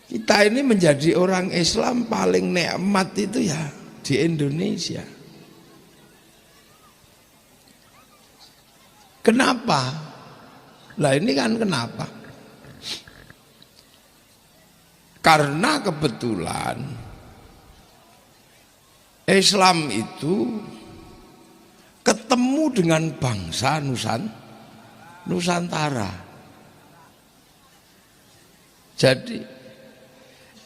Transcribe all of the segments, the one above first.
Kita ini menjadi orang Islam paling nikmat itu ya di Indonesia. Kenapa? Lah ini kan kenapa? Karena kebetulan Islam itu ketemu dengan bangsa Nusantara. Jadi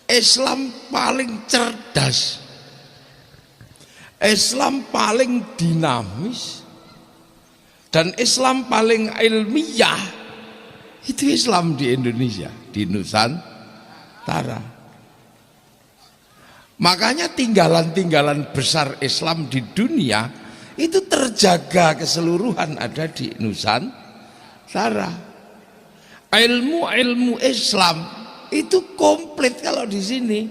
Islam paling cerdas, Islam paling dinamis, dan Islam paling ilmiah itu Islam di Indonesia, di Nusantara. Makanya tinggalan-tinggalan besar Islam di dunia itu terjaga keseluruhan ada di Nusantara. Ilmu Islam itu komplit kalau di sini.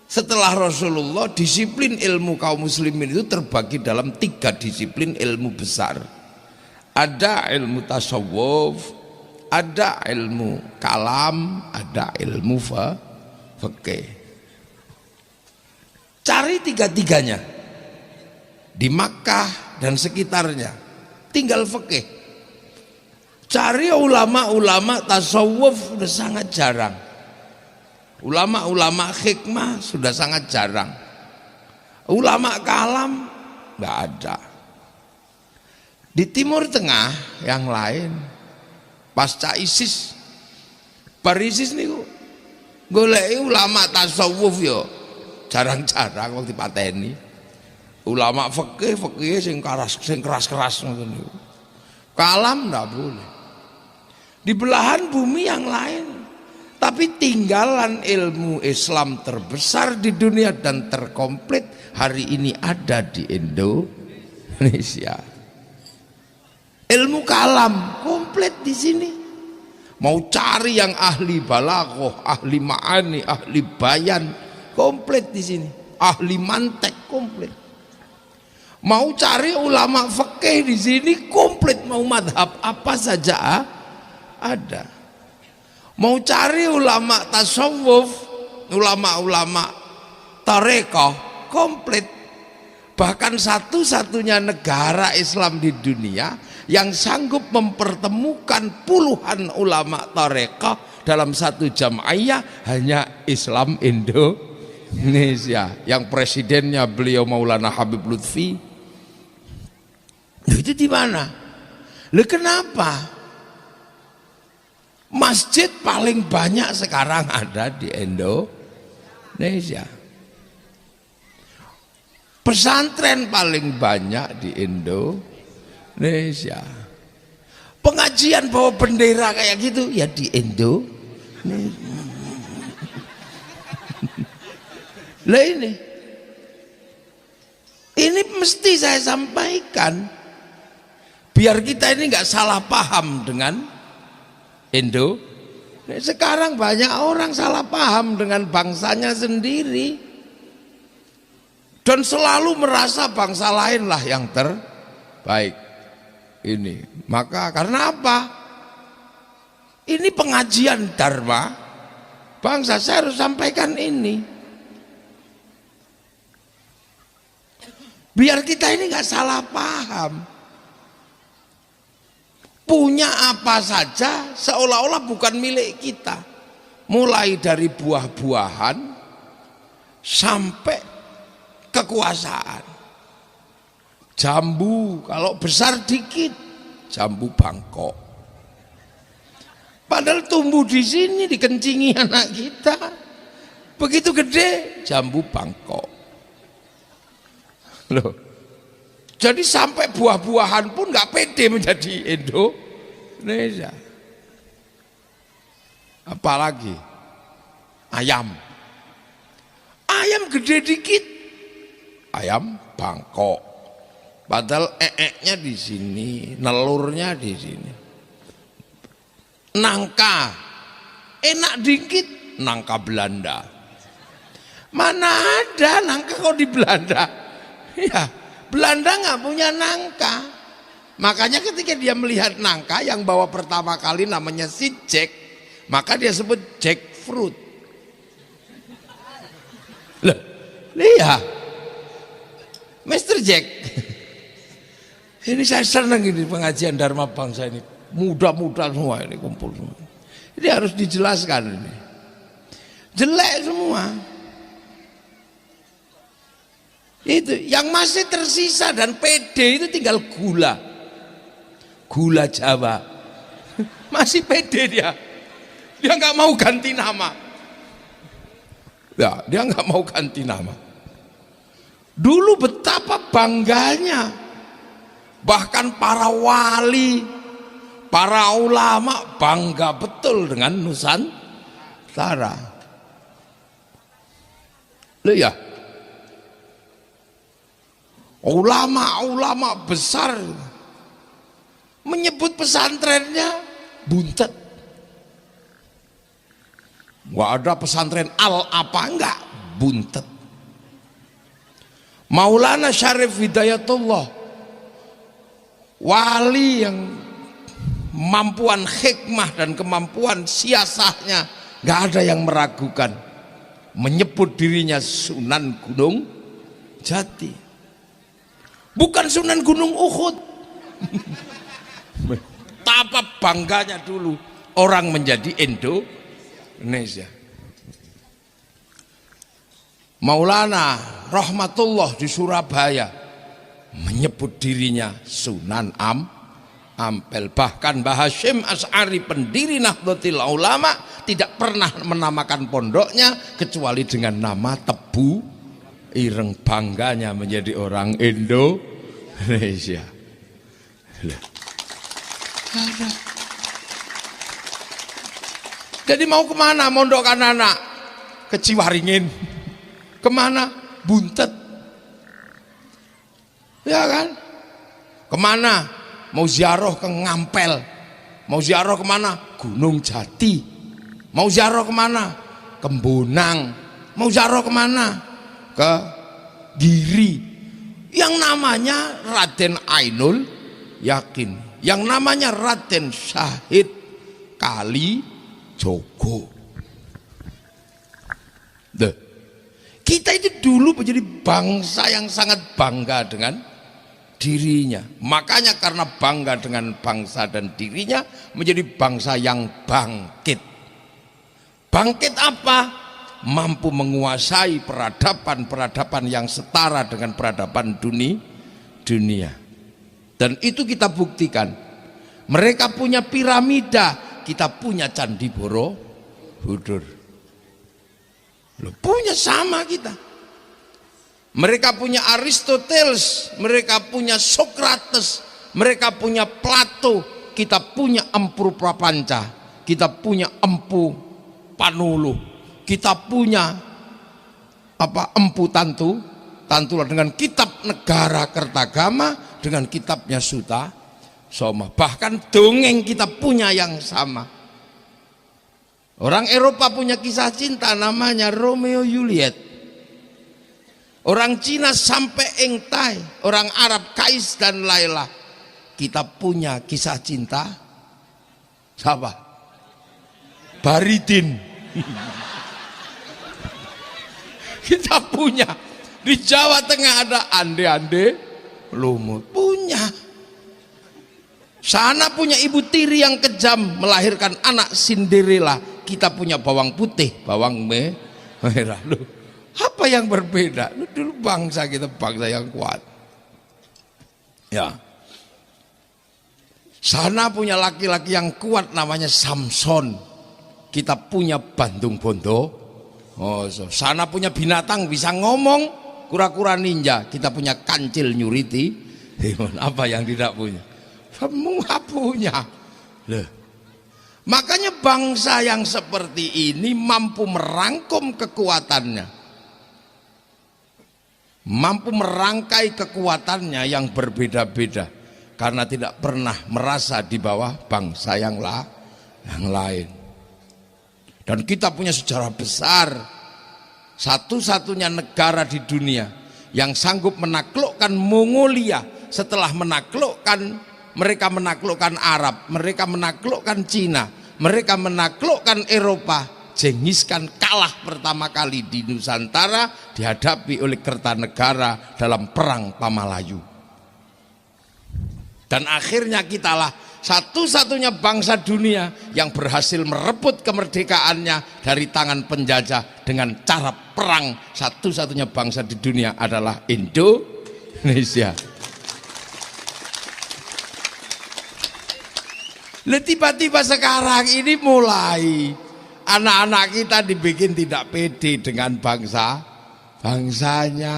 Setelah Rasulullah, disiplin ilmu kaum muslimin itu terbagi dalam 3 disiplin ilmu besar. Ada ilmu tasawuf, ada ilmu kalam, ada ilmu fikih. Cari 3-tiganya di Makkah dan sekitarnya, tinggal fikih. Cari ulama-ulama tasawuf sudah sangat jarang. Ulama-ulama hikmah sudah sangat jarang. Ulama kalam nggak ada. Di Timur Tengah yang lain, pasca ISIS, ISIS niku goleki ulama tasawuf yo jarang-jarang waktu dipateni. Ulama fikih sing keras-keras ngoten niku. Kalam ndak boleh. Di belahan bumi yang lain, tapi tinggalan ilmu Islam terbesar di dunia dan terkomplit hari ini ada di Indonesia. Ilmu kalam komplit di sini. Mau cari yang ahli balaghah, ahli ma'ani, ahli bayan, komplit di sini. Ahli mantek komplit. Mau cari ulama fikih di sini komplit, mau madhab apa saja ada. Mau cari ulama tasawuf, ulama-ulama tarekah komplit. Bahkan satu-satunya negara Islam di dunia yang sanggup mempertemukan puluhan ulama tarekah dalam satu jam'iyah hanya Islam Indonesia, yang presidennya beliau Maulana Habib Lutfi. Itu di mana? Kenapa? Masjid paling banyak sekarang ada di Indonesia. Pesantren paling banyak di Indonesia. Pengajian bawa bendera kayak gitu ya di Indonesia. Lah ini mesti saya sampaikan biar kita ini nggak salah paham dengan Sekarang banyak orang salah paham dengan bangsanya sendiri dan selalu merasa bangsa lain lah yang terbaik. Ini maka karena apa? Ini pengajian dharma bangsa, saya harus sampaikan ini biar kita ini nggak salah paham. Punya apa saja seolah-olah bukan milik kita, mulai dari buah-buahan sampai kekuasaan. Jambu kalau besar dikit jambu Bangkok, padahal tumbuh di sini dikencingi anak kita. Begitu gede jambu Bangkok loh. Jadi sampai buah-buahan pun nggak pede menjadi Indonesia. Apalagi ayam gede dikit, ayam Bangkok. Padahal nya di sini, nelurnya di sini. Nangka enak dikit, nangka Belanda. Mana ada nangka kok di Belanda? Ya. Belanda nggak punya nangka, makanya ketika dia melihat nangka yang bawa pertama kali namanya si Jack, maka dia sebut jackfruit. Lah, iya. Mr. Jack. Ini saya senang ini pengajian Dharma Bangsa ini. Muda-muda semua ini kumpul semua. Ini harus dijelaskan ini. Jelek semua. Itu yang masih tersisa dan pede itu tinggal gula. Gula Jawa. Masih pede dia. Dia nggak mau ganti nama. Ya, dia nggak mau ganti nama. Dulu betapa bangganya, bahkan para wali, para ulama bangga betul dengan Nusantara. Loh ya, ulama-ulama besar menyebut pesantrennya buntet. Nggak ada pesantren al apa enggak, buntet. Maulana Syarif Hidayatullah, wali yang kemampuan hikmah dan kemampuan siasahnya nggak ada yang meragukan, menyebut dirinya Sunan Gunung Jati, bukan Sunan Gunung Uhud. Betapa bangganya dulu orang menjadi Indonesia. Maulana Rahmatullah di Surabaya menyebut dirinya Sunan Ampel. Bahkan Mbah Hasyim Asy'ari pendiri Nahdlatul Ulama tidak pernah menamakan pondoknya kecuali dengan nama Tebu Ireng. Bangganya menjadi orang Indonesia. Jadi mau kemana mondokkan anak? Ke Ciwaringin. Kemana? Buntet. Ya kan? Kemana? Mau ziarah ke Ngampel. Mau ziarah kemana? Gunung Jati. Mau ziarah kemana? Ke Bonang. Mau ziarah kemana? Ke Giri. Yang namanya Raden Ainul Yakin, yang namanya Raden Syahid Kalijogo. Kita itu dulu menjadi bangsa yang sangat bangga dengan dirinya. Makanya karena bangga dengan bangsa dan dirinya, menjadi bangsa yang bangkit. Bangkit apa? Mampu menguasai peradaban-peradaban yang setara dengan peradaban dunia. Dan itu kita buktikan. Mereka punya piramida, kita punya Candi Borobudur. Punya sama kita. Mereka punya Aristoteles, mereka punya Socrates, mereka punya Plato, kita punya Empu Prapanca, kita punya Empu Panuluh, kita punya Empu Tantula dengan kitab Negara Kertagama, dengan kitabnya Suta Soma. Bahkan dongeng kita punya yang sama. Orang Eropa punya kisah cinta namanya Romeo Juliet. Orang Cina sampai Engtai, orang Arab Kais dan Laila. Kita punya kisah cinta siapa? Baridin. Kita punya. Di Jawa Tengah ada ande-ande lumut. Punya. Sana punya ibu tiri yang kejam melahirkan anak Cinderella. Kita punya bawang putih, bawang merah. Loh, apa yang berbeda? Loh, dulu bangsa kita bangsa yang kuat. Ya. Sana punya laki-laki yang kuat namanya Samson. Kita punya Bandung Bondo. Oh, sana punya binatang bisa ngomong, kura-kura ninja. Kita punya Kancil Nyuriti. Apa yang tidak punya? Semua punya. Loh. Makanya bangsa yang seperti ini mampu merangkum kekuatannya, mampu merangkai kekuatannya yang berbeda-beda, karena tidak pernah merasa di bawah bangsa yang lain. Dan kita punya sejarah besar, satu-satunya negara di dunia yang sanggup menaklukkan Mongolia setelah mereka menaklukkan Arab, mereka menaklukkan Cina, mereka menaklukkan Eropa, Jenghis Khan kalah pertama kali di Nusantara dihadapi oleh Kertanegara dalam perang Pamalayu. Dan akhirnya kitalah satu-satunya bangsa dunia yang berhasil merebut kemerdekaannya dari tangan penjajah dengan cara perang. Satu-satunya bangsa di dunia adalah Indonesia. Nah, tiba-tiba sekarang ini mulai anak-anak kita dibikin tidak pede dengan bangsanya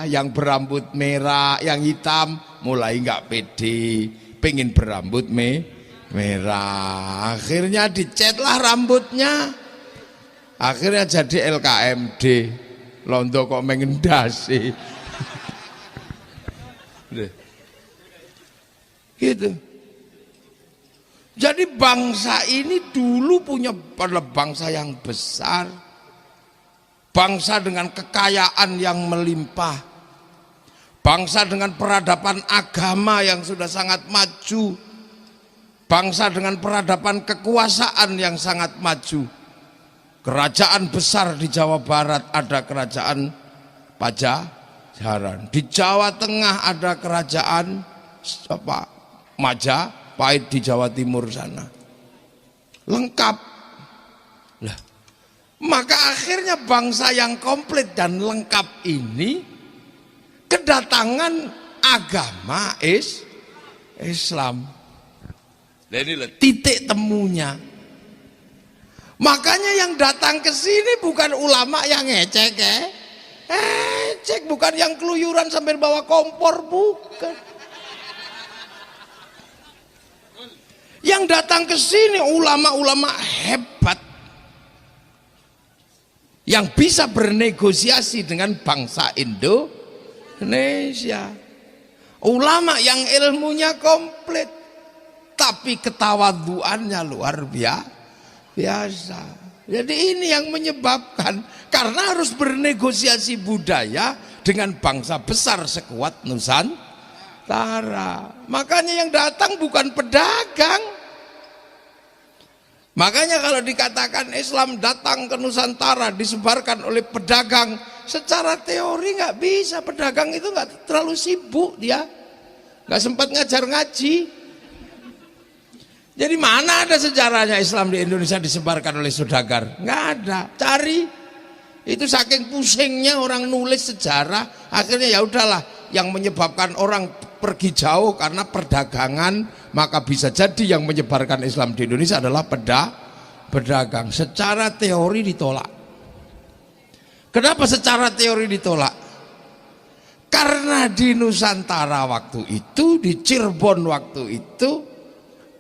yang berambut merah, yang hitam mulai nggak pede, pengen berambut merah. Akhirnya dicetlah rambutnya, akhirnya jadi LKMD. Londo kok mengendasi, gitu. Jadi bangsa ini dulu pada bangsa yang besar, bangsa dengan kekayaan yang melimpah, bangsa dengan peradaban agama yang sudah sangat maju, bangsa dengan peradaban kekuasaan yang sangat maju. Kerajaan besar di Jawa Barat ada kerajaan Pajajaran, di Jawa Tengah ada kerajaan Majapahit, di Jawa Timur sana lengkap lah. Maka akhirnya bangsa yang komplit dan lengkap ini kedatangan agama Islam. Nah, inilah titik temunya. Makanya yang datang ke sini bukan ulama yang ngecek, bukan yang keluyuran sambil bawa kompor, bukan. Yang datang ke sini ulama-ulama hebat yang bisa bernegosiasi dengan bangsa Indonesia. Ulama yang ilmunya komplit tapi ketawaduannya luar biasa. Jadi ini yang menyebabkan, karena harus bernegosiasi budaya dengan bangsa besar sekuat Nusantara. Makanya yang datang bukan pedagang. Makanya kalau dikatakan Islam datang ke Nusantara disebarkan oleh pedagang, secara teori nggak bisa. Pedagang itu nggak terlalu sibuk, dia nggak sempat ngajar ngaji. Jadi mana ada sejarahnya Islam di Indonesia disebarkan oleh saudagar? Nggak ada. Cari. Itu saking pusingnya orang nulis sejarah, akhirnya ya udahlah, yang menyebabkan orang pergi jauh karena perdagangan, maka bisa jadi yang menyebarkan Islam di Indonesia adalah pedagang. Secara teori ditolak. Kenapa secara teori ditolak? Karena di Nusantara waktu itu, di Cirebon waktu itu,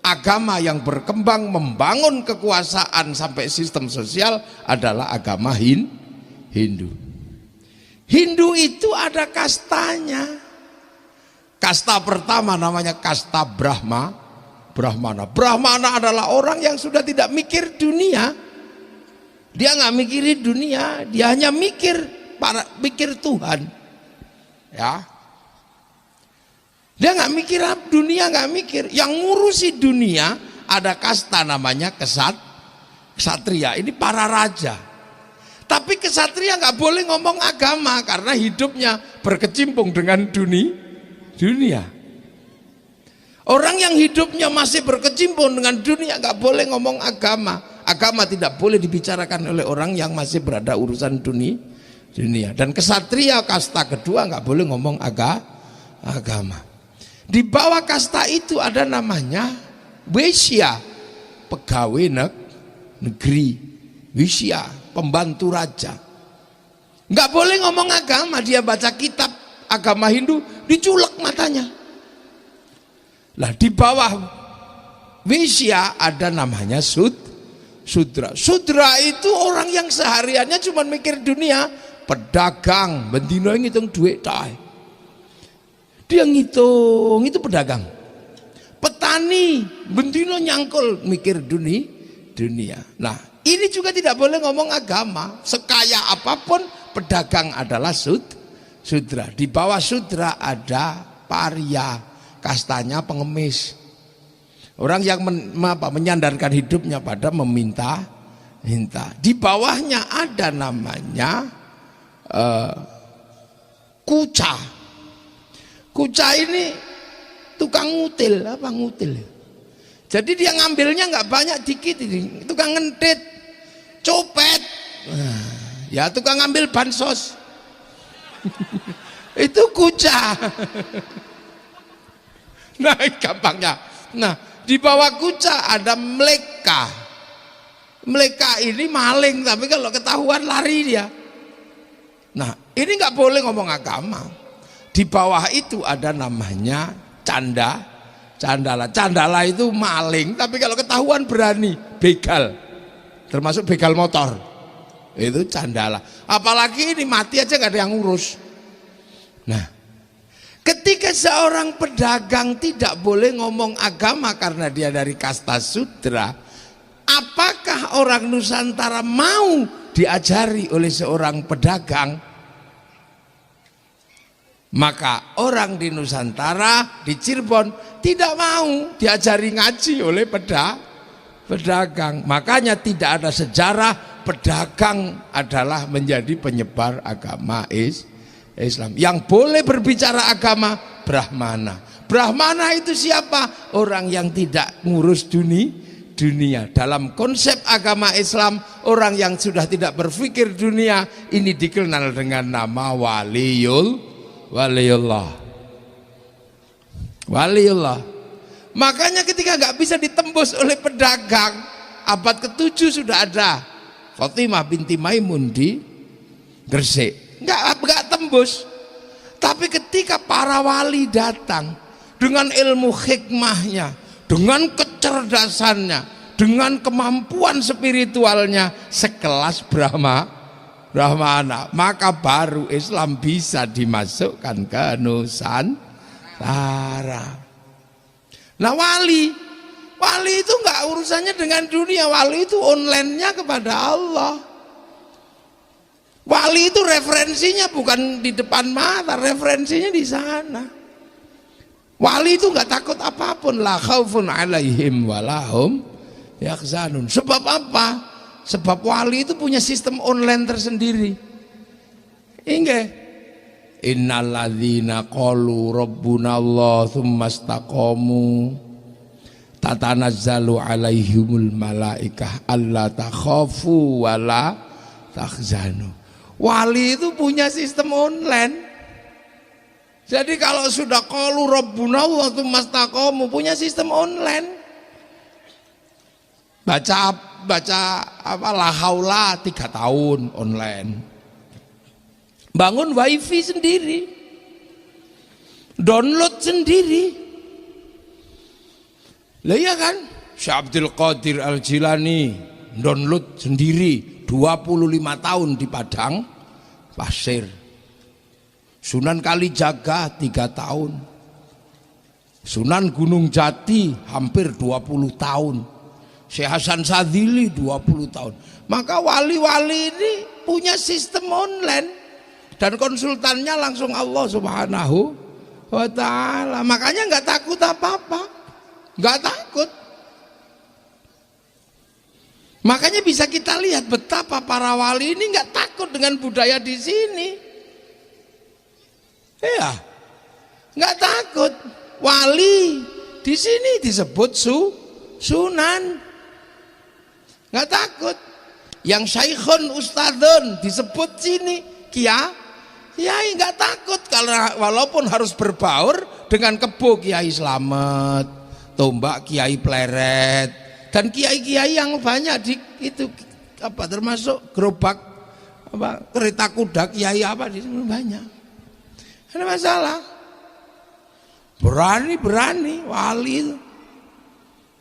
agama yang berkembang membangun kekuasaan sampai sistem sosial adalah agama Hindu. Hindu itu ada kastanya. Kasta pertama namanya kasta Brahmana. Brahmana adalah orang yang sudah tidak mikir dunia. Dia nggak mikirin dunia, dia hanya mikir Tuhan. Ya. Dia nggak mikir dunia, nggak mikir. Yang ngurusi dunia ada kasta namanya ksatria. Ini para raja. Tapi ksatria nggak boleh ngomong agama karena hidupnya berkecimpung dengan dunia. Orang yang hidupnya masih berkecimpung dengan dunia nggak boleh ngomong agama. Agama tidak boleh dibicarakan oleh orang yang masih berada urusan dunia. Dan ksatria kasta kedua nggak boleh ngomong agama. Di bawah kasta itu ada namanya Wisya, pegawai negeri. Wisya, pembantu raja. Nggak boleh ngomong agama, dia baca kitab agama Hindu diculek matanya. Lah di bawah Wisya ada namanya Sudra. Sudra itu orang yang sehariannya cuma mikir dunia, pedagang, bendino ngitung duit tae. Dia ngitung, itu pedagang. Petani, bendino nyangkul mikir dunia. Nah, ini juga tidak boleh ngomong agama. Sekaya apapun pedagang adalah Sudra. Di bawah Sudra ada Parya, kastanya pengemis. Orang yang menyandarkan hidupnya pada meminta Minta. Di bawahnya ada namanya kuca. Kuca ini tukang ngutil, apa ngutil? Jadi dia ngambilnya nggak banyak, dikit ini. Tukang ngentit, copet. Ya tukang ngambil bansos. Itu kuca. Nah, gampangnya. Nah, di bawah kuca ada mleka. Mleka ini maling, tapi kalau ketahuan lari dia. Nah, ini nggak boleh ngomong agama. Di bawah itu ada namanya candala. Candala itu maling, tapi kalau ketahuan berani, begal. Termasuk begal motor. Itu candala. Apalagi ini mati aja nggak ada yang ngurus. Nah, ketika seorang pedagang tidak boleh ngomong agama karena dia dari kasta sudra, apakah orang Nusantara mau diajari oleh seorang pedagang? Maka orang di Nusantara, di Cirebon tidak mau diajari ngaji oleh pedagang. Makanya tidak ada sejarah pedagang adalah menjadi penyebar agama Islam. Yang boleh berbicara agama Brahmana. Brahmana itu siapa? Orang yang tidak ngurus dunia. Dalam konsep agama Islam, orang yang sudah tidak berpikir dunia ini dikenal dengan nama waliullah. Makanya ketika nggak bisa ditembus oleh pedagang, abad ke-7 sudah ada Fatimah binti Maimun di Gresik. Nggak tembus. Tapi ketika para wali datang dengan ilmu hikmahnya, dengan kecerdasannya, dengan kemampuan spiritualnya sekelas Brahmana, maka baru Islam bisa dimasukkan ke Nusantara. Nah, wali itu nggak urusannya dengan dunia. Wali itu online-nya kepada Allah. Wali itu referensinya bukan di depan mata, referensinya di sana. Wali itu nggak takut apapun, la khaufun alaihim walahum yahzanun. Sebab apa? Sebab wali itu punya sistem online tersendiri. Inggih. Innalladzina qalu rabbunallah tsumma istaqamu tatanazzalu alaihimul malaikah alla takhafu wala tahzanu. Wali itu punya sistem online. Jadi kalau sudah qalu rabbunallah tsumma istaqamu, punya sistem online. Baca apa la haula 3 tahun online. Bangun wifi sendiri. Download sendiri. Lah iya kan? Syekh Abdul Qadir Al-Jilani download sendiri 25 tahun di Padang Pasir. Sunan Kalijaga 3 tahun. Sunan Gunung Jati hampir 20 tahun. Syekh Hasan Sadzili 20 tahun. Maka wali-wali ini punya sistem online dan konsultannya langsung Allah Subhanahu wa ta'ala. Makanya nggak takut apa-apa, nggak takut. Makanya bisa kita lihat betapa para wali ini nggak takut dengan budaya di sini. Ya, nggak takut. Wali di sini disebut sunan. Nggak takut. Yang syekhun ustadzun disebut sini kiai nggak takut karena walaupun harus berbaur dengan kebo Kiai Slamet, tombak Kiai Pleret, dan kiai-kiai yang banyak di itu apa termasuk gerobak apa kereta kuda kiai apa di sini banyak. Ada masalah. Berani wali itu.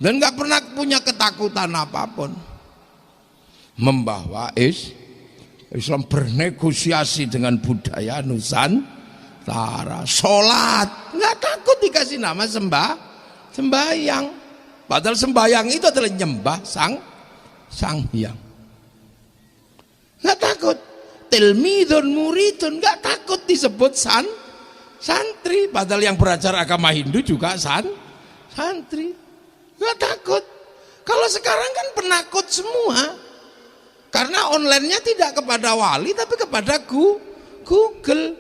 Dan nggak pernah punya ketakutan apapun. Membawa Islam bernegosiasi dengan budaya Nusantara. Sholat nggak takut dikasih nama sembahyang. Padahal sembahyang itu adalah nyembah sang hyang. Nggak takut. Tilmidun muridun nggak takut disebut santri. Padahal yang belajar agama Hindu juga santri. Nggak takut. Kalau sekarang kan penakut semua. Karena online-nya tidak kepada wali tapi kepada Google.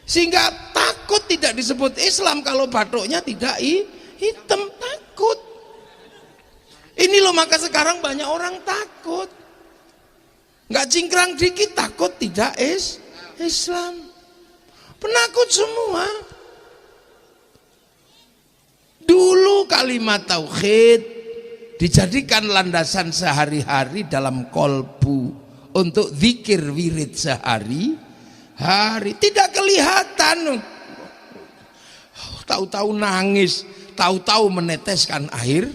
Sehingga takut tidak disebut Islam kalau batuknya tidak hitam, takut. Ini loh, maka sekarang banyak orang takut. Nggak cingkrang dikit takut tidak Islam. Penakut semua. Dulu kalimat tauhid dijadikan landasan sehari-hari dalam kolbu untuk zikir wirid sehari-hari. Tidak kelihatan. Tahu-tahu nangis, tahu-tahu meneteskan air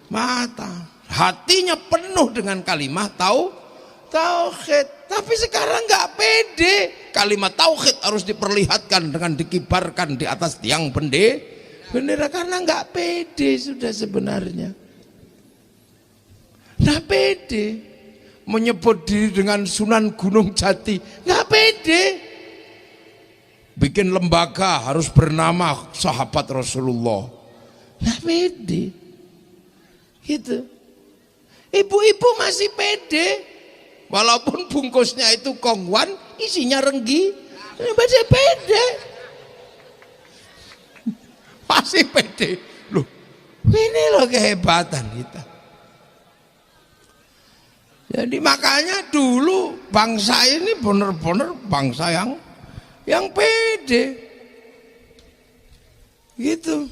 mata. Hatinya penuh dengan kalimat tauhid. Tapi sekarang nggak pede. Kalimat tauhid harus diperlihatkan dengan dikibarkan di atas tiang bendera karena nggak pede sudah sebenarnya. Nggak pede menyebut diri dengan Sunan Gunung Jati, nggak pede. Bikin lembaga harus bernama sahabat Rasulullah, nggak pede. Gitu. Ibu-ibu masih pede. Walaupun bungkusnya itu kongwan, isinya renggi, masih pede. Masih pede. Loh, ini loh kehebatan kita. Jadi makanya dulu bangsa ini benar-benar bangsa yang pede. Gitu.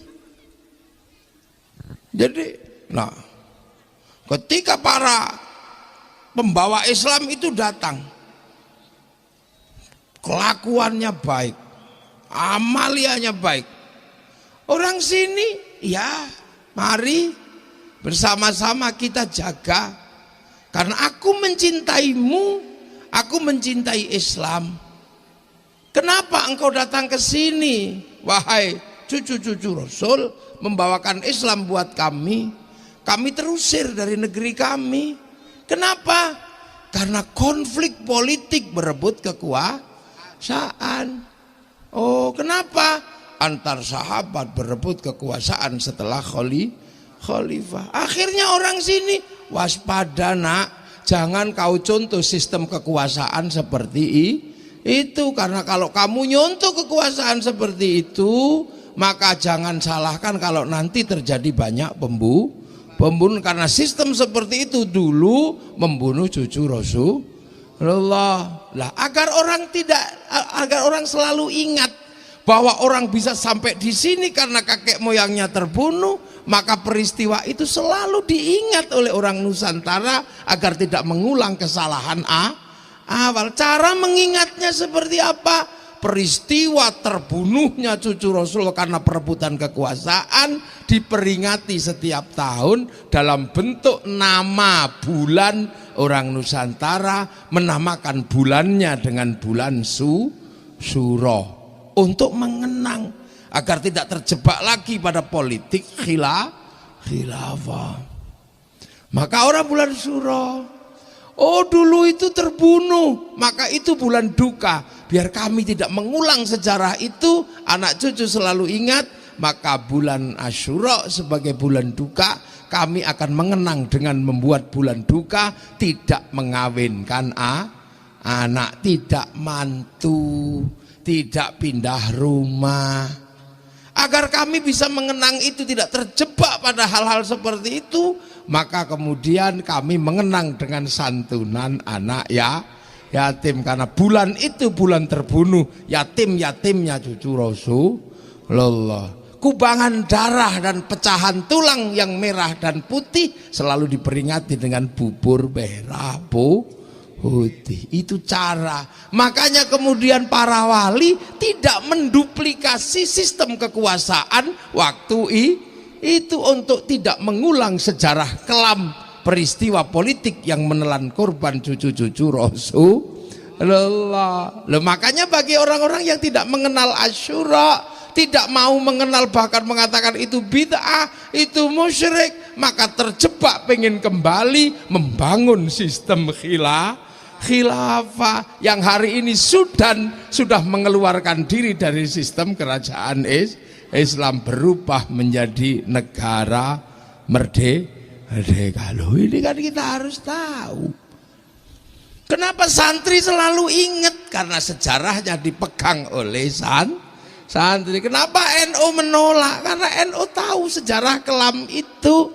Jadi, nah, ketika para pembawa Islam itu datang, kelakuannya baik, amaliannya baik. Orang sini, ya mari bersama-sama kita jaga. Karena aku mencintaimu, aku mencintai Islam. Kenapa engkau datang ke sini, wahai cucu-cucu Rasul, membawakan Islam buat kami? Kami terusir dari negeri kami. Kenapa? Karena konflik politik berebut kekuasaan. Oh, kenapa? Antar sahabat berebut kekuasaan setelah khalifah. Akhirnya orang sini waspada nak, jangan kau contoh sistem kekuasaan seperti itu. Karena kalau kamu nyontoh kekuasaan seperti itu, maka jangan salahkan kalau nanti terjadi banyak pembunuh, karena sistem seperti itu dulu membunuh cucu Rasulullah. Lah, agar orang selalu ingat bahwa orang bisa sampai di sini karena kakek moyangnya terbunuh, maka peristiwa itu selalu diingat oleh orang Nusantara agar tidak mengulang kesalahan awal. Cara mengingatnya seperti apa? Peristiwa terbunuhnya cucu Rasul karena perebutan kekuasaan diperingati setiap tahun dalam bentuk nama bulan. Orang Nusantara menamakan bulannya dengan bulan Suro untuk mengenang agar tidak terjebak lagi pada politik khilafah. Maka orang bulan Suro, oh dulu itu terbunuh, maka itu bulan duka. Biar kami tidak mengulang sejarah itu, anak cucu selalu ingat, maka bulan Asyura sebagai bulan duka, kami akan mengenang dengan membuat bulan duka, tidak mengawinkan anak, tidak mantu, tidak pindah rumah. Agar kami bisa mengenang itu, tidak terjebak pada hal-hal seperti itu, maka kemudian kami mengenang dengan santunan anak yatim. Karena bulan itu bulan terbunuh yatim-yatimnya cucu Rasulullah. Kubangan darah dan pecahan tulang yang merah dan putih selalu diperingati dengan bubur merah putih. Itu cara. Makanya kemudian para wali tidak menduplikasi sistem kekuasaan waktu itu untuk tidak mengulang sejarah kelam peristiwa politik yang menelan korban cucu-cucu Rasulullah. Makanya bagi orang-orang yang tidak mengenal Asyura, tidak mau mengenal, bahkan mengatakan itu bid'ah, itu musyrik, maka terjebak pengen kembali membangun sistem khilafah yang hari ini sudah mengeluarkan diri dari sistem kerajaan Islam, berubah menjadi negara Kalau ini kan kita harus tahu. Kenapa santri selalu ingat? Karena sejarahnya dipegang oleh santri. Kenapa NU menolak? Karena NU tahu sejarah kelam itu.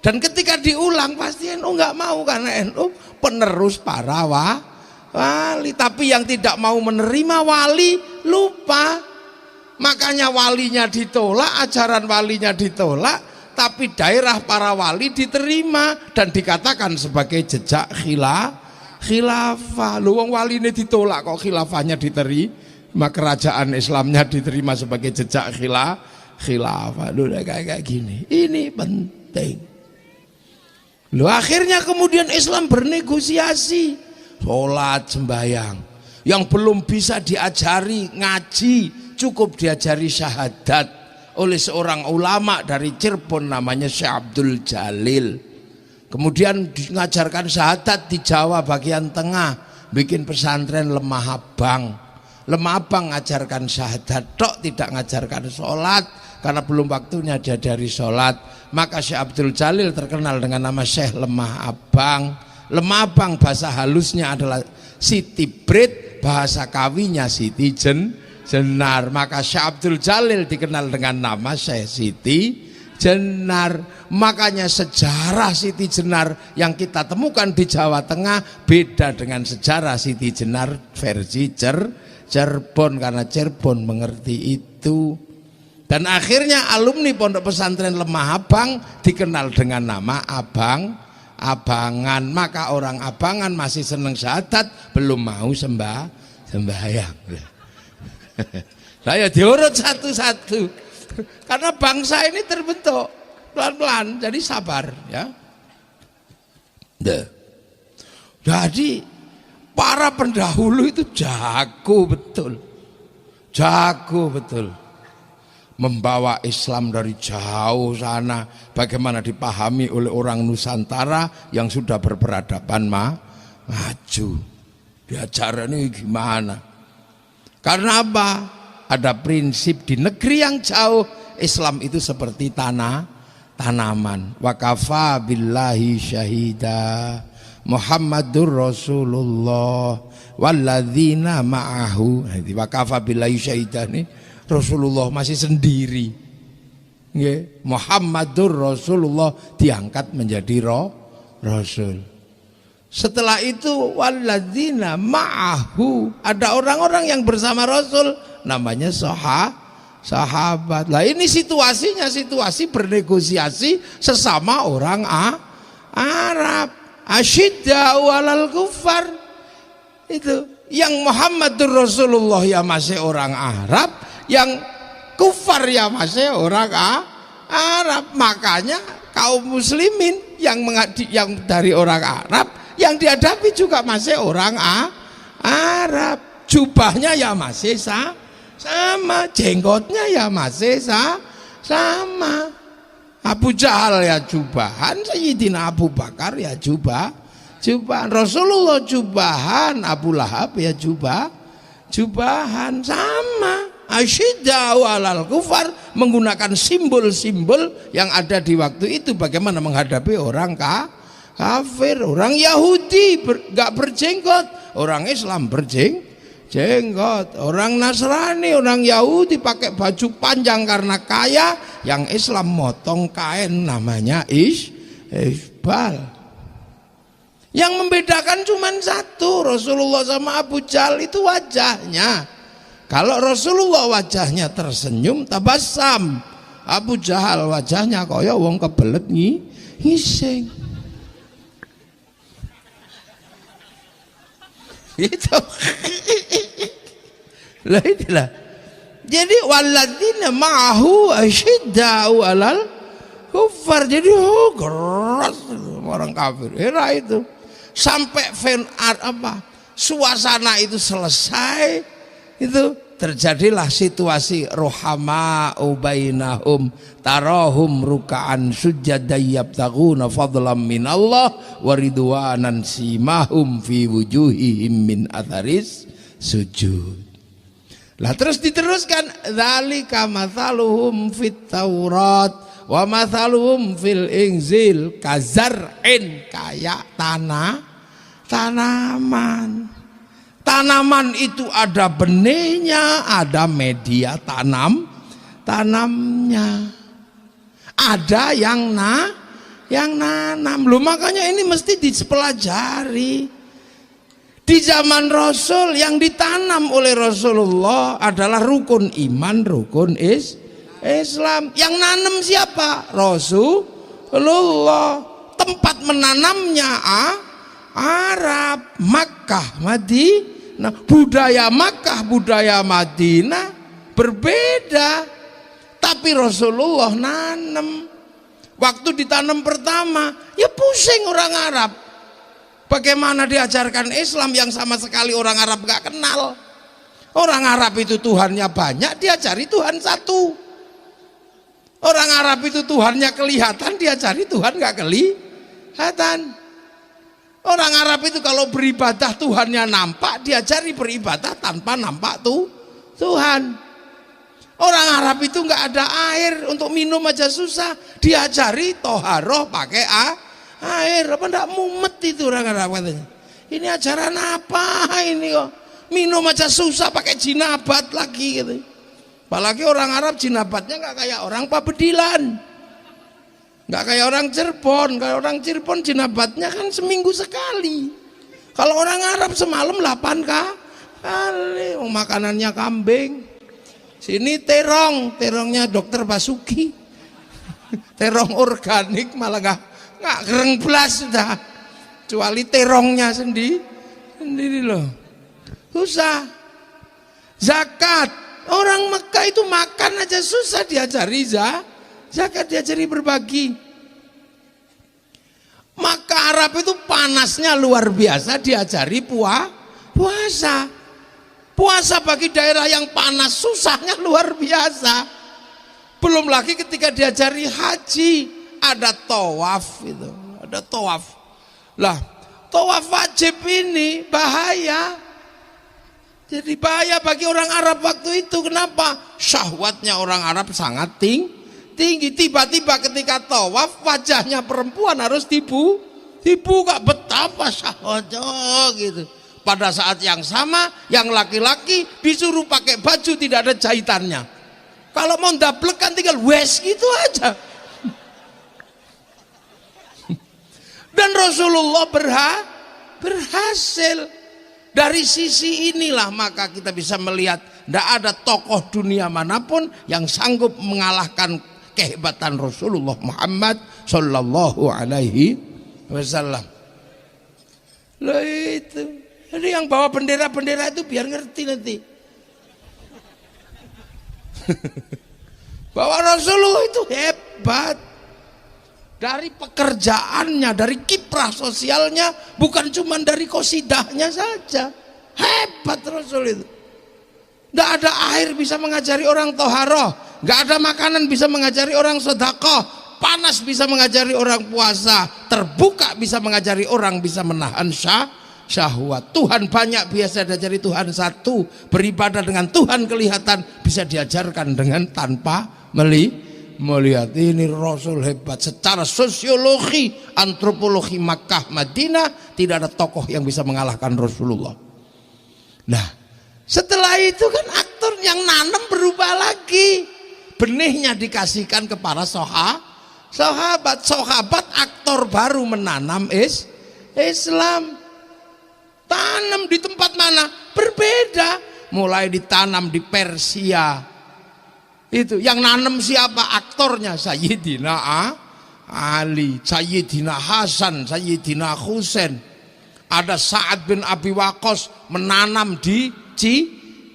Dan ketika diulang pasti NU nggak mau, karena NU penerus para wali. Tapi yang tidak mau menerima wali lupa. Makanya walinya ditolak, ajaran walinya ditolak, tapi daerah para wali diterima dan dikatakan sebagai jejak khilafah. Lu wong wali ini ditolak kok khilafahnya diterima, kerajaan Islamnya diterima sebagai jejak khilafah. Lu kayak gini. Ini penting. Lu akhirnya kemudian Islam bernegosiasi sholat sembahyang. Yang belum bisa diajari ngaji, cukup diajari syahadat oleh seorang ulama dari Cirebon namanya Syekh Abdul Jalil. Kemudian mengajarkan syahadat di Jawa bagian tengah, bikin pesantren Lemah Abang. Lemah Abang ngajarkan syahadat tok, tidak ngajarkan sholat karena belum waktunya diajari sholat. Maka Syekh Abdul Jalil terkenal dengan nama Syekh Lemah Abang. Lemah Abang bahasa halusnya adalah Siti Brit, bahasa kawinya Siti Jenar. Maka Syekh Abdul Jalil dikenal dengan nama Syekh Siti Jenar. Makanya sejarah Siti Jenar yang kita temukan di Jawa Tengah beda dengan sejarah Siti Jenar versi Cirebon, karena Cirebon mengerti itu. Dan akhirnya alumni Pondok Pesantren Lemah Abang dikenal dengan nama Abangan. Maka orang Abangan masih seneng syahadat, belum mau sembahyang. Lah ya diurut satu-satu. Karena bangsa ini terbentuk pelan-pelan, jadi sabar ya. Jadi para pendahulu itu jago betul membawa Islam dari jauh sana. Bagaimana dipahami oleh orang Nusantara yang sudah berperadaban maju. Diajarannya gimana? Karena apa? Ada prinsip di negeri yang jauh, Islam itu seperti tanaman. Wa kafa billahi syahida Muhammadur Rasulullah walladzina ma'ahu. Wa kafa billahi syahida nih, Rasulullah masih sendiri. Nggih, Muhammadur Rasulullah diangkat menjadi rasul. Setelah itu walladzina ma'ahu, ada orang-orang yang bersama Rasul, namanya sahabat. Lah ini situasinya situasi bernegosiasi sesama orang Arab. Asyidda'u 'alal kuffar. Itu yang Muhammadur Rasulullah ya masih orang Arab, yang kufar ya masih orang Arab. Makanya kaum muslimin yang dari orang Arab yang dihadapi juga masih orang Arab. Jubahnya ya masih sama, jenggotnya ya masih sama. Abu Jahal ya jubahan, Sayyidina Abu Bakar ya jubahan, Rasulullah jubahan, Abu Lahab ya jubahan, sama. Asyidda'u 'alal kufar, menggunakan simbol-simbol yang ada di waktu itu. Bagaimana menghadapi orang kafir, orang Yahudi gak berjenggot, orang Islam berjenggot, orang Nasrani, orang Yahudi pakai baju panjang karena kaya, yang Islam motong kain namanya isbal. Yang membedakan cuma satu, Rasulullah sama Abu Jahal itu wajahnya. Kalau Rasulullah wajahnya tersenyum tabassam, Abu Jahal wajahnya kaya wong kebelet ngising. Itu lah itulah. Jadi walladzina ma'ahu asyidda'u 'alal kuffar. Jadi keras orang kafir. Era itu sampai suasana itu selesai, itu terjadilah situasi ruhama'u bainahum tarahum ruka'an sujjadan yabtaghuna fadlan minallah wa ridwanan simahum fi wujuhihim min atharis sujud. Lah terus diteruskan, dzalika matsaluhum fit Taurat Wa mathaluhum fil inzil kazar'in, kayak tanaman. Tanaman itu ada benihnya, ada media tanamnya. Ada yang nanam. Loh, makanya ini mesti dipelajari. Di zaman Rasul yang ditanam oleh Rasulullah adalah rukun iman, rukun Islam. Yang nanam siapa? Rasulullah. Tempat menanamnya Arab, Makkah, Madinah. Budaya Makkah, budaya Madinah berbeda. Tapi Rasulullah nanam. Waktu ditanam pertama, ya pusing orang Arab. Bagaimana diajarkan Islam yang sama sekali orang Arab gak kenal. Orang Arab itu Tuhannya banyak, diajari Tuhan satu. Orang Arab itu Tuhannya kelihatan, diajari Tuhan gak kelihatan. Orang Arab itu kalau beribadah Tuhannya nampak, diajari beribadah tanpa nampak Tuhan. Orang Arab itu nggak ada air, untuk minum aja susah, diajari toharoh pakai air. Apa ndak mumet itu orang Arab katanya. Ini ajaran apa ini kok? Minum aja susah pakai jinabat lagi gitu. Apalagi orang Arab jinabatnya nggak kayak orang Pabedilan. Nggak kayak orang Cirebon. Kalau orang Cirebon jinabatnya kan seminggu sekali. Kalau orang Arab semalam 8 kali. Makanannya kambing. Sini terongnya dokter Basuki. Terong organik malah nggak kereng belas sudah. Kecuali terongnya sendiri loh. Susah. Zakat. Orang Mekah itu makan aja susah, diajari zakat, diajari berbagi. Maka Arab itu panasnya luar biasa, diajari puasa. Puasa bagi daerah yang panas susahnya luar biasa. Belum lagi ketika diajari haji, ada tawaf itu, ada tawaf. Lah, tawaf wajib ini bahaya. Jadi bahaya bagi orang Arab waktu itu. Kenapa? Syahwatnya orang Arab sangat tinggi. Tiba-tiba ketika tawaf wajahnya perempuan harus dibuka. Betapa syahwatnya gitu. Pada saat yang sama yang laki-laki disuruh pakai baju tidak ada jahitannya. Kalau mau ndablek kan tinggal wes gitu aja. Dan Rasulullah berhasil. Dari sisi inilah maka kita bisa melihat tidak ada tokoh dunia manapun yang sanggup mengalahkan kehebatan Rasulullah Muhammad Sallallahu Alaihi Wasallam. Loh itu, jadi yang bawa bendera-bendera itu biar ngerti nanti. Bahwa Rasulullah itu hebat. Dari pekerjaannya, dari kiprah sosialnya, bukan cuma dari kosidahnya saja. Hebat Rasul itu. Tidak ada air bisa mengajari orang toharoh, nggak ada makanan bisa mengajari orang sedekah, panas bisa mengajari orang puasa, terbuka bisa mengajari orang bisa menahan syahwat. Tuhan banyak biasa diajari Tuhan satu, beribadah dengan Tuhan kelihatan bisa diajarkan dengan tanpa melihat. Ini Rasul hebat. Secara sosiologi, antropologi Makkah Madinah tidak ada tokoh yang bisa mengalahkan Rasulullah. Nah, setelah itu kan aktor yang nanam berubah lagi. Benihnya dikasihkan kepada sahabat. Aktor baru menanam Islam. Tanam di tempat mana? Berbeda. Mulai ditanam di Persia. Itu yang nanam siapa? Aktornya Sayyidina Ali, Sayyidina Hasan, Sayyidina Husain. Ada Sa'ad bin Abi Waqqas menanam di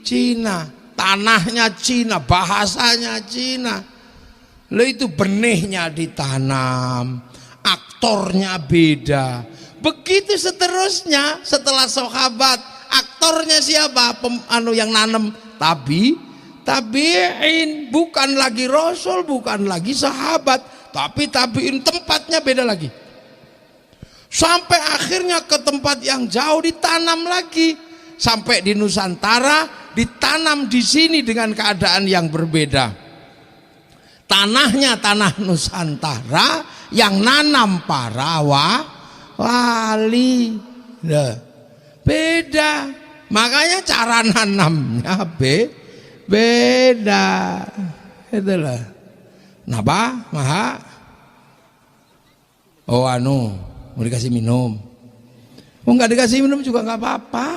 Cina, tanahnya Cina, bahasanya Cina. Lalu itu benihnya ditanam, aktornya beda. Begitu seterusnya. Setelah sahabat, aktornya siapa? Yang nanam tabi'in, bukan lagi Rasul, bukan lagi sahabat, tapi tabi'in, tempatnya beda lagi. Sampai akhirnya ke tempat yang jauh ditanam lagi, sampai di Nusantara ditanam di sini dengan keadaan yang berbeda. Tanahnya tanah Nusantara, yang nanam para wali. Nah, beda. Makanya cara nanamnya beda. Itulah. Napa? Maha? Oh mau dikasih minum. Oh nggak dikasih minum juga nggak apa-apa.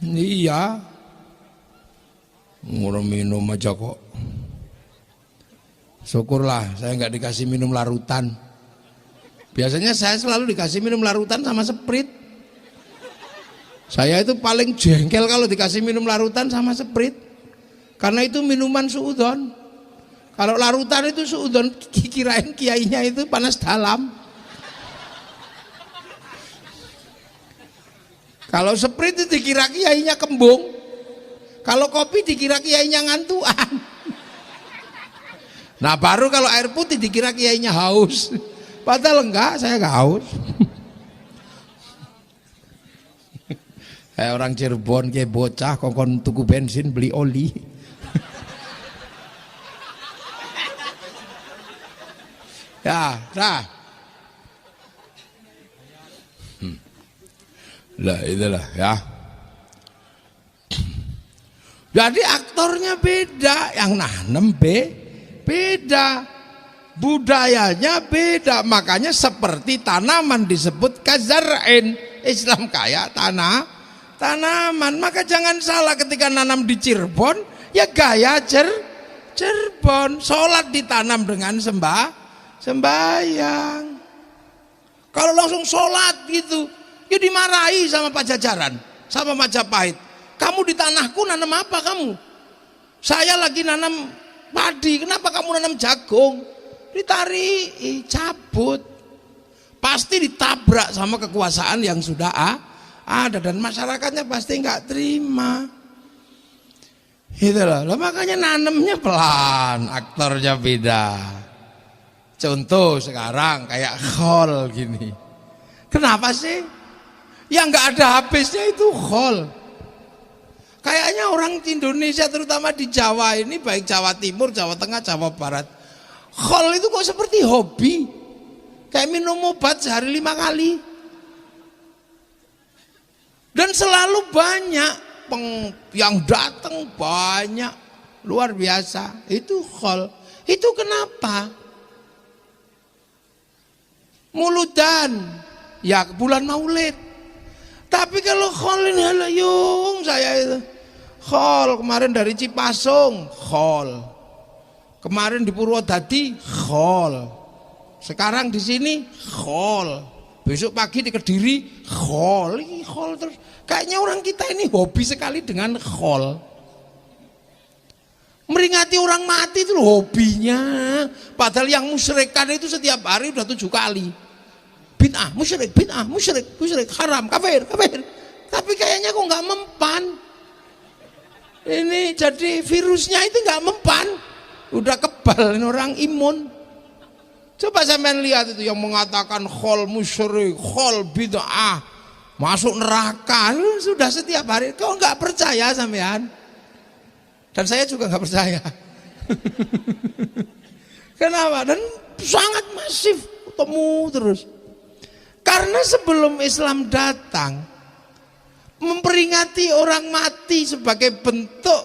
Iya. Ngurung minum aja kok. Syukurlah saya nggak dikasih minum larutan. Biasanya saya selalu dikasih minum larutan sama Sprite. Saya itu paling jengkel kalau dikasih minum larutan sama Sprite. Karena itu minuman suudon. Kalau larutan itu suudon, kirain kiainya itu panas dalam. Kalau Sprite itu dikira kiainya kembung. Kalau kopi dikira kiainya ngantuan. Nah baru kalau air putih dikira kiainya haus. Padahal enggak, saya enggak haus. Kayak orang Cirebon kayak bocah kongkon tuku bensin beli oli. Ya, nah. Lah itulah ya. Jadi aktornya beda, yang nanem beda, budayanya beda. Makanya seperti tanaman disebut kazar'in. Islam kayak tanaman. Maka jangan salah ketika nanam di Cirebon, ya gaya Cirebon. Sholat ditanam dengan sembahyang. Kalau langsung sholat gitu, ya dimarahi sama Pajajaran, sama Majapahit. Kamu di tanahku nanam apa kamu? Saya lagi nanam padi, kenapa kamu nanam jagung? Ditarik, cabut. Pasti ditabrak sama kekuasaan yang sudah ada, dan masyarakatnya pasti nggak terima. Itulah, makanya nanemnya pelan, aktornya beda. Contoh sekarang kayak khol gini. Kenapa sih? Yang nggak ada habisnya itu khol. Kayaknya orang Indonesia terutama di Jawa ini, baik Jawa Timur, Jawa Tengah, Jawa Barat, khol itu kok seperti hobi. Kayak minum obat sehari 5 kali. Dan selalu banyak yang datang, banyak, luar biasa. Itu khol. Itu kenapa? Muludan, ya bulan Maulid. Tapi kalau khol ini halayung saya itu. Khol kemarin dari Cipasung, khol. Kemarin di Purwodadi, khol. Sekarang di sini, khol. Besok pagi di Kediri, khol. Ini khol terus. Kayaknya orang kita ini hobi sekali dengan khol. Meringati orang mati itu hobinya. Padahal yang musyrikan itu setiap hari udah 7 kali. Bid'ah, musyrik, haram, kafir. Tapi kayaknya kok nggak mempan. Ini jadi virusnya itu nggak mempan. Udah kebal ini orang imun. Coba sampean lihat itu yang mengatakan khol musyrik, khol bid'ah, masuk neraka. Sudah setiap hari. Kau nggak percaya sampean? Dan saya juga nggak percaya. Kenapa? Dan sangat masif, ketemu terus. Karena sebelum Islam datang, memperingati orang mati sebagai bentuk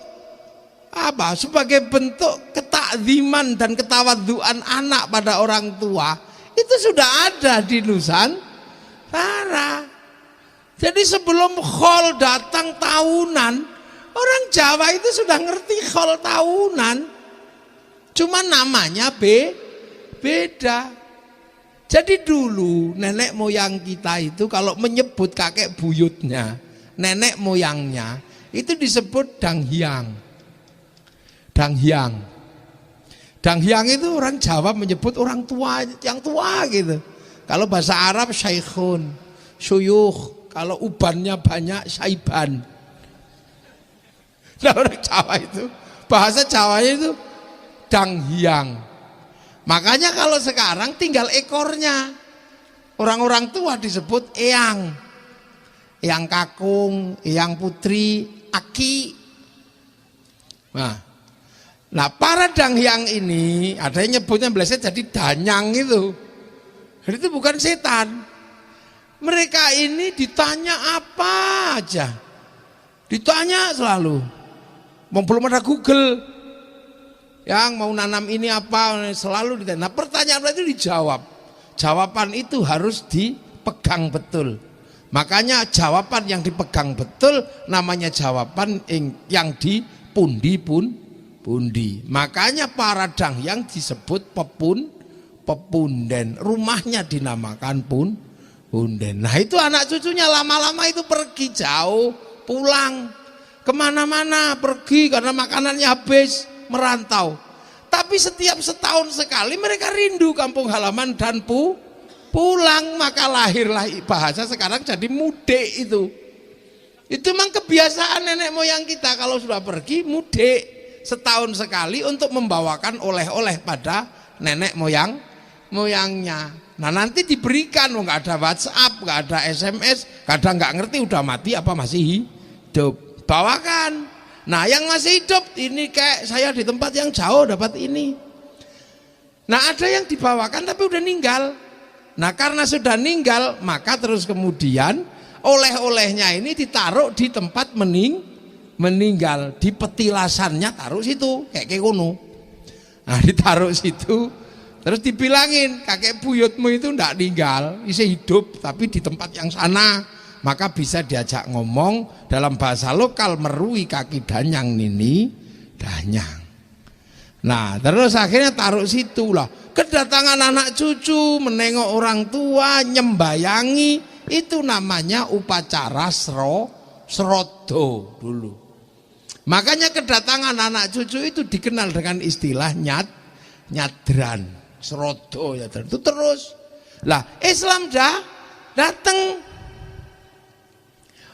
apa? Sebagai bentuk ketakziman dan ketawadhuan anak pada orang tua, itu sudah ada di Nusantara. Jadi sebelum khol datang tahunan, orang Jawa itu sudah ngerti khol tahunan. Cuma namanya beda. Jadi dulu nenek moyang kita itu kalau menyebut kakek buyutnya, nenek moyangnya, itu disebut danghyang. Danghyang itu orang Jawa menyebut orang tua, yang tua gitu. Kalau bahasa Arab syaikhun, syuyukh. Kalau ubannya banyak, syaiban. Nah orang Jawa itu, bahasa Jawanya itu danghyang. Makanya kalau sekarang tinggal ekornya. Orang-orang tua disebut eyang. Eyang kakung, eyang putri, aki. Nah para danghyang ini ada yang nyebutnya meleset jadi danyang itu. Jadi itu bukan setan. Mereka ini ditanya apa aja, ditanya selalu. Belum ada Google yang mau nanam ini apa, selalu ditanya. Nah pertanyaan itu dijawab. Jawaban itu harus dipegang betul. Makanya jawaban yang dipegang betul namanya jawaban yang dipundi. Makanya para danghyang disebut pepunden. Rumahnya dinamakan punden. Nah itu anak cucunya lama-lama itu pergi jauh, pulang kemana-mana, pergi karena makanannya habis, merantau. Tapi setiap setahun sekali mereka rindu kampung halaman dan pulang, maka lahirlah bahasa sekarang jadi mudik itu. Itu memang kebiasaan nenek moyang kita, kalau sudah pergi mudik setahun sekali untuk membawakan oleh-oleh pada nenek moyangnya. Nah nanti diberikan, nggak ada WhatsApp, nggak ada SMS, kadang nggak ngerti udah mati apa masih hidup, bawakan. Nah yang masih hidup ini kayak saya di tempat yang jauh dapat ini. Nah ada yang dibawakan tapi udah ninggal. Nah karena sudah ninggal maka terus kemudian oleh-olehnya ini ditaruh di tempat meninggal, di petilasannya taruh situ kayak kono. Nah ditaruh situ. Terus dibilangin kakek buyutmu itu ndak ninggal, isi hidup tapi di tempat yang sana, maka bisa diajak ngomong dalam bahasa lokal merui kaki danyang nini danyang. Nah terus akhirnya taruh situ lah. Kedatangan anak cucu menengok orang tua nyembayangi itu namanya upacara srodo dulu. Makanya kedatangan anak cucu itu dikenal dengan istilah nyadran. Serodo ya itu terus lah Islam datang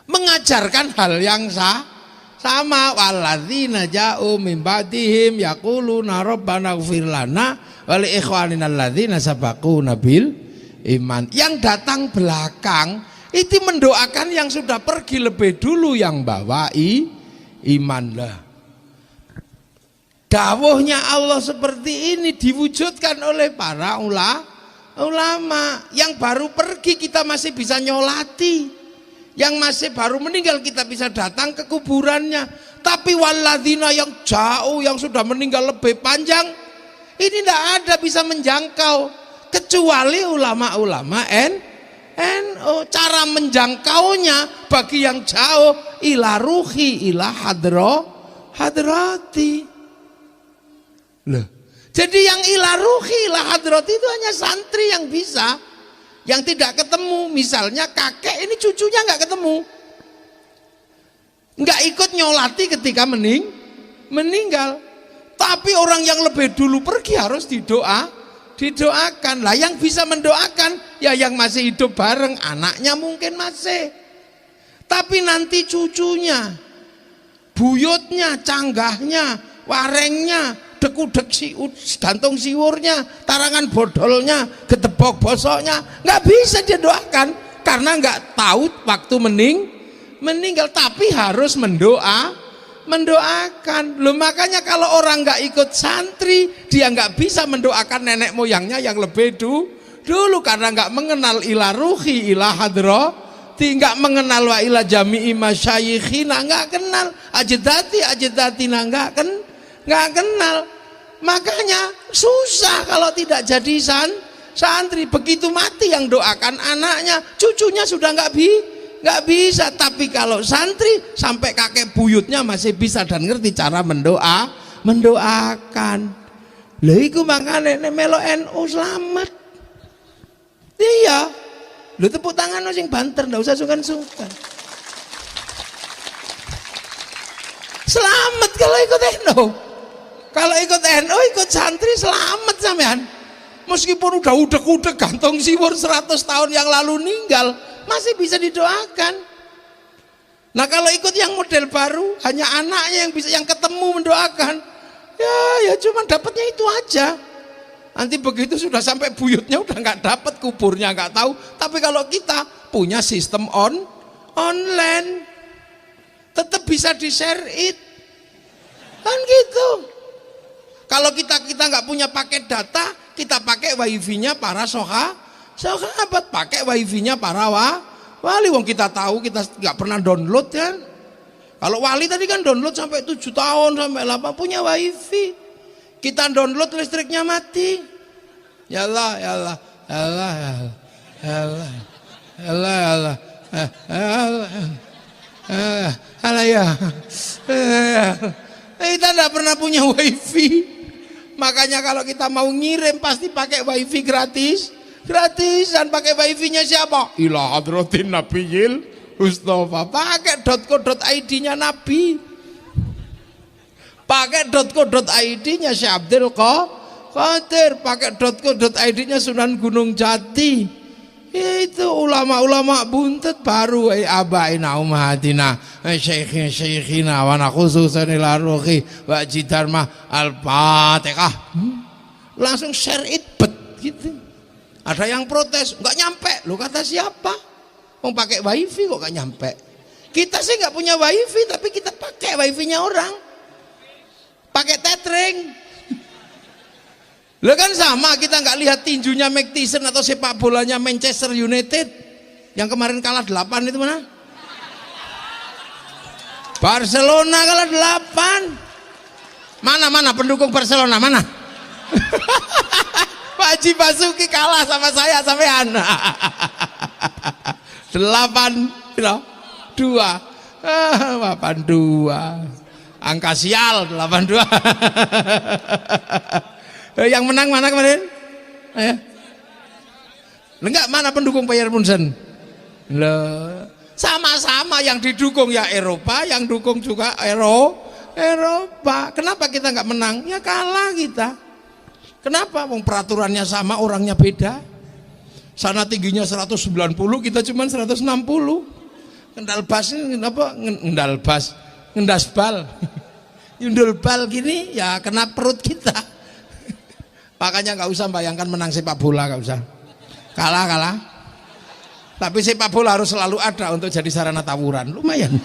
mengajarkan hal yang sama. Walladzina ja'u min ba'dihim yaquluna rabbana ighfir lana wa li ikhwanina alladzina sabaquna bil iman. Yang datang belakang itu mendoakan yang sudah pergi lebih dulu yang bawa iman lah. Dawuhnya Allah seperti ini diwujudkan oleh para ulama. Yang baru pergi kita masih bisa nyolati, yang masih baru meninggal kita bisa datang ke kuburannya. Tapi walladzina yang jauh, yang sudah meninggal lebih panjang, ini tidak ada bisa menjangkau kecuali ulama-ulama NU. Cara menjangkaunya bagi yang jauh ila ruhi ila hadrati. Loh, jadi yang ila ruhi ila hadrati itu hanya santri yang bisa, yang tidak ketemu. Misalnya kakek ini cucunya nggak ketemu, nggak ikut nyolati ketika meninggal. Tapi orang yang lebih dulu pergi harus didoakan. Lah yang bisa mendoakan ya yang masih hidup bareng, anaknya mungkin masih. Tapi nanti cucunya, buyutnya, canggahnya, warengnya, dekudek gantung siwurnya, tarangan bodolnya, gedebok bosoknya, nggak bisa dia doakan karena nggak tahu waktu meninggal. Tapi harus mendoakan. Loh makanya kalau orang nggak ikut santri, dia nggak bisa mendoakan nenek moyangnya yang lebih dulu karena nggak mengenal ila ruhi ila hadrati, nggak mengenal wa ila jami'i masyayikhina, nggak kenal ajedatina, nggak kenal. Makanya susah kalau tidak jadi santri. Begitu mati yang doakan anaknya, cucunya sudah nggak bisa. Tapi kalau santri sampai kakek buyutnya masih bisa dan ngerti cara mendoakan. Lha iku makane nek melo NU selamat. Iya. Lho tepuk tangan sing banter, ndak usah sungkan-sungkan. Selamat kalau ikut NU. Kalau ikut NU, ikut santri selamat sampean. Meskipun udah udek-udek gantung siwur 100 tahun yang lalu ninggal, masih bisa didoakan. Nah kalau ikut yang model baru, hanya anaknya yang bisa, yang ketemu mendoakan. Ya cuma dapatnya itu aja. Nanti begitu sudah sampai buyutnya udah nggak dapat, kuburnya nggak tahu. Tapi kalau kita punya sistem online, tetap bisa di-share it. Kan gitu. Kalau kita nggak punya paket data, kita pakai wifi-nya para sahabat, pakai wifi-nya para wali. Wong kita tahu kita nggak pernah download kan. Kalau wali tadi kan download sampai 7 tahun sampai 8 punya wifi. Kita download listriknya mati. Ya Allah, ya Allah, ya Allah, ya Allah, ya Allah, ya Allah, Allah ya. Kita tidak pernah punya wifi. Makanya kalau kita mau ngirim pasti pakai wifi gratisan. Pakai wifi-nya siapa? Ila hadratin nabiyil Mustafa. Pakai .co.id-nya Nabi. Pakai .co.id-nya Syekh Abdul Qadir. Pakai .co.id-nya Sunan Gunung Jati. Itu ulama-ulama buntut baru abaina ummahatina syekhina wa nakhususan ila ruhi wa jidarma al-fatihah. Langsung share it bet gitu. Ada yang protes, enggak nyampe. Lu kata siapa? Mau pakai wifi kok enggak nyampe. Kita sih enggak punya wifi tapi kita pakai wifi-nya orang. Pakai tethering. Lah kan sama, kita nggak lihat tinjunya Mike Tyson atau sepak bolanya Manchester United yang kemarin kalah 8 itu mana? Barcelona kalah 8. Mana pendukung Barcelona mana? Pak Haji Basuki kalah sama saya sampean. 8-2. 82. Angka sial 82. Yang menang mana kemarin? Enggak, mana pendukung Bayern Munchen? Loh, sama-sama yang didukung ya Eropa, yang dukung juga Eropa. Kenapa kita nggak menang? Ya kalah kita. Kenapa? Wong peraturannya sama, orangnya beda. Sana tingginya 190, kita cuma 160. Kendal bas ini kenapa? Ngendas bal. Nyundul bal gini ya kena perut kita. Makanya nggak usah bayangkan menang sepak bola, nggak usah. Kalah. Tapi sepak bola harus selalu ada untuk jadi sarana tawuran, lumayan.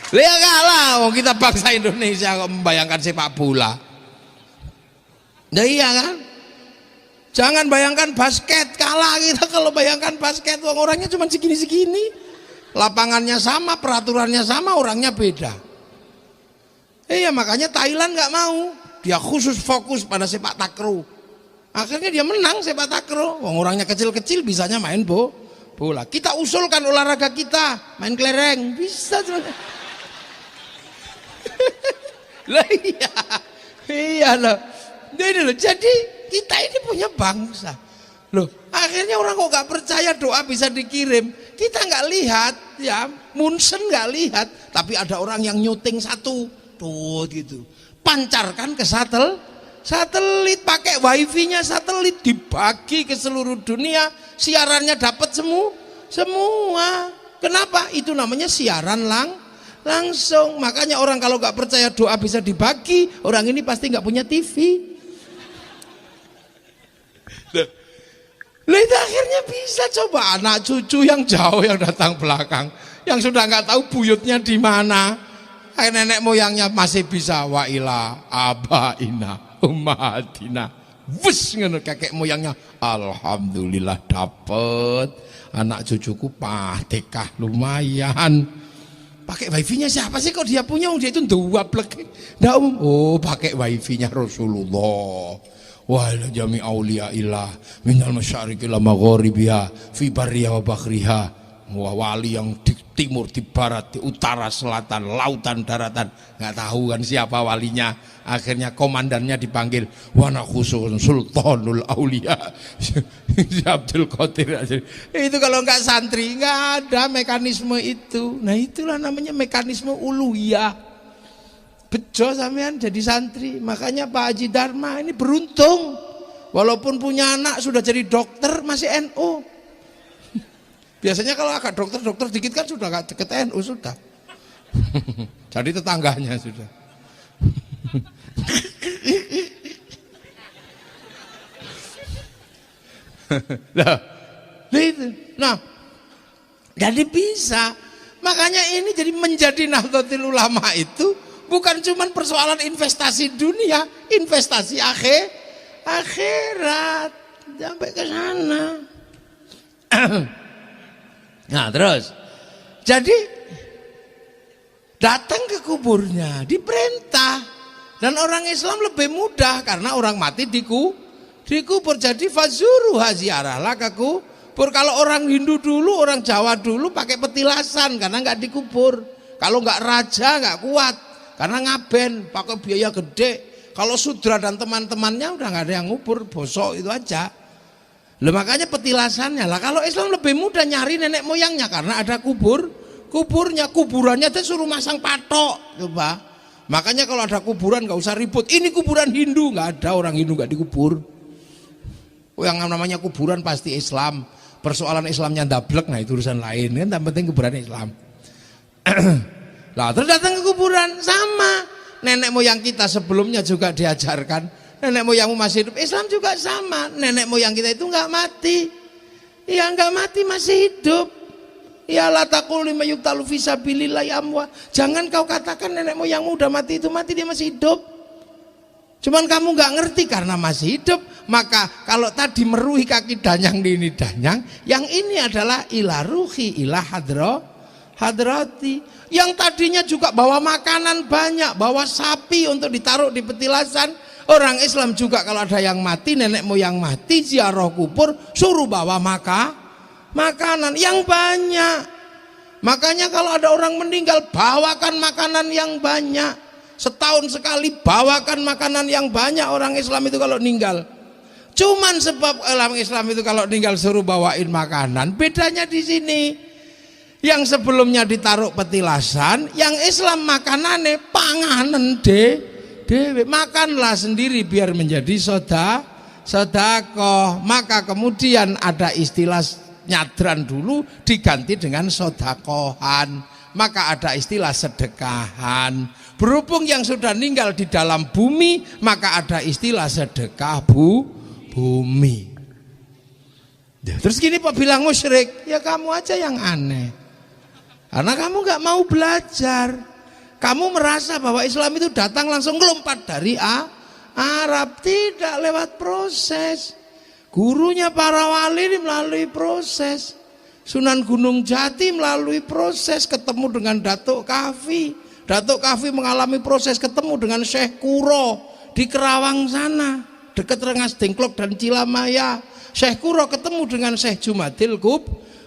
Lihat kalah, oh kita bangsa Indonesia kok membayangkan sepak bola. Nah iya kan? Jangan bayangkan basket, kalah kita kalau bayangkan basket, orangnya cuma segini-segini. Lapangannya sama, peraturannya sama, orangnya beda. Iya makanya Thailand nggak mau, dia khusus fokus pada sepak takraw. Akhirnya dia menang sepak takraw. Orangnya kecil-kecil bisanya main bola. Kita usulkan olahraga kita, main kelereng bisa sebenarnya. Lah iya loh. Jadi kita ini punya bangsa. Loh, akhirnya orang kok nggak percaya doa bisa dikirim. Kita nggak lihat, ya Munchen nggak lihat, tapi ada orang yang nyuting satu. Tuh gitu, pancarkan ke satelit, pakai wifi-nya satelit, dibagi ke seluruh dunia, siarannya dapat semua. Kenapa? Itu namanya siaran langsung. Makanya orang kalau nggak percaya doa bisa dibagi, orang ini pasti nggak punya TV. Lah itu akhirnya bisa, coba anak cucu yang jauh yang datang belakang, yang sudah nggak tahu buyutnya di mana. Nenek moyangnya masih bisa wa ila abaina ummahatina. Wes ngono kakek moyangnya alhamdulillah dapet. Anak cucuku Fatihah lumayan. Pakai wifi-nya siapa sih kok dia punya? Dia itu dua plek. Oh, pakai wifi-nya Rasulullah. Wa ila jami auliya ilah minal masyariqi ila magharibiha fi barriha wa bahriha. Wali yang di timur, di barat, di utara, selatan, lautan, daratan, nggak tahu kan siapa walinya. Akhirnya komandannya dipanggil, wana khusus sultanul aulia Abdul Qadir. Itu kalau nggak santri nggak ada mekanisme itu. Nah itulah namanya mekanisme uluhiyah. Bejo sampean jadi santri. Makanya Pak Haji Dharma ini beruntung, walaupun punya anak sudah jadi dokter masih NU. Biasanya kalau agak dokter dikit kan sudah gak deket NU sudah. Jadi tetangganya sudah. Nah, jadi bisa. Makanya ini jadi menjadi Nahdlatul Ulama itu bukan cuma persoalan investasi dunia, investasi akhirat sampai ke sana. Nah terus, jadi datang ke kuburnya diperintah, dan orang Islam lebih mudah karena orang mati dikubur. Jadi fazuru ziarahlah ke kubur. Kalau orang Hindu dulu, orang Jawa dulu pakai petilasan karena nggak dikubur. Kalau nggak raja nggak kuat karena ngaben pakai biaya gede. Kalau Sudra dan teman-temannya udah nggak ada yang ngubur, bosok itu aja. Lah makanya petilasannya lah. Kalau Islam lebih mudah nyari nenek moyangnya karena ada kuburannya tuh suruh masang patok, coba. Makanya kalau ada kuburan nggak usah ribut. Ini kuburan Hindu, nggak ada orang Hindu nggak dikubur. Yang namanya kuburan pasti Islam. Persoalan Islamnya ndablek, nah itu urusan lain kan. Yang penting kuburan Islam. Lah terus datang ke kuburan sama. Nenek moyang kita sebelumnya juga diajarkan. Nenek moyangmu masih hidup, Islam juga sama. Nenek moyang kita itu nggak mati. Ya nggak mati, masih hidup. Ya la taqul lima yuqtalu fi sabilillah amwa. Jangan kau katakan nenek moyangmu udah mati, itu mati, dia masih hidup. Cuman kamu nggak ngerti karena masih hidup. Maka kalau tadi meruhi kaki danyang di ini danyang, yang ini adalah ilah ruhi, ilah hadrati. Yang tadinya juga bawa makanan banyak, bawa sapi untuk ditaruh di petilasan. Orang Islam juga kalau ada yang mati, nenek moyang mati, ziarah kubur, suruh bawa makanan yang banyak. Makanya kalau ada orang meninggal, bawakan makanan yang banyak. Setahun sekali bawakan makanan yang banyak orang Islam itu kalau meninggal. Cuman sebab orang Islam itu kalau meninggal suruh bawain makanan, bedanya di sini. Yang sebelumnya ditaruh petilasan, yang Islam makanannya panganan dewe, makanlah sendiri biar menjadi sodakoh. Maka kemudian ada istilah nyadran dulu diganti dengan sodakohan. Maka ada istilah sedekahan. Berhubung yang sudah meninggal di dalam bumi, maka ada istilah sedekah bumi. Terus gini Pak bilang musyrik, ya kamu aja yang aneh. Karena kamu gak mau belajar. Kamu merasa bahwa Islam itu datang langsung melompat dari Arab. Tidak, lewat proses. Gurunya para wali melalui proses. Sunan Gunung Jati melalui proses ketemu dengan Datuk Kafi. Datuk Kafi mengalami proses ketemu dengan Syekh Kuro di Kerawang sana, dekat Rengas Dengklok dan Cilamaya. Syekh Kuro ketemu dengan Syekh Jumadil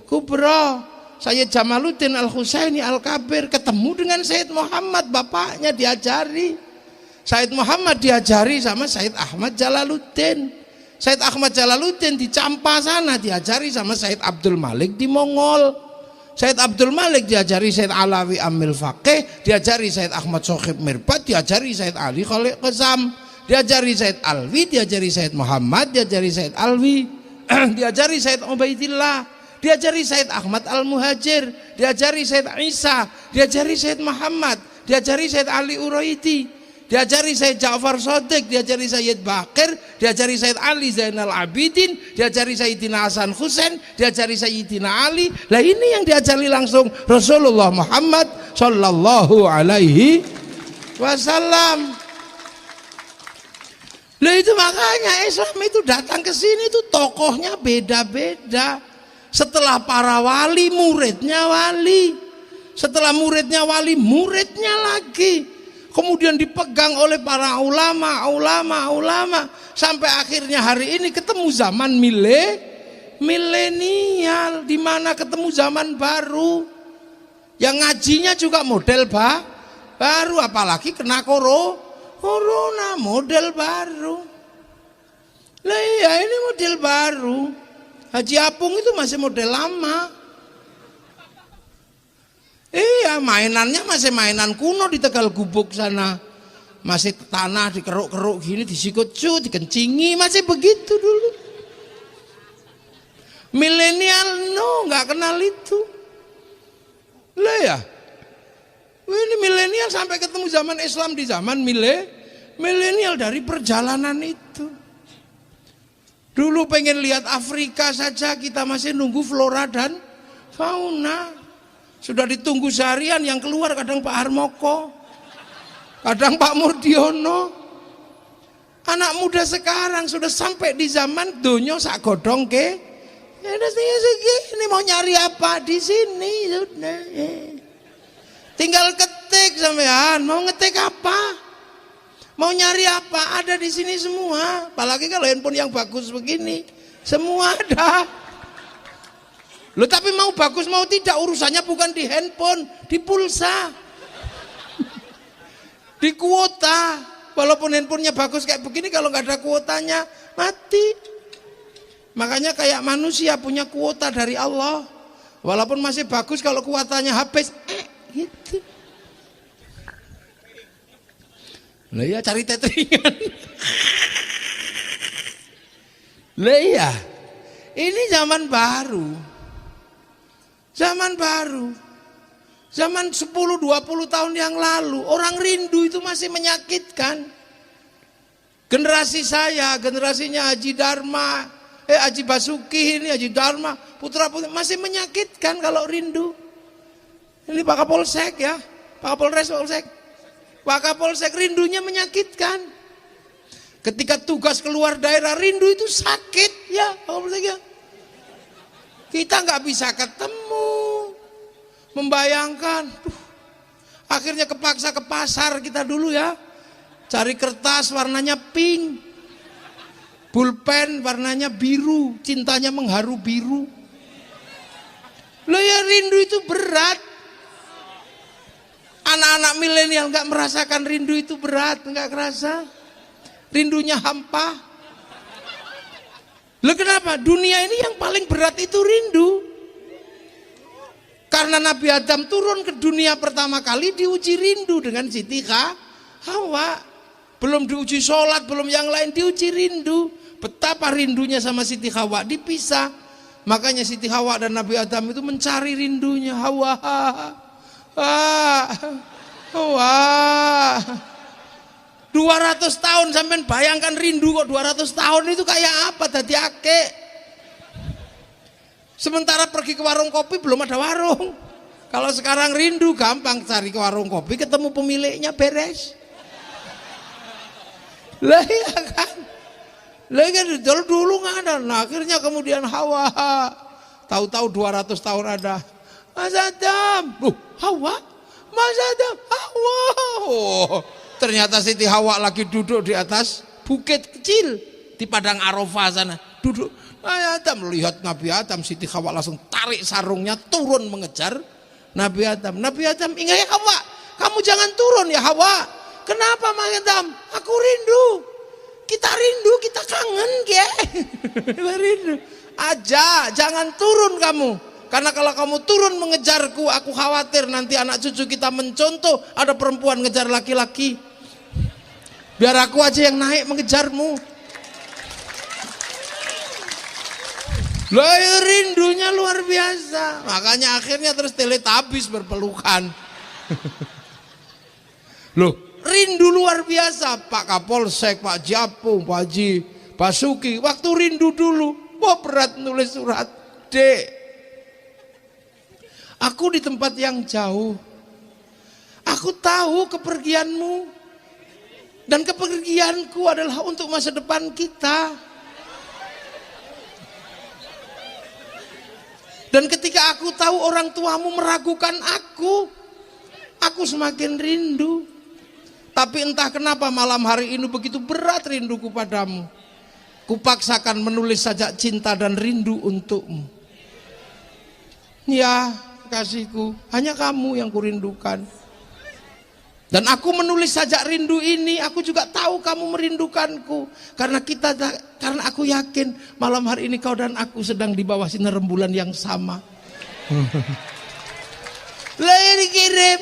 Kubro. Sayyid Jamaluddin Al-Husaini Al-Kabir ketemu dengan Sayyid Muhammad, bapaknya diajari. Sayyid Muhammad diajari sama Sayyid Ahmad Jalaluddin. Sayyid Ahmad Jalaluddin di Campa sana diajari sama Sayyid Abdul Malik di Mongol. Sayyid Abdul Malik diajari Sayyid Alawi Amil Faqih, diajari Sayyid Ahmad Sokhib Mirbat, diajari Sayyid Ali Khalid Qasam, diajari Sayyid Alwi, diajari Sayyid Muhammad, diajari Sayyid Alwi, diajari Sayyid Ubaidillah, diajari Sayyid Ahmad Al-Muhajir, diajari Sayyid Isa, diajari Sayyid Muhammad, diajari Sayyid Ali Uraiti, diajari Sayyid Ja'far Shadiq, diajari Sayyid Bakir, diajari Sayyid Ali Zainal Abidin, diajari Sayyidina Hasan Husain, diajari Sayyidina Ali. Lah ini yang diajari langsung Rasulullah Muhammad sallallahu alaihi wasallam. Lah itu makanya Islam itu datang ke sini itu tokohnya beda-beda. Setelah para wali, muridnya wali. Setelah muridnya wali, muridnya lagi. Kemudian dipegang oleh para ulama. Sampai akhirnya hari ini ketemu zaman milenial. Di mana ketemu zaman baru. Yang ngajinya juga model baru. Apalagi kena corona, model baru. Lah iya, ini model baru. Haji Apung itu masih model lama. Iya, mainannya masih mainan kuno di Tegal Gubuk sana. Masih tanah dikeruk-keruk gini, disikut dikencingi, masih begitu dulu. Milenial nggak kenal itu. Lah ya. Ini milenial sampai ketemu zaman Islam di zaman milenial dari perjalanan itu. Dulu pengen lihat Afrika saja kita masih nunggu flora dan fauna. Sudah ditunggu seharian, yang keluar kadang Pak Harmoko, kadang Pak Murdiono. Anak muda sekarang sudah sampai di zaman donyo sak godong ke. Ya udah segini mau nyari apa di sini sudah. Tinggal ketik sampean, mau ngetik apa? Mau nyari apa? Ada di sini semua. Apalagi kalau handphone yang bagus begini, semua ada. Loh, tapi mau bagus mau tidak urusannya bukan di handphone, di pulsa. Di kuota. Walaupun handphonenya bagus kayak begini, kalau nggak ada kuotanya mati. Makanya kayak manusia punya kuota dari Allah. Walaupun masih bagus, kalau kuotanya habis, gitu. Lah ya cari tetringan. Lah ya, ini zaman baru. Zaman baru. Zaman 10-20 tahun yang lalu, orang rindu itu masih menyakitkan. Generasi saya, generasinya Haji Dharma, Haji Basuki ini, Haji Dharma, putra-putri masih menyakitkan kalau rindu. Ini Pak Kapolsek ya, Pak Kapolres, Pak Kapolsek rindunya menyakitkan. Ketika tugas keluar daerah rindu itu sakit ya, Pak Kapolsek ya. Kita nggak bisa ketemu. Membayangkan, akhirnya kepaksa ke pasar kita dulu ya, cari kertas warnanya pink, pulpen warnanya biru, cintanya mengharu biru. Loh ya, rindu itu berat. Anak-anak milenial nggak merasakan rindu itu berat, nggak kerasa. Rindunya hampa. Loh kenapa? Dunia ini yang paling berat itu rindu. Karena Nabi Adam turun ke dunia pertama kali diuji rindu dengan Siti Hawa. Belum diuji sholat, belum yang lain, diuji rindu. Betapa rindunya sama Siti Hawa, dipisah. Makanya Siti Hawa dan Nabi Adam itu mencari rindunya. Hawa, Hawa. 200 tahun sampai bayangkan rindu kok 200 tahun itu kayak apa tadi akek. Sementara pergi ke warung kopi belum ada warung. Kalau sekarang rindu gampang, cari ke warung kopi ketemu pemiliknya beres. Lah ya kan. Lah kan dulu nggak ada. Nah, akhirnya kemudian Hawa. Tahu-tahu 200 tahun ada. Mas Adam. Hawa? Mas Adam. Hawa. Oh, ternyata Siti Hawa lagi duduk di atas bukit kecil di padang Arafah sana. Duduk. Adam melihat Nabi Adam, Siti Hawa langsung tarik sarungnya turun mengejar Nabi Adam. Nabi Adam, ingat ya Hawa, kamu jangan turun ya Hawa. Kenapa Mas Adam? Aku rindu. Kita rindu, kita kangen ya. Rindu. Aja, jangan turun kamu. Karena kalau kamu turun mengejarku, aku khawatir nanti anak cucu kita mencontoh ada perempuan ngejar laki-laki. Biar aku aja yang naik mengejarmu. Loh, rindunya luar biasa. Makanya akhirnya terus Teletubbies berpelukan. Loh, rindu luar biasa. Pak Kapolsek, Pak Japung, Pak Haji Basuki, waktu rindu dulu, wah berat nulis surat. Dek, aku di tempat yang jauh. Aku tahu kepergianmu. Dan kepergianku adalah untuk masa depan kita. Dan ketika aku tahu orang tuamu meragukan aku semakin rindu. Tapi entah kenapa malam hari ini begitu berat rinduku padamu. Kupaksakan menulis sajak cinta dan rindu untukmu. Ya, kasihku, hanya kamu yang kurindukan. Dan aku menulis sajak rindu ini, aku juga tahu kamu merindukanku. Karena aku yakin malam hari ini kau dan aku sedang di bawah sinar rembulan yang sama. Lah dikirim.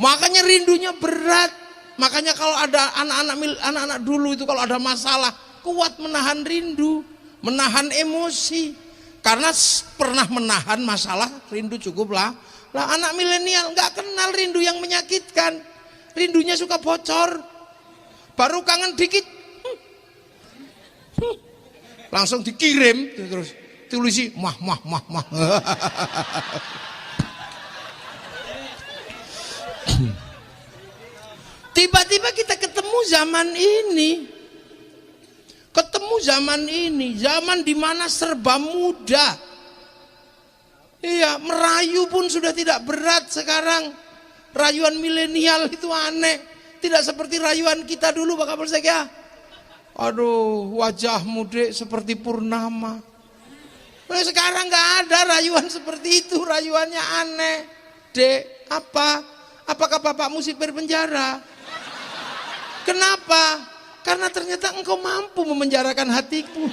Makanya rindunya berat. Makanya kalau ada anak-anak dulu itu kalau ada masalah, kuat menahan rindu, menahan emosi. Karena pernah menahan masalah, rindu cukuplah. Lah anak milenial nggak kenal rindu yang menyakitkan. Rindunya suka bocor. Baru kangen dikit. Langsung dikirim terus tulisi mah. Tiba-tiba kita ketemu zaman ini. Zaman di mana serba mudah. Iya, merayu pun sudah tidak berat sekarang. Rayuan milenial itu aneh. Tidak seperti rayuan kita dulu, Pak Kapolsek ya. Aduh, wajahmu Dek seperti purnama. Nah, sekarang nggak ada rayuan seperti itu, rayuannya aneh. Dek, apa? Apakah bapakmu sipir penjara? Kenapa? Karena ternyata engkau mampu memenjarakan hatiku.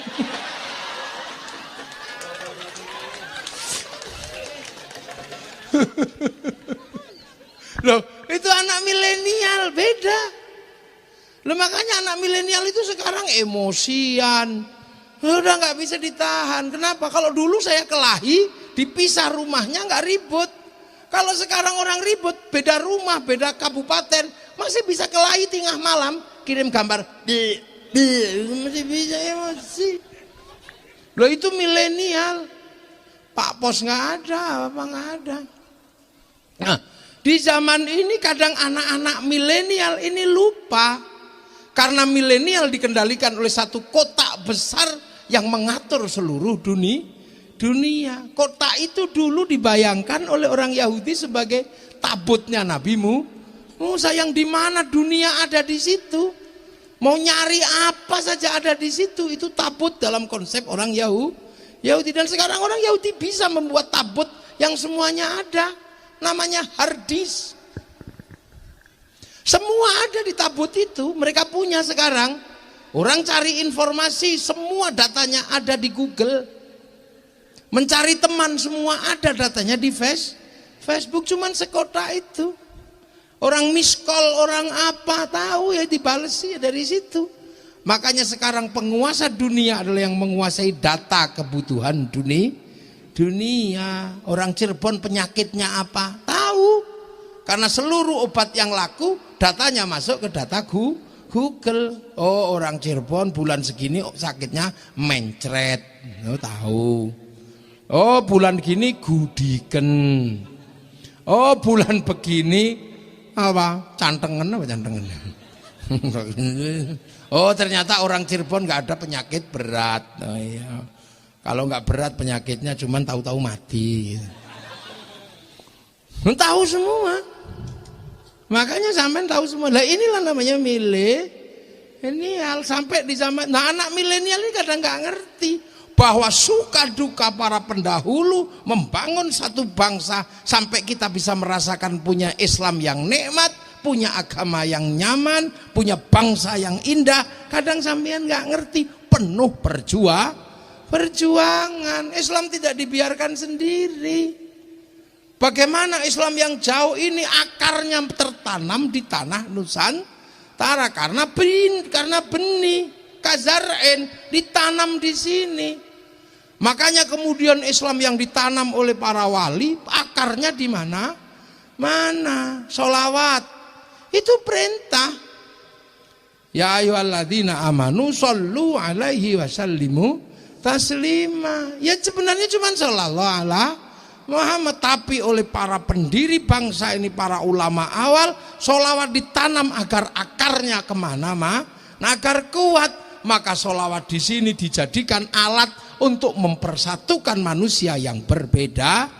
Loh, itu anak milenial beda. Loh, makanya anak milenial itu sekarang emosian. Udah nggak bisa ditahan. Kenapa? Kalau dulu saya kelahi, dipisah rumahnya nggak ribut. Kalau sekarang orang ribut, beda rumah, beda kabupaten, masih bisa kelahi tengah malam, kirim gambar, masih bisa emosi. Loh, itu milenial. Pak Pos nggak ada, apa nggak ada. Nah, di zaman ini kadang anak-anak milenial ini lupa, karena milenial dikendalikan oleh satu kotak besar yang mengatur seluruh dunia. Kotak itu dulu dibayangkan oleh orang Yahudi sebagai tabutnya Nabi Musa, yang di mana dunia ada di situ. Mau nyari apa saja ada di situ, itu tabut dalam konsep orang Yahudi. Dan sekarang orang Yahudi bisa membuat tabut yang semuanya ada, namanya hard disk. Semua ada di tabut itu, mereka punya sekarang. Orang cari informasi, semua datanya ada di Google. Mencari teman, semua ada datanya di Facebook, cuman sekotak itu. Orang miss call, orang apa, tahu ya, dibalesi dari situ. Makanya sekarang penguasa dunia adalah yang menguasai data kebutuhan dunia. Orang Cirebon penyakitnya apa? Tahu. Karena seluruh obat yang laku datanya masuk ke data Google. Oh, orang Cirebon bulan segini sakitnya mencret. Oh, tahu. Oh, bulan gini gudiken. Oh, bulan begini apa? Cantengen. Oh, ternyata orang Cirebon nggak ada penyakit berat. Oh, iya. Kalau nggak berat penyakitnya cuman tahu-tahu mati. Tahu semua. Makanya sampean tahu semua. Lah inilah namanya milenial. Sampai di zaman, nah anak milenial ini kadang nggak ngerti bahwa suka duka para pendahulu membangun satu bangsa sampai kita bisa merasakan punya Islam yang nikmat, punya agama yang nyaman, punya bangsa yang indah. Kadang sampean nggak ngerti, penuh perjuangan. Islam tidak dibiarkan sendiri. Bagaimana Islam yang jauh ini akarnya tertanam di tanah Nusantara karena benih kazar'in ditanam di sini. Makanya kemudian Islam yang ditanam oleh para wali akarnya di mana? Sholawat. Itu perintah. Ya ayyuhalladzina amanu shollu alaihi wasallimu taslima. Ya sebenarnya cuma sallallahu alaihi Muhammad, tapi oleh para pendiri bangsa ini, para ulama awal, sholawat ditanam agar akarnya kemana agar kuat. Maka sholawat di sini dijadikan alat untuk mempersatukan manusia yang berbeda-beda.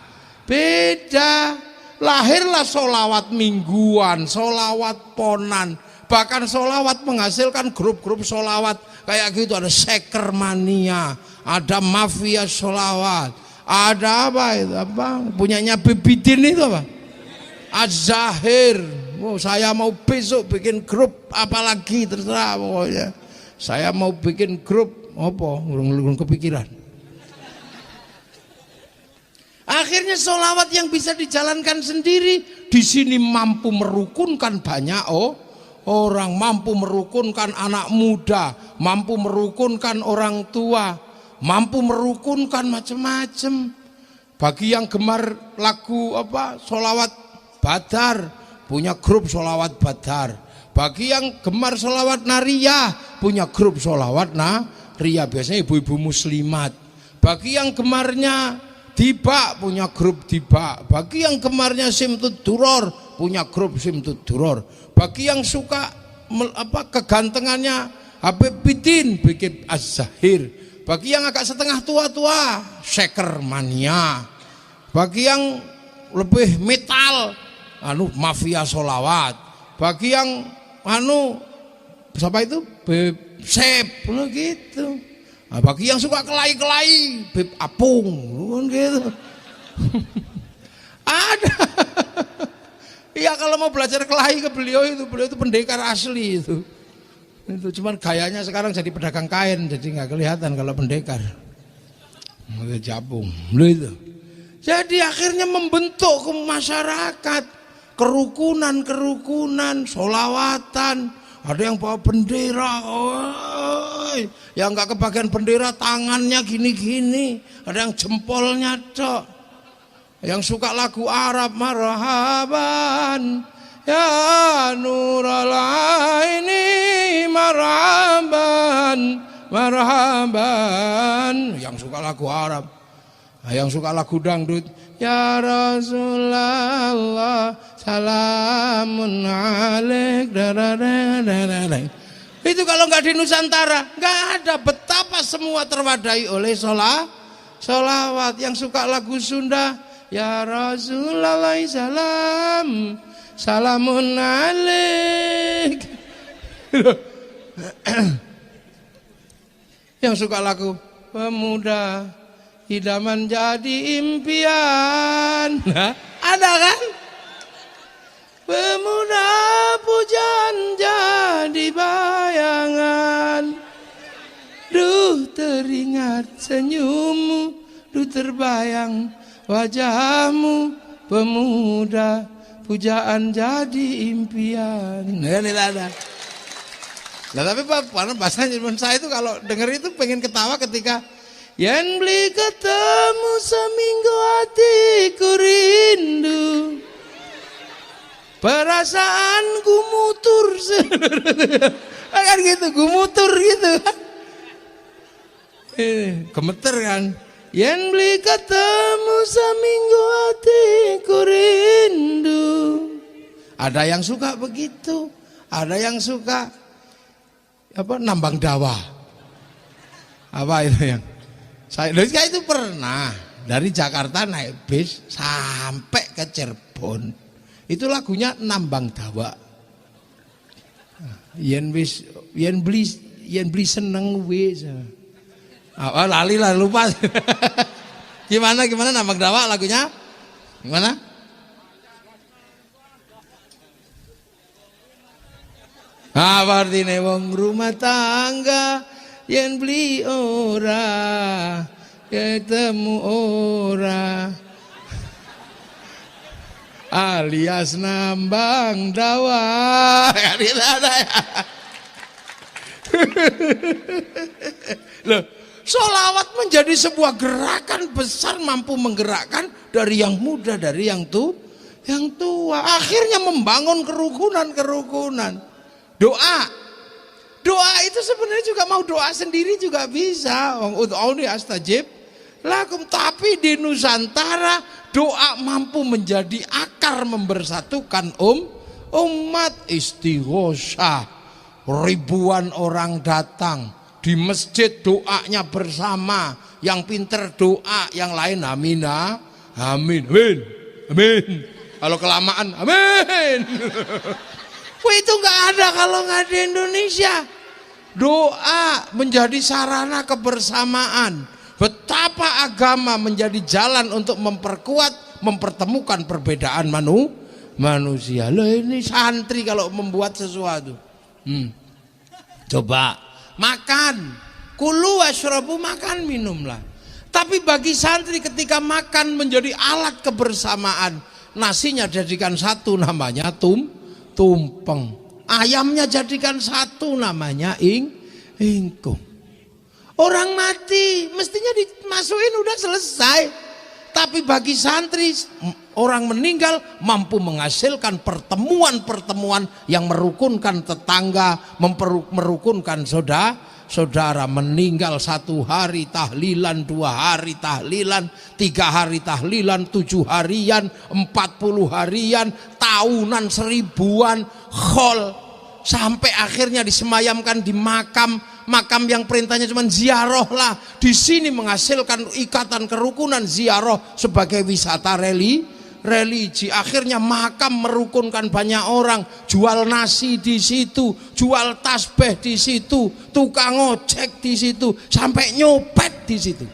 Lahirlah sholawat mingguan, sholawat ponan, bahkan sholawat menghasilkan grup-grup sholawat kayak gitu. Ada Sekermania, ada Mafia Sholawat, ada apa itu, punyanya Bibidin itu apa, Az-Zahir. Oh, saya mau besok bikin grup apalagi terserah pokoknya. Saya mau bikin grup apa, urung kepikiran. Akhirnya sholawat yang bisa dijalankan sendiri di sini mampu merukunkan banyak orang, mampu merukunkan anak muda, mampu merukunkan orang tua, mampu merukunkan macam-macam. Bagi yang gemar lagu sholawat Badar, punya grup sholawat Badar. Bagi yang gemar sholawat Nariyah, punya grup sholawat Nariyah, biasanya ibu-ibu muslimat. Bagi yang gemarnya Diba, punya grup Diba. Bagi yang gemarnya Simtud Duror, punya grup Simtud Duror. Bagi yang suka kegantengannya Habib Bidin bikin Az-Zahir. Bagi yang agak setengah tua-tua Shaker Mania. Bagi yang lebih metal Mafia Solawat. Bagi yang siapa itu? Beb Sep gitu. Nah, bagi yang suka kelai-kelai Beb Apung gitu. Ada. Iya, kalau mau belajar kelahi ke beliau itu pendekar asli itu. Itu cuman gayanya sekarang jadi pedagang kain, jadi nggak kelihatan kalau pendekar. Mau japung, itu. Jadi akhirnya membentuk ke masyarakat, kerukunan, solawatan. Ada yang bawa bendera, yang nggak kebagian bendera tangannya gini-gini, ada yang jempolnya cok. Yang suka lagu Arab, marhaban ya nurul aini, marhaban. Yang suka lagu Arab. Yang suka lagu dangdut, ya Rasulullah salamun alaik. Itu kalau nggak di Nusantara nggak ada. Betapa semua terwadai oleh solawat. Yang suka lagu Sunda, ya Rasulullah salam, salamun alaik. Yang suka lagu pemuda idaman jadi impian. Nah, ada kan? Pemuda pujaan jadi bayangan. Duh teringat senyummu, duh terbayang wajahmu. Pemuda pujaan jadi impian. Nah, ini ada. Nah, tapi bahasanya saya itu kalau dengar itu pengen ketawa ketika yen beli ketemu seminggu hatiku rindu, perasaan gumutur kan gitu, gumutur gitu kan, gemeter kan. Yen beli ketemu seminggu hatiku rindu. Ada yang suka begitu, ada yang suka nambang dawa. Apa itu yang saya itu pernah dari Jakarta naik bis sampai ke Cirebon. Itu lagunya Nambang Dawa. Yen beli seneng wis. Lali lah, lupa. Gimana Nambang Dawa lagunya? Gimana? Artine wong rumah tangga yen beli ora ketemu ora, alias nambang dawa. Loh, sholawat menjadi sebuah gerakan besar, mampu menggerakkan dari yang muda, dari yang tua, akhirnya membangun kerukunan. Doa itu sebenarnya juga mau doa sendiri juga bisa. Ud'uni astajib lakum. Tapi di Nusantara doa mampu menjadi akar membersatukan umat. Istighosah, ribuan orang datang di masjid, doanya bersama. Yang pinter doa, yang lain amin. Kalau kelamaan amin. Itu nggak ada kalau nggak di Indonesia. Doa menjadi sarana kebersamaan. Betapa agama menjadi jalan untuk memperkuat, mempertemukan perbedaan manusia. Loh, ini santri kalau membuat sesuatu. Coba makan, kulu washrabu, makan minumlah. Tapi bagi santri ketika makan menjadi alat kebersamaan, nasinya jadikan satu namanya tumpeng, ayamnya jadikan satu namanya ingkung. Orang mati mestinya dimasukin udah selesai. Tapi bagi santri, orang meninggal mampu menghasilkan pertemuan yang merukunkan tetangga, merukunkan saudara meninggal 1 hari tahlilan, 2 hari tahlilan, 3 hari tahlilan, 7 harian, 40 harian, tahunan, 1000-an, khol, sampai akhirnya disemayamkan di makam yang perintahnya cuma ziarah lah. Di sini menghasilkan ikatan kerukunan, ziarah sebagai wisata religi. Akhirnya makam merukunkan banyak orang, jual nasi di situ, jual tasbih di situ, tukang ojek di situ, sampai nyopet di situ.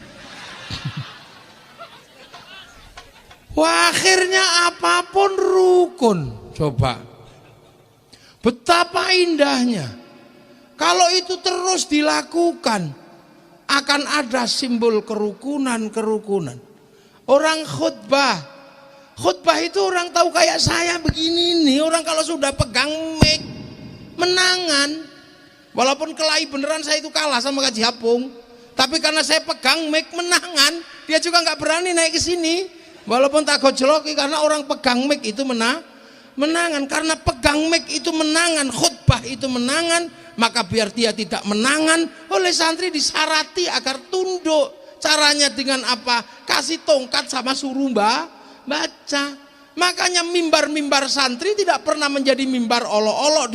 Wah, akhirnya apapun rukun. Coba betapa indahnya. Kalau itu terus dilakukan, akan ada simbol kerukunan. Orang khutbah itu orang tahu kayak saya begini nih. Orang kalau sudah pegang mic menangan. Walaupun kelahi beneran saya itu kalah sama Kaji Apung, tapi karena saya pegang mic menangan, dia juga nggak berani naik ke sini. Walaupun tak gojloki, karena orang pegang mic itu menangan. Karena pegang mic itu menangan, khutbah itu menangan, maka biar dia tidak menangan, oleh santri disarati agar tunduk. Caranya dengan apa? Kasih tongkat sama suruh baca. Makanya mimbar santri tidak pernah menjadi mimbar olok-olok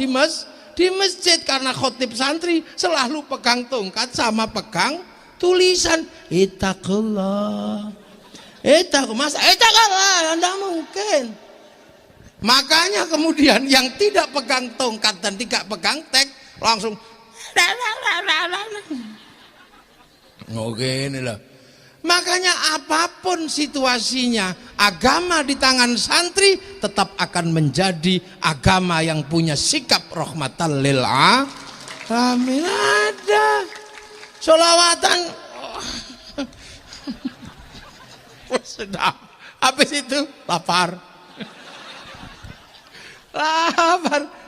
di masjid, karena khotib santri selalu pegang tongkat sama pegang tulisan ittaqullah. Ittaqullah, tidak mungkin. Makanya kemudian yang tidak pegang tongkat dan tidak pegang teks langsung oke, inilah. Makanya apapun situasinya, agama di tangan santri tetap akan menjadi agama yang punya sikap rahmatan lil alamin. Ada sholawatan sudah habis itu lapar.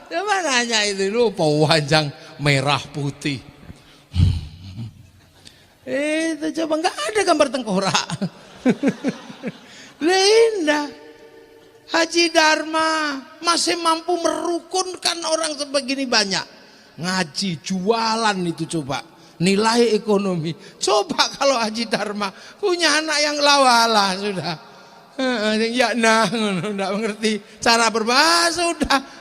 Coba nanya itu lupa wajang merah putih. Itu coba nggak ada gambar tengkorak. Linda Haji Dharma masih mampu merukunkan orang sebegini banyak. Ngaji, jualan itu coba. Nilai ekonomi. Coba kalau Haji Dharma punya anak yang lawala sudah. Ya nah, enggak mengerti cara berbahasa,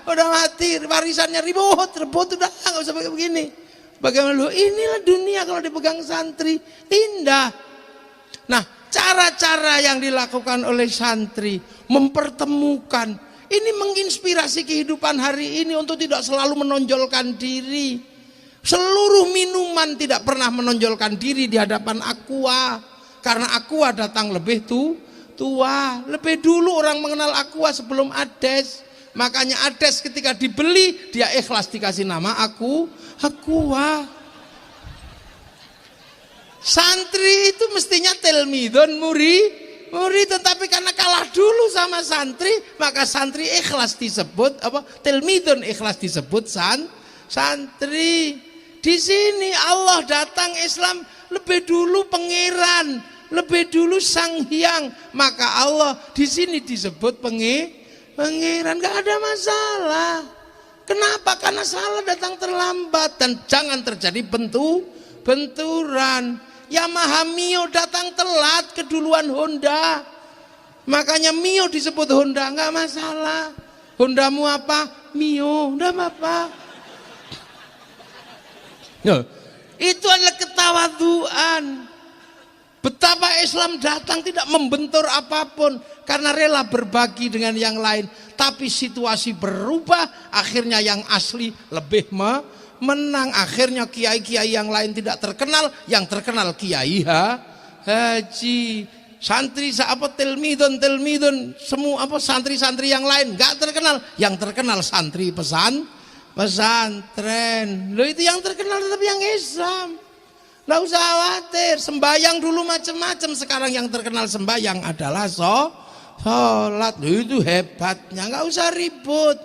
udah mati, warisannya rebut udah enggak usah begini. Bagaimana lu? Inilah dunia kalau dipegang santri, indah. Nah, cara-cara yang dilakukan oleh santri mempertemukan, ini menginspirasi kehidupan hari ini untuk tidak selalu menonjolkan diri. Seluruh minuman tidak pernah menonjolkan diri di hadapan Aqua, karena Aqua datang lebih tua. Lebih dulu orang mengenal Aqua sebelum Ades. Makanya Ades ketika dibeli dia ikhlas dikasih nama Aqua. Santri itu mestinya telmidon murid, tetapi karena kalah dulu sama santri, maka santri ikhlas disebut apa? Telmidon ikhlas disebut santri. Di sini Allah datang Islam lebih dulu pangeran, lebih dulu sang hyang, maka Allah di sini disebut pangeran, gak ada masalah. Kenapa? Karena salah datang terlambat dan jangan terjadi benturan. Yamaha Mio datang telat keduluan Honda, makanya Mio disebut Honda, nggak masalah. Hondamu apa? Mio, udah apa? Itu adalah ketawaduan. Betapa Islam datang tidak membentur apapun karena rela berbagi dengan yang lain. Tapi situasi berubah, akhirnya yang asli lebih menang. Akhirnya kiai-kiai yang lain tidak terkenal, yang terkenal kiai haji. Santri apa telmidon semua apa santri-santri yang lain nggak terkenal, yang terkenal santri pesantren. Loh itu yang terkenal tetap yang Islam. Nggak usah khawatir. Sembayang dulu macam-macam, sekarang yang terkenal sembayang adalah sholat. Loh itu hebatnya, nggak usah ribut.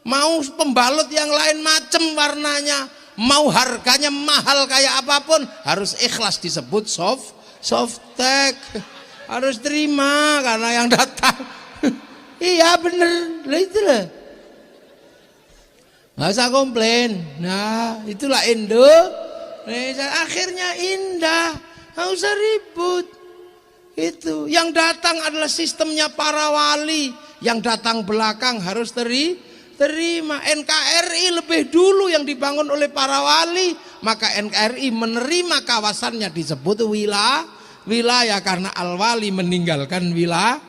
Mau pembalut yang lain macam warnanya, mau harganya mahal kayak apapun, harus ikhlas disebut softtek. Harus terima karena yang datang. Iya bener, lah itulah. Nggak usah komplain. Nah itulah Akhirnya indah, nggak usah ribut. Itu yang datang adalah sistemnya para wali, yang datang belakang harus terima. NKRI lebih dulu yang dibangun oleh para wali, maka NKRI menerima kawasannya disebut wilayah karena al-wali meninggalkan wilayah.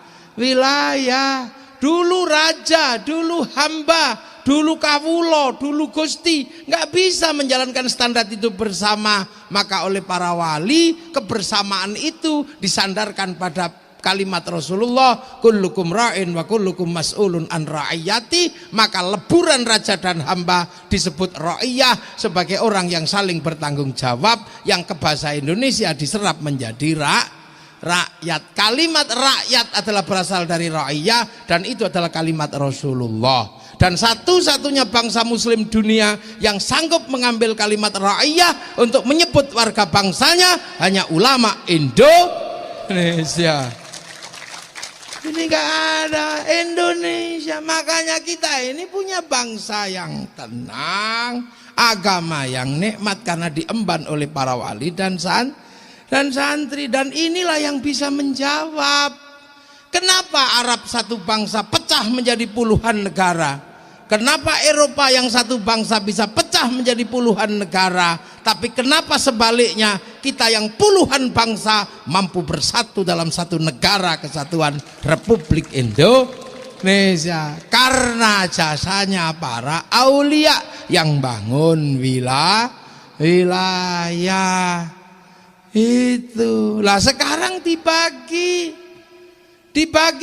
Dulu raja, dulu hamba, dulu kawulo, dulu gusti nggak bisa menjalankan standar itu bersama, maka oleh para wali kebersamaan itu disandarkan pada kalimat Rasulullah, kullukum ra'in wa kullukum mas'ulun an ra'iyati, maka leburan raja dan hamba disebut ra'iyah sebagai orang yang saling bertanggung jawab, yang ke bahasa Indonesia diserap menjadi rakyat. Kalimat rakyat adalah berasal dari ra'iyah dan itu adalah kalimat Rasulullah. Dan satu-satunya bangsa muslim dunia yang sanggup mengambil kalimat ra'iyah untuk menyebut warga bangsanya hanya ulama Indonesia. Ini gak ada Indonesia. Makanya kita ini punya bangsa yang tenang, agama yang nikmat karena diemban oleh para wali dan santri. Dan inilah yang bisa menjawab kenapa Arab satu bangsa pecah menjadi puluhan negara. Kenapa Eropa yang satu bangsa bisa pecah menjadi puluhan negara, tapi kenapa sebaliknya kita yang puluhan bangsa mampu bersatu dalam satu negara kesatuan Republik Indonesia? Karena jasanya para aulia yang bangun wilayah itu. Lah sekarang dibagi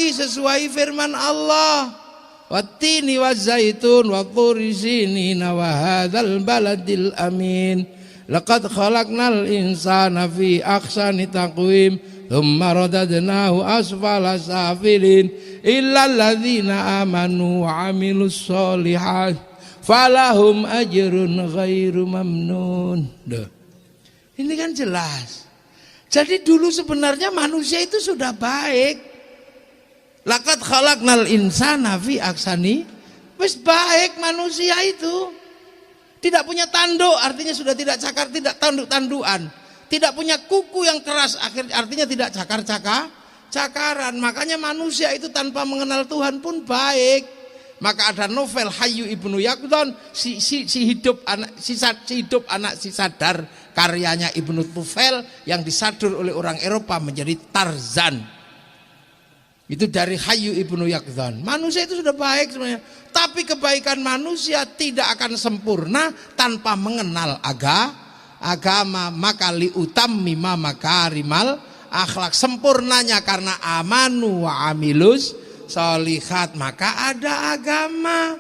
sesuai firman Allah. Wattini wazzaitun wa turi sinina wa hadzal baladil amin laqad khalaqnal insana fi ahsani taqwim thumma radadnahu asfala safilin illa alladzina amanu wa amilus solihat falahum ajrun ghairu mamnun. Ini kan jelas. Jadi dulu sebenarnya manusia itu sudah baik. Laqad khalaqnal insana fi ahsani, wis baik manusia itu. Tidak punya tanduk, artinya sudah tidak cakar, tidak tanduk-tandukan. Tidak punya kuku yang keras, artinya tidak cakaran. Makanya manusia itu tanpa mengenal Tuhan pun baik. Maka ada novel Hayyu Ibnu Yaqdhan, si hidup anak si sadar, karyanya Ibnu Tufel yang disadur oleh orang Eropa menjadi Tarzan. Itu dari Hayyu Ibnu Yaqdhan. Manusia itu sudah baik sebenarnya, tapi kebaikan manusia tidak akan sempurna tanpa mengenal agama. Maka liutammima makarimal akhlak, sempurnanya karena amanu wa amilus solihat, maka ada agama.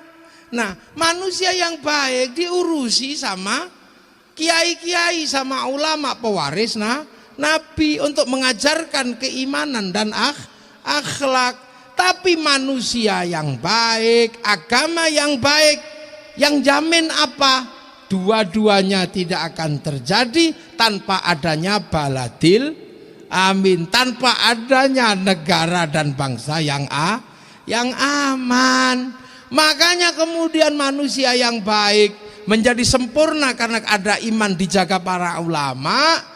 Nah, manusia yang baik diurusi sama kiai-kiai, sama ulama pewaris nabi untuk mengajarkan keimanan dan akhlak. Tapi manusia yang baik, agama yang baik, yang jamin apa? Dua-duanya tidak akan terjadi tanpa adanya baladil amin, tanpa adanya negara dan bangsa yang aman. Makanya kemudian manusia yang baik menjadi sempurna karena ada iman dijaga para ulama.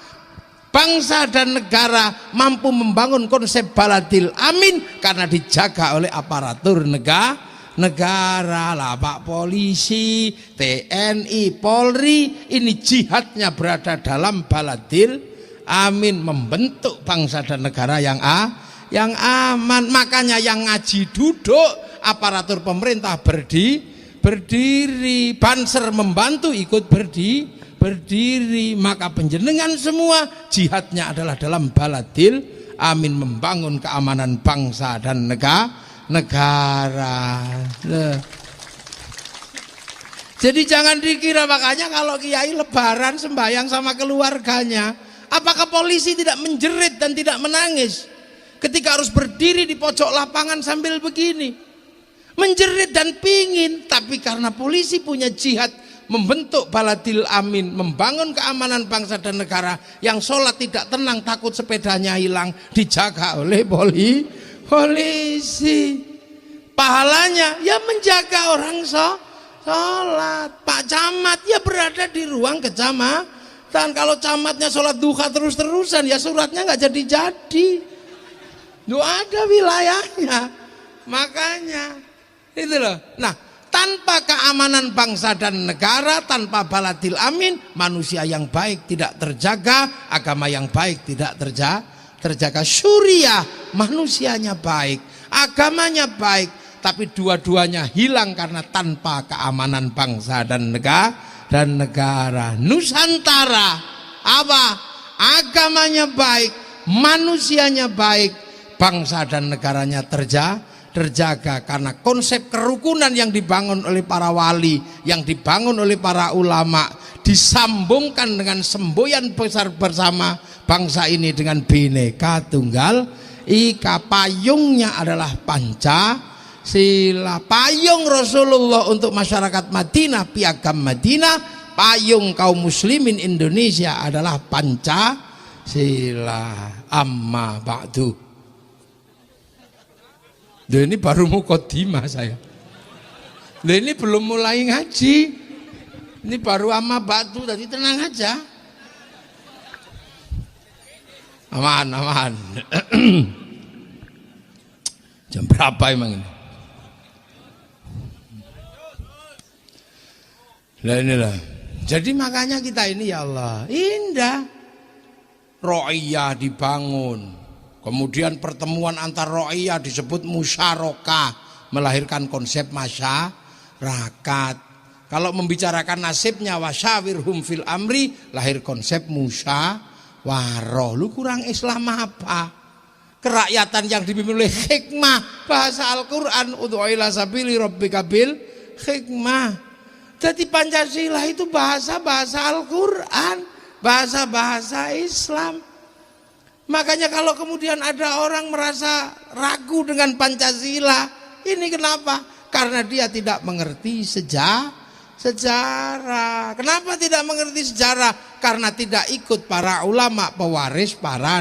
Bangsa dan negara mampu membangun konsep baladil amin karena dijaga oleh aparatur negara lah, Pak Polisi, TNI, Polri. Ini jihadnya berada dalam baladil amin, membentuk bangsa dan negara yang aman. Makanya yang ngaji duduk, aparatur pemerintah berdiri, banser membantu ikut berdiri. Maka penjenengan semua jihadnya adalah dalam baladil amin, membangun keamanan bangsa dan negara. Jadi jangan dikira, makanya kalau kiai lebaran sembahyang sama keluarganya, apakah polisi tidak menjerit dan tidak menangis ketika harus berdiri di pojok lapangan sambil begini? Menjerit dan pingin, tapi karena polisi punya jihad membentuk baladil amin, membangun keamanan bangsa dan negara, yang sholat tidak tenang takut sepedanya hilang, dijaga oleh polisi. Pahalanya ya menjaga orang sholat. Pak Camat ya berada di ruang Dan kalau camatnya sholat duha terus-terusan, ya suratnya nggak jadi-jadi. Nggak ada wilayahnya. Makanya itu loh. Nah, tanpa keamanan bangsa dan negara, tanpa baladil amin, manusia yang baik tidak terjaga, agama yang baik tidak terjaga. Suriah, manusianya baik, agamanya baik, tapi dua-duanya hilang karena tanpa keamanan bangsa dan negara. Nusantara apa? Agamanya baik, manusianya baik, bangsa dan negaranya terjaga karena konsep kerukunan yang dibangun oleh para wali, yang dibangun oleh para ulama, disambungkan dengan semboyan besar bersama bangsa ini dengan Bhinneka Tunggal Ika. Payungnya adalah Pancasila. Payung Rasulullah untuk masyarakat Madinah, piagam Madinah. Payung kaum muslimin Indonesia adalah Pancasila. Amma ba'du. Loh, ini baru muqaddimah saya. Loh, ini belum mulai ngaji. Ini baru amma ba'du, tadi tenang aja. Aman. Jam berapa emang ini? Lah inilah. Jadi makanya kita ini ya Allah, indah. Ro'iyah dibangun. Kemudian pertemuan antar ro'iyah disebut musyarakah, melahirkan konsep masyarakat. Kalau membicarakan nasibnya wasyawirhum fil amri, lahir konsep musyawarah. Lu kurang Islam apa? Kerakyatan yang dipimpin oleh hikmah, bahasa Al-Qur'an, ud'u ila sabili rabbika bil hikmah. Jadi Pancasila itu bahasa Al-Qur'an, bahasa Islam. Makanya kalau kemudian ada orang merasa ragu dengan Pancasila, ini kenapa? Karena dia tidak mengerti sejarah. Kenapa tidak mengerti sejarah? Karena tidak ikut para ulama pewaris para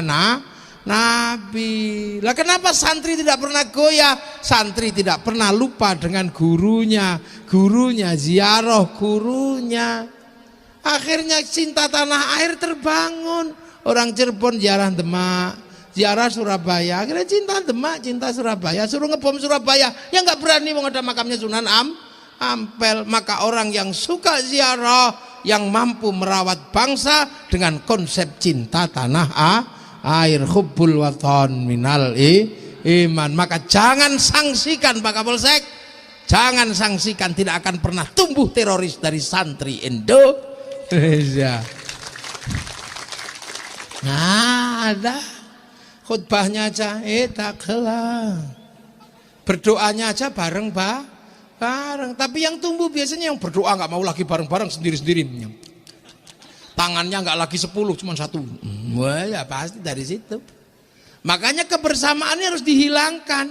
nabi. Lah kenapa santri tidak pernah goyah? Santri tidak pernah lupa dengan gurunya ziarah gurunya. Akhirnya cinta tanah air terbangun. Orang Cirebon ziarah Demak, ziarah Surabaya, akhirnya cinta Demak, cinta Surabaya, suruh ngebom Surabaya, yang nggak berani mau ada makamnya Sunan Ampel. Maka orang yang suka ziarah, yang mampu merawat bangsa dengan konsep cinta tanah air, hubbul watan minal iman, maka jangan sangsikan Pak Kapolsek, jangan sangsikan, tidak akan pernah tumbuh teroris dari santri Indonesia. Nah, ada khutbahnya aja taklah, berdoanya aja bareng. Tapi yang tumbuh biasanya yang berdoa nggak mau lagi bareng-bareng, sendiri-sendiri. Tangannya nggak lagi 10, cuma 1. Wah, ya pasti dari situ. Makanya kebersamaannya harus dihilangkan.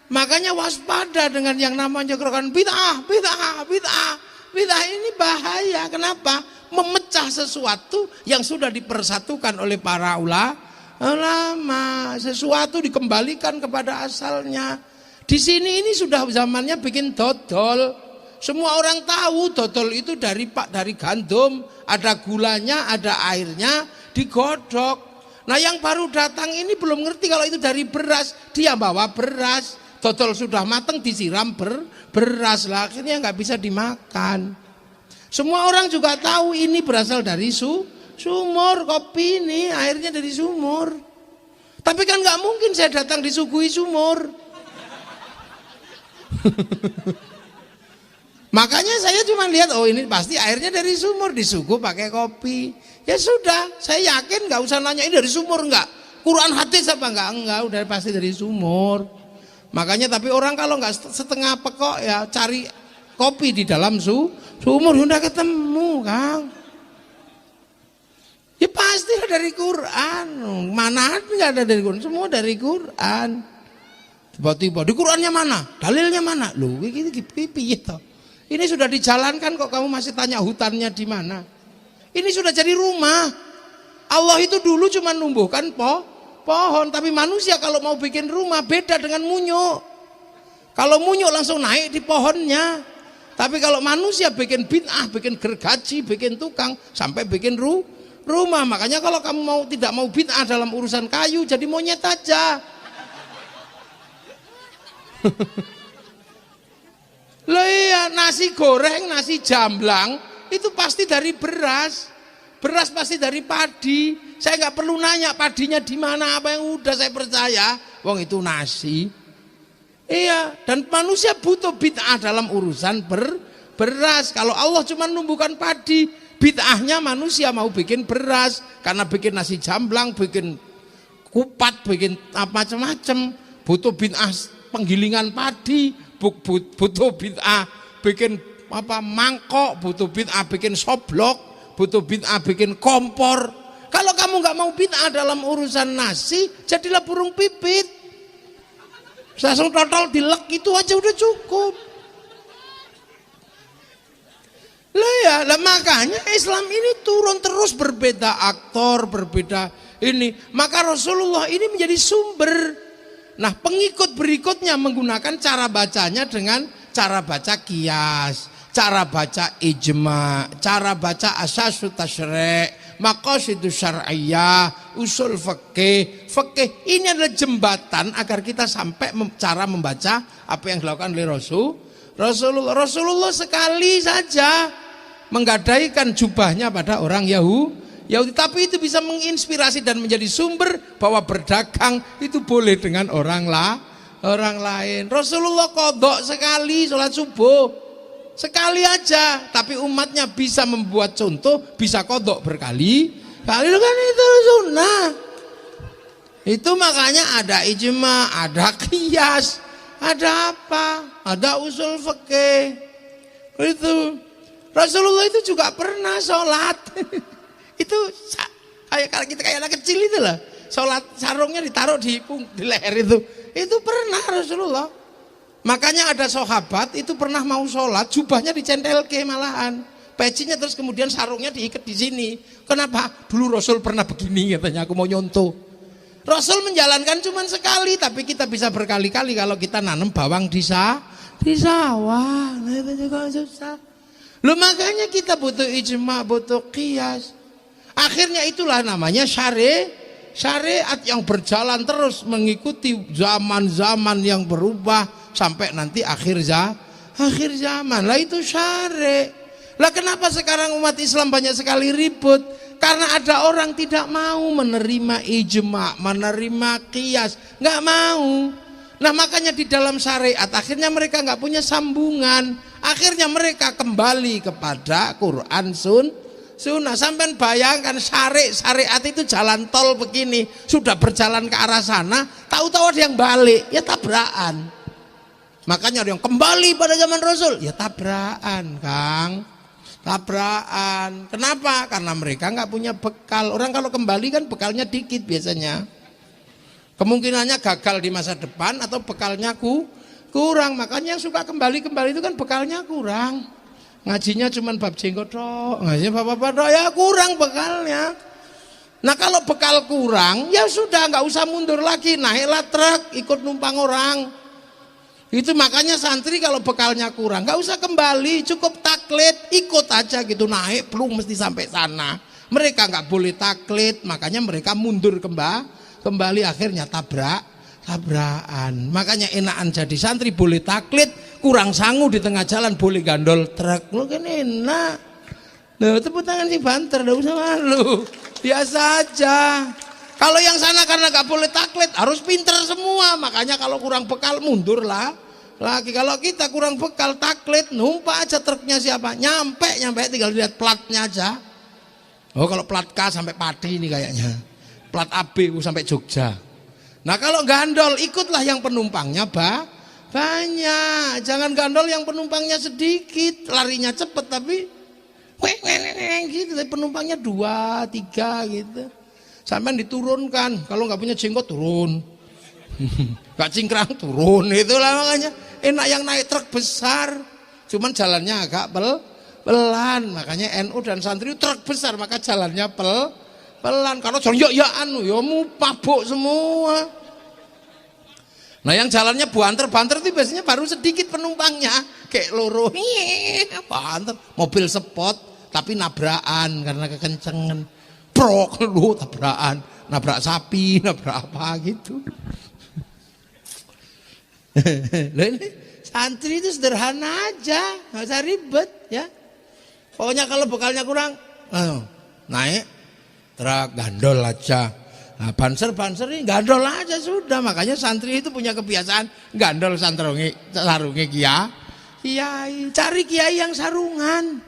Makanya waspada dengan yang namanya gerakan bid'ah. Bid'ah ini bahaya. Kenapa? Memecah sesuatu yang sudah dipersatukan oleh para ulama. Sesuatu dikembalikan kepada asalnya. Di sini ini sudah zamannya bikin dodol. Semua orang tahu dodol itu dari gandum, ada gulanya, ada airnya, digodok. Nah, yang baru datang ini belum ngerti kalau itu dari beras. Dia bawa beras, dodol sudah matang disiram beras lah, akhirnya nggak bisa dimakan. Semua orang juga tahu ini berasal dari sumur, kopi ini airnya dari sumur. Tapi kan nggak mungkin saya datang disuguhi sumur. Makanya saya cuma lihat, oh ini pasti airnya dari sumur, disuguh pakai kopi. Ya sudah, saya yakin nggak usah nanya ini dari sumur nggak. Quran hadis apa enggak, udah pasti dari sumur. Makanya tapi orang kalau nggak setengah pekok ya cari kopi di dalam sumur sudah ketemu, Kang. Ya pasti dari Quran. Mana nggak ada dari Quran, semua dari Quran. Tiba-tiba di Qurannya mana? Dalilnya mana? Loh, ini pipi itu. Ini sudah dijalankan kok kamu masih tanya hutannya di mana? Ini sudah jadi rumah. Allah itu dulu cuma numbuhkan pohon, tapi manusia kalau mau bikin rumah beda dengan munyuk. Kalau munyuk langsung naik di pohonnya. Tapi kalau manusia bikin bid'ah, bikin gergaji, bikin tukang, sampai bikin rumah. Makanya kalau kamu tidak mau bid'ah dalam urusan kayu, jadi monyet aja. Loh iya, nasi goreng, nasi jamblang itu pasti dari beras. Beras pasti dari padi. Saya nggak perlu nanya padinya di mana, apa yang udah saya percaya. Wong itu nasi. Iya, dan manusia butuh bid'ah dalam urusan beras. Kalau Allah cuma numbuhkan padi, bid'ahnya manusia mau bikin beras, karena bikin nasi jamblang, bikin kupat, bikin macam-macam, butuh bid'ah penggilingan padi, butuh bid'ah bikin mangkok, butuh bid'ah bikin soblok, butuh bid'ah bikin kompor. Kalau kamu nggak mau bid'ah dalam urusan nasi, jadilah burung pipit. Langsung total dilek itu aja udah cukup. Lah makanya Islam ini turun terus, berbeda aktor, berbeda ini. Maka Rasulullah ini menjadi sumber. Nah, pengikut berikutnya menggunakan cara bacanya dengan cara baca qiyas, cara baca ijma, cara baca asasut tasyri', maqasidus syar'iyyah, usul fikih. Fikih ini adalah jembatan agar kita sampai cara membaca apa yang dilakukan oleh Rasulullah. Rasulullah sekali saja menggadaikan jubahnya pada orang Yahudi, tapi itu bisa menginspirasi dan menjadi sumber bahwa berdagang itu boleh dengan orang lain. Rasulullah qodok sekali sholat subuh. Sekali aja, tapi umatnya bisa membuat contoh, bisa kodok berkali-kali, kan itu sunnah. Itu makanya ada ijma, ada qiyas, ada apa? Ada usul fikih. Itu Rasulullah itu juga pernah sholat. Itu kayak kita kayak anak kecil itu lah. Sholat sarungnya ditaruh di leher itu. Itu pernah Rasulullah. Makanya ada sahabat itu pernah mau sholat, jubahnya dicentelke malahan, pecinya, terus kemudian sarungnya diikat di sini. Kenapa? Dulu Rasul pernah begini, katanya, aku mau nyontoh. Rasul menjalankan cuma sekali, tapi kita bisa berkali-kali kalau kita nanam bawang di sawah. Nah, itu juga susah. Loh, makanya kita butuh ijma, butuh qiyas. Akhirnya itulah namanya syariat yang berjalan terus mengikuti zaman-zaman yang berubah sampai nanti akhir zaman. Lah itu syariat. Lah kenapa sekarang umat Islam banyak sekali ribut? Karena ada orang tidak mau menerima ijma, menerima qiyas, nggak mau. Nah, makanya di dalam syariat akhirnya mereka nggak punya sambungan. Akhirnya mereka kembali kepada Quran sunnah. Sampai bayangkan syariat itu jalan tol begini, sudah berjalan ke arah sana, tahu-tahu ada yang balik, ya tabrakan. Makanya ada yang kembali pada zaman Rasul, ya tabrakan, Kang. Tabrakan. Kenapa? Karena mereka nggak punya bekal. Orang kalau kembali kan bekalnya dikit biasanya. Kemungkinannya gagal di masa depan atau bekalnya kurang. Makanya yang suka kembali itu kan bekalnya kurang. Ngajinya cuma bab jenggot tok, ngajinya bapak-bapak tok, ya kurang bekalnya. Nah, kalau bekal kurang, ya sudah nggak usah mundur lagi, naiklah truk ikut numpang orang. Itu makanya santri kalau bekalnya kurang nggak usah kembali, cukup taklid, ikut aja gitu, naik belum mesti sampai sana. Mereka nggak boleh taklid, makanya mereka mundur kembali, akhirnya tabrakan. Makanya enakan jadi santri, boleh taklid, kurang sangu di tengah jalan boleh gandol truk, lu kan enak. Loh, tepuk tangan si banter, nggak usah malu, biasa aja. Kalau yang sana karena gak boleh taklid harus pinter semua, makanya kalau kurang bekal mundur lah lagi. Kalau kita kurang bekal taklid, numpak aja truknya siapa, nyampe tinggal lihat platnya aja. Oh, kalau plat K sampai Pati ini kayaknya, plat AB sampai Jogja. Nah, kalau gandol ikutlah yang penumpangnya banyak, jangan gandol yang penumpangnya sedikit, larinya cepet tapi gitu, penumpangnya 2, 3 gitu. Sampai diturunkan, kalau nggak punya jenggot turun, nggak cingkrang turun, itulah makanya enak yang naik truk besar, cuman jalannya agak pelan, makanya NU dan santri truk besar maka jalannya pelan, karena jalan ya mabuk semua. Nah yang jalannya banter-banter itu biasanya baru sedikit penumpangnya, kayak loro, banter, mobil sport tapi nabrakan karena kekencengan, prok lu tabrakan, nabrak sapi, nabrak apa gitu. Loh ini santri itu sederhana aja, nggak usah ribet ya. Pokoknya kalau bekalnya kurang, naik truk gandol aja. Nah, banser ini gandol aja sudah. Makanya santri itu punya kebiasaan gandol sarunge kiai. Cari kiai yang sarungan.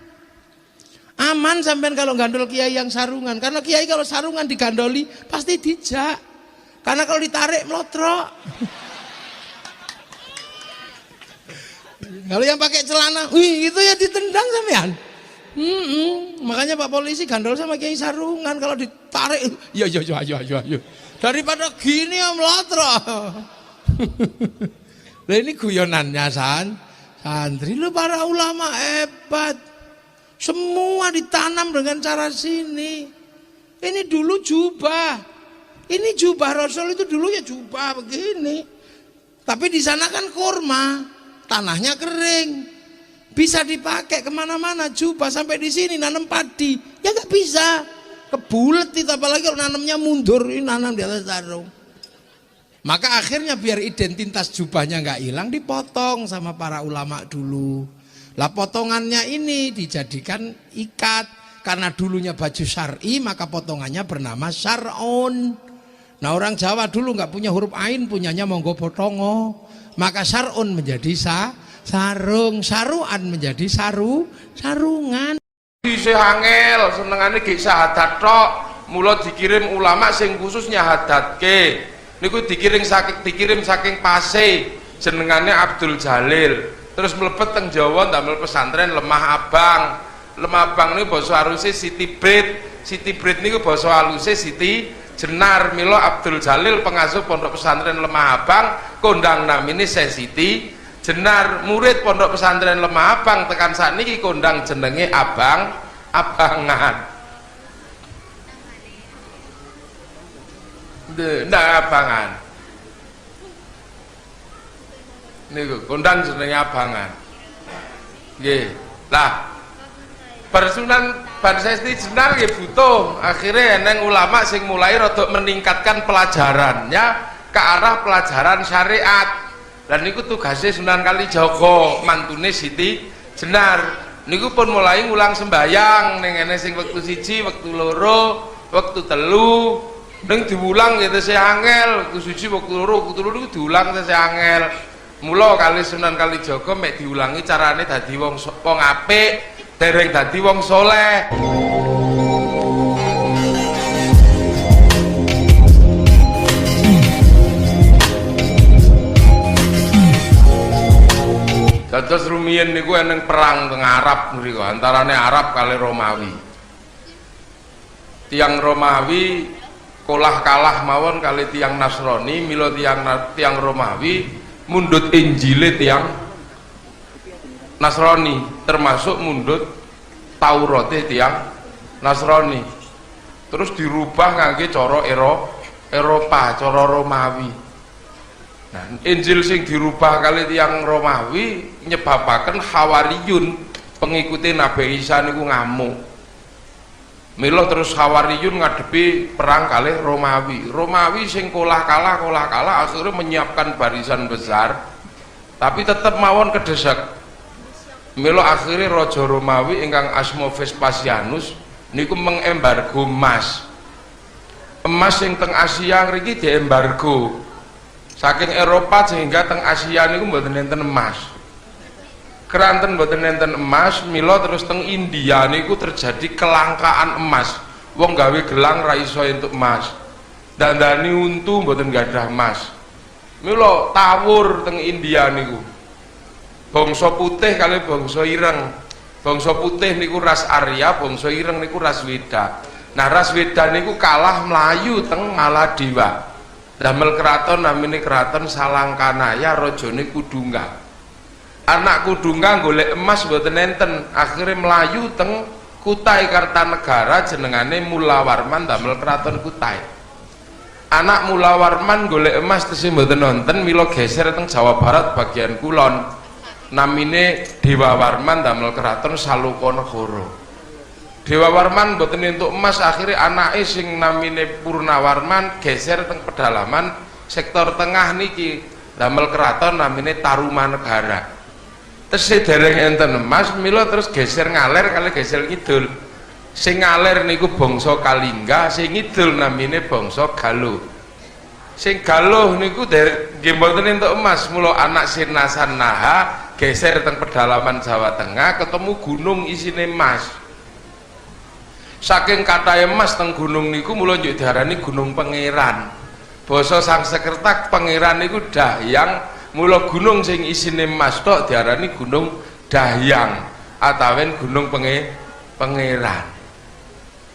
Aman sampean kalau gandol kiai yang sarungan. Karena kiai kalau sarungan digandoli pasti dijak. Karena kalau ditarik melotrok. Kalau yang pakai celana, itu ya ditendang sampean. Makanya Pak Polisi gandol sama kiai sarungan, kalau ditarik ya daripada gini om lotro. Lah ini guyonannya santri lu, para ulama hebat, semua ditanam dengan cara sini. Ini dulu jubah, ini jubah Rasul itu dulu ya jubah begini, tapi di sana kan kurma, tanahnya kering, bisa dipakai kemana-mana. Jubah sampai di sini nanam padi ya nggak bisa, kebulet itu, apalagi kalau nanamnya mundur, ini nanam di atas sarung. Maka akhirnya biar identitas jubahnya nggak hilang, dipotong sama para ulama dulu. Lah potongannya ini dijadikan ikat, karena dulunya baju syar'i maka potongannya bernama syar'un. Nah orang Jawa dulu nggak punya huruf ain, punyanya monggo potongo, maka syar'un menjadi sarung, saruan menjadi sarungan. Isih angel, senengane gek syahadat tok, mula dikirim ulama sing khusus nyahadatke. Niku dikirim saking Pase, jenengane Abdul Jalil. Terus mlebet teng Jawa ndamel pesantren Lemah Abang. Lemah Abang niku basa haluse Siti Brit. Siti Brit niku basa haluse Siti Jenar. Mila Abdul Jalil pengasuh pondok pesantren Lemah Abang, kondang namine Siti Jenar. Murid pondok pesantren Lemah Abang tekan sakniki kondang jenenge Abangan. Ndak Abangan. Niku kondang jenenge Abangan. Nggih. Lah Barsunan Barsesti Jenar nggih butuh. Akhirnya eneng ulama sing mulai rada meningkatkan pelajarannya ke arah pelajaran syariat. Dan niku tugasnya Sunan Kalijaga, mantune Siti Jenar. Niku pun mulai ngulang sembayang ning ngene sing wektu siji, wektu loro, wektu telu, ning diulang ya tesih angel, wektu siji, wektu loro, wektu telu niku diulang tesih angel. Mula kali Sunan Kalijaga mek diulangi carane dadi wong apik, dereng dadi wong soleh. Dados rumiyin niku eneng perang teng Arab mriku, antarane Arab kali Romawi. Tiang Romawi kolah kalah mawon kali tiang Nasrani, mila tiang Romawi mundut Injile tiang Nasrani, termasuk mundut Taurate tiang Nasrani. Terus dirubah ngangge cara Eropa, cara Romawi. Nah, Injil sing dirubah kali tiang Romawi nyebabaken Hawariyun, pengikuti Nabi Isa niku ngamuk. Mila terus Hawariyun ngadepi perang kali Romawi. Romawi sing kolah kalah akhirnya menyiapkan barisan besar, tapi tetap mawon kedesak. Mila akhirnya Raja Romawi ingkang asma Vespasianus niku mengembargo emas. Emas sing teng Asia ngriki diembargo. Saking Eropa sehingga teng Asia niku mboten enten emas. Keranten mboten enten emas, mila terus teng India niku terjadi kelangkaan emas. Wong gawe gelang ra iso entuk emas. Dandani untu mboten gadah emas. Mila tawur teng India niku. Bangsa putih kali bangsa ireng. Bangsa putih niku ras Arya, bangsa ireng niku ras Weda. Nah ras Weda niku kalah Melayu teng Maladewa. Damel keraton namine keraton Salangkanaya, rajane Kudungga. Anak Kudungga golek emas mboten enten, akhirnya melayu teng Kutai Kartanegara jenengane Mulawarman damel keraton Kutai. anak Mula Warman golek emas tesih mboten nonton mila geser teng Jawa Barat bagian kulon namine Dewa Warman damel keraton Saluka Negara. Dewa Warman mboten entuk emas akhirnya anake sing namine Purnawarman geser teng pedalaman sektor tengah niki damel keraton namine Tarumanegara. Tesih dereng enten emas mila terus geser ngaler kali geser kidul. Sing ngaler niku bangsa Kalingga, sing ngidul namine bangsa Galuh. Sing Galuh niku nggih mboten entuk emas, mula anak Sinasan Naha geser teng pedalaman Jawa Tengah ketemu gunung isine emas. Saking kathah emas teng gunung niku mula njuk diarani Gunung Pangeran. Basa Sangskreta pangeran niku Dahyang, mula gunung sing isine emas tok diarani Gunung Dahyang atawen Gunung Pangeran.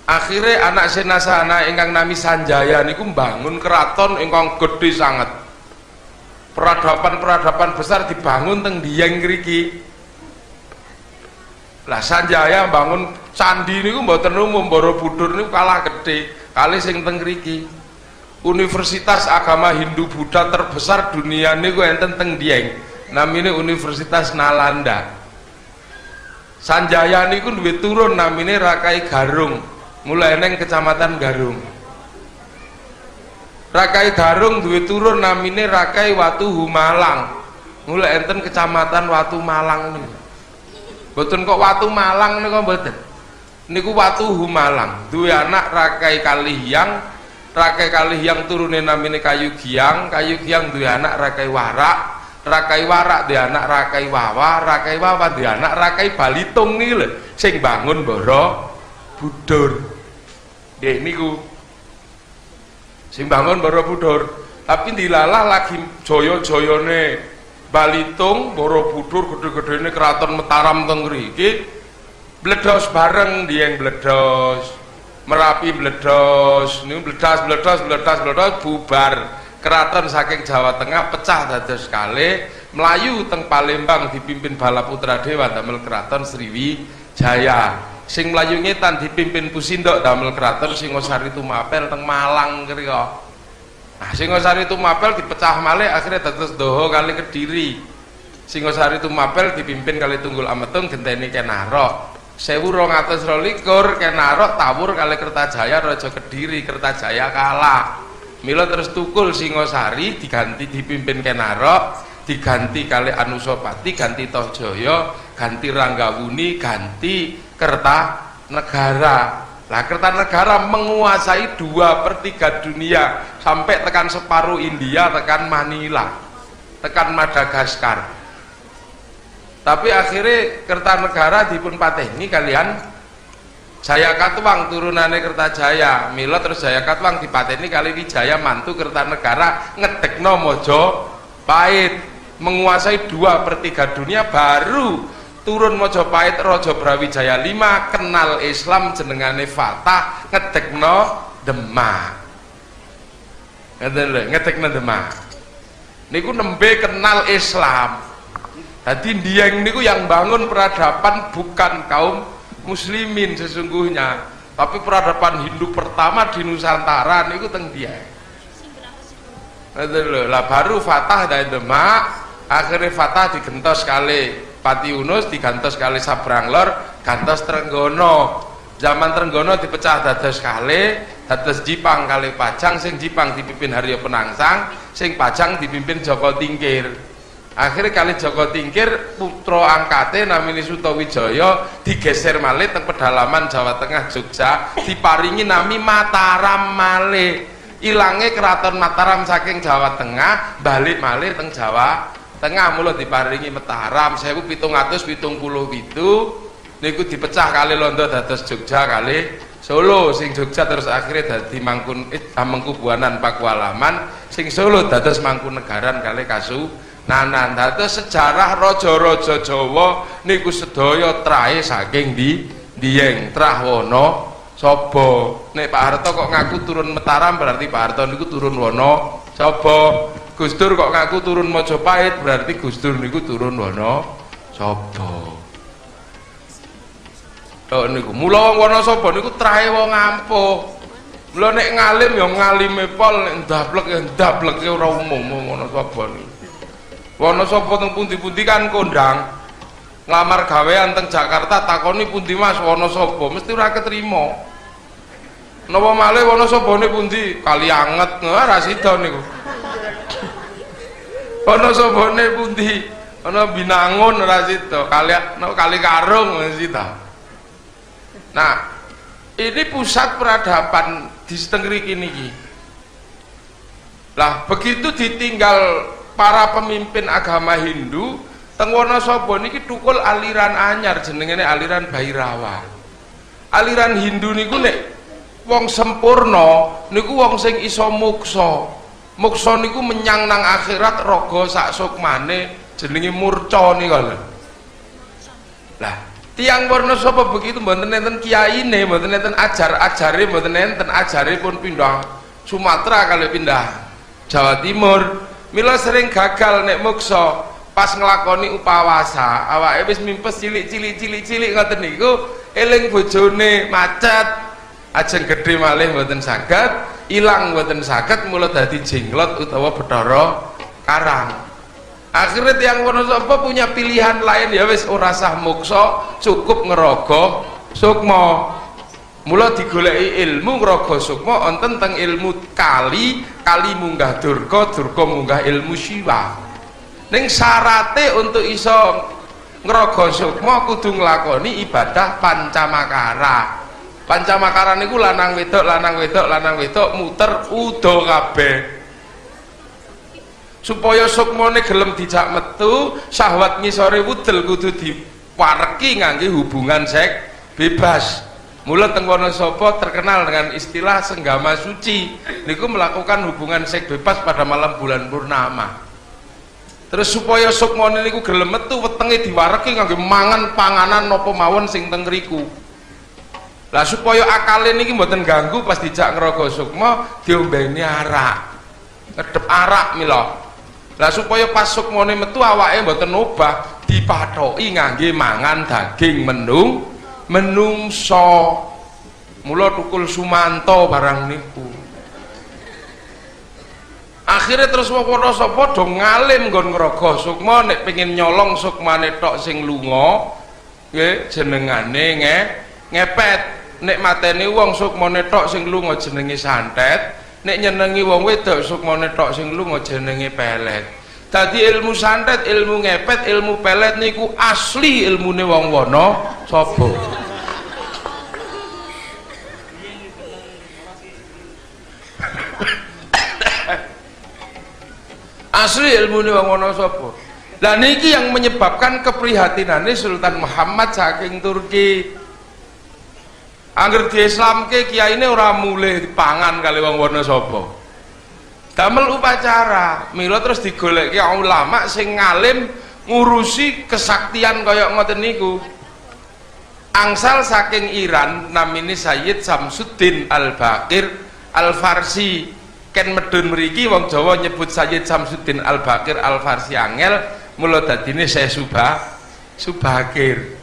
Akhirnya anak Senasana ingkang nami Sanjaya niku mbangun keraton ingkang gedhe sanget. Peradaban-peradaban besar dibangun teng Dieng mriki. Lah Sanjaya bangun candi niku mboten umum, Borobudur niku kalah gedhe kali sing teng mriki. Universitas agama Hindu Buddha terbesar dunia niku enten teng Dieng. Namine Universitas Nalanda. Sanjaya niku duwe turun namine Rakai Garung. Mulai neng kecamatan Garung. Rakai Garung duwe turun namine Rakai Watu Humalang. Mulai enten kecamatan Watu Malang niku. Mboten kok Watu Malang niku mboten. Niku Watu Humalang. Duwe anak Rakai Kalihyang. Rakai Kalihyang turune namine Kayu Giang. Kayu Giang duwe anak Rakai Warak. Rakai Warak duwe anak Rakai Wawa. Rakai Wawa duwe anak Rakai Balitung niku lho sing bangun Borobudur. Nggih niku sing bangun Borobudur, tapi dilalah lagi jaya-jayane Balitung, Borobudur, gede-gedene keraton Mataram teng mriki bledos bareng Dieng bledos, Merapi bledos, niku bledos bubar. Keraton saking Jawa Tengah pecah dados kalih, mlayu teng Palembang dipimpin Balaputra Dewa damel keraton Sriwijaya. Sing mlayu ngetan dipimpin Pusindok damel keraton Singosari Tumapel teng Malang krika. Nah, Singosari Tumapel dipecah malih akhirnya dados Doho kali Kediri. Singosari Tumapel dipimpin kali Tunggul Ametung genteni Kenarok. 1222 Kenarok tawur kali Kertajaya Raja Kediri, Kertajaya kalah. Mila terus tukul Singosari diganti dipimpin Kenarok, diganti kali Anusapati, ganti Tohjaya, ganti Ranggawuni, ganti Kertanegara. Lah Kertanegara menguasai 2/3 dunia sampai tekan separuh India, tekan Manila, tekan Madagaskar. Tapi akhirnya Kertanegara dipun pateni kalian Jayakatwang turunane Kertajaya. Mila terus Jayakatwang dipateni kali Wijaya mantu Kertanegara ngedekno Majapahit, menguasai 2/3 dunia. Baru turun Majapahit Raja Brawijaya V kenal Islam jenengane Fatah ngedekno Demak. Ngedekno Demak niku nembe kenal Islam. Jadi Dieng niku yang bangun peradaban bukan kaum muslimin sesungguhnya, tapi peradaban Hindu pertama di Nusantara niku teng Dieng. Lah baru Fatah dari Demak, akhirnya Fatah digentos kali Pati Unus, digantos kali Sabranglor, gantos Trenggono. Zaman Trenggono dipecah dados kali, dados Jipang kali Pajang. Sing Jipang dipimpin Haryo Penangsang, sing Pajang dipimpin Joko Tingkir. Akhirnya kali Joko Tingkir putra angkate namine Sutawijaya digeser malih teng pedalaman Jawa Tengah Jogja, diparingi nami Mataram malih. Ilange keraton Mataram saking Jawa Tengah balik malih teng Jawa Tengah, mula diparingi Mataram 1777 niku dipecah kali Londo dados Jogja kali Solo. Sing Jogja terus akhirnya dadi Mangkubuanan Pakualaman, sing Solo dados Mangkunegaran kali Kasunanan. Dados sejarah raja-raja Jawa niku sedaya trahe saking Dieng Trahwana Saba. Nek Pak Harto kok ngaku turun Mataram berarti Pak Harto niku turun Wanasaba. Gus Dur kok ngaku turun Majapahit berarti Gus Dur niku turun Wanasaba. Tok niku mula wong Wanasaba niku trahe wong ampuh. Lho nek ngalim ya ngalime pol, nek ndablek ya ndableke ora umum ngono sapa niku. Wonosobo teng pundi-pundi kan kondang nglamar gawean teng Jakarta takoni pundi Mas Wonosobo mesti ora ketrima. Napa malih Wonosobone pundi? Kali anget ora sida niku. Wonosobone pundi? Ana Binangun ora sida, kali Karung ora sida. Nah, ini pusat peradaban di Stengriki niki. Lah begitu ditinggal para pemimpin agama Hindu, teng Wonosobo niki tukul aliran anyar jenengane aliran Bhairawa. Aliran Hindu niku nek wong sempurna niku wong sing iso muksa. Muksa niku menyang nang akhirat raga sak sukmane jenenge murca nika lho. Lah, tiyang Wonosobo begitu mboten enten kiyaine, mboten enten ajar-ajare, mboten enten ajaripun pindah Sumatera kali pindah Jawa Timur. Mila sering gagal nek muksa pas nglakoni upawasa, awake wis mimpes cilik-cilik ngoten niku, eling bojone macet, ajeng gedhe malih mboten saged, ilang mboten saged, mula dadi jenglot utawa Bathara Karang. Akhirnya tiyang Wonosobo punya pilihan lain, ya wis ora sah muksa, cukup ngerogo sukma. Mula digoleki ilmu ngerogo sukma wonten teng ilmu kali munggah durga, durga munggah ilmu siwa. Ning syarate untuk iso ngerogo sukma kudu nglakoni ibadah pancamakara. Pancamakara niku lanang wedok muter udo kabeh. Supaya sukmane gelem dijak metu, syahwat ngisore wudel kudu diwareki ngangge hubungan seks bebas. Mula teng Wonosobo terkenal dengan istilah senggama suci. Niku melakukan hubungan seks bebas pada malam bulan purnama. Terus supaya sukmane niku gelem metu, wetenge diwareki ngangge mangan panganan napa mawon sing teng ngriku. Lah supaya akale niki mboten ganggu pas dijak ngerogo sukma, diombeni arak. Ngedep arak mila. Lah supaya pas sukmane metu awake mboten obah, dipathoki ngangge mangan daging menungso. Mula tukul Sumanto barang niku. Akhirnya terus wong Wonosobo do ngalim nggon ngerogo sukma, nek pengin nyolong sukmane tok sing lunga, nggih jenengane ngepet. Nek mateni wong sukmane tok sing lunga jenenge santet, nek nyenengi wong wedok sukmane tok sing lunga jenenge pelet. Dadi ilmu santet, ilmu ngepet, ilmu pelet niku asli ilmune wong Wonosobo. Asli ilmune wong Wonosobo. Lah niki yang menyebabkan keprihatinane Sultan Muhammad saking Turki. Angger diislamke kiyaine ora mulih dipangan kali wong Wonosobo. Damel upacara, mila terus digoleki ulama sing ngalim ngurusi kesaktian kaya ngoten niku. Angsal saking Iran namine Sayyid Samsuddin Al-Baqir Al-Farsi. Ken medun mriki wong Jawa nyebut Sayyid Samsuddin Al-Baqir Al-Farsi angel, mula dadine Syekh Subakir.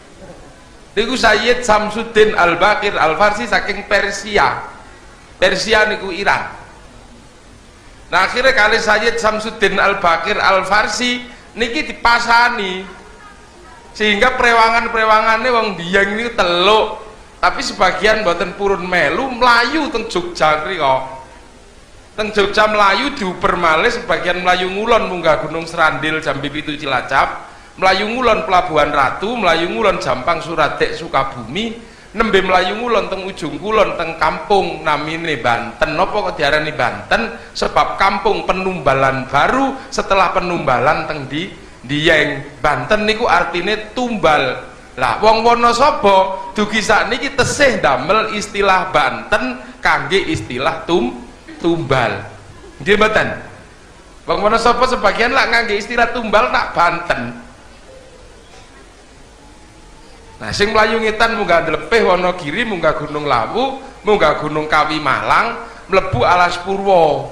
Niku Sayyid Samsuddin Al-Baqir Al-Farsi saking Persia. Persia niku Iran. Nah akhirnya kali Sayyid Samsuddin Al-Baqir Al-Farsi niki dipasani sehingga prewangan-prewangannya wong Dieng niku teluk, tapi sebagian mboten purun melu mlayu teng Jogja mriko. Teng Jogja mlayu diuper malih, sebagian mlayu ngulon munggah Gunung Serandil Jambi Pitu Cilacap, mlayu ngulon Pelabuhan Ratu, mlayu ngulon Jampang Suradek Sukabumi, nembe mlayu ngulon teng ujung kulon teng kampung namine Banten. Napa kok diarani Banten? Sebab kampung penumbalan baru setelah penumbalan teng Dieng. Banten niku artine tumbal. Lah wong Wonosobo dugi sakniki tesih damel istilah Banten kangge istilah tumbal. Nggih mboten? Wong Wonosobo sebagian lak ngangge istilah tumbal tak Banten. Nah sing mlayu ngetan munggah Dlepeh Wonogiri, munggah Gunung Lawu, munggah Gunung Kawi Malang, mlebu Alas Purwo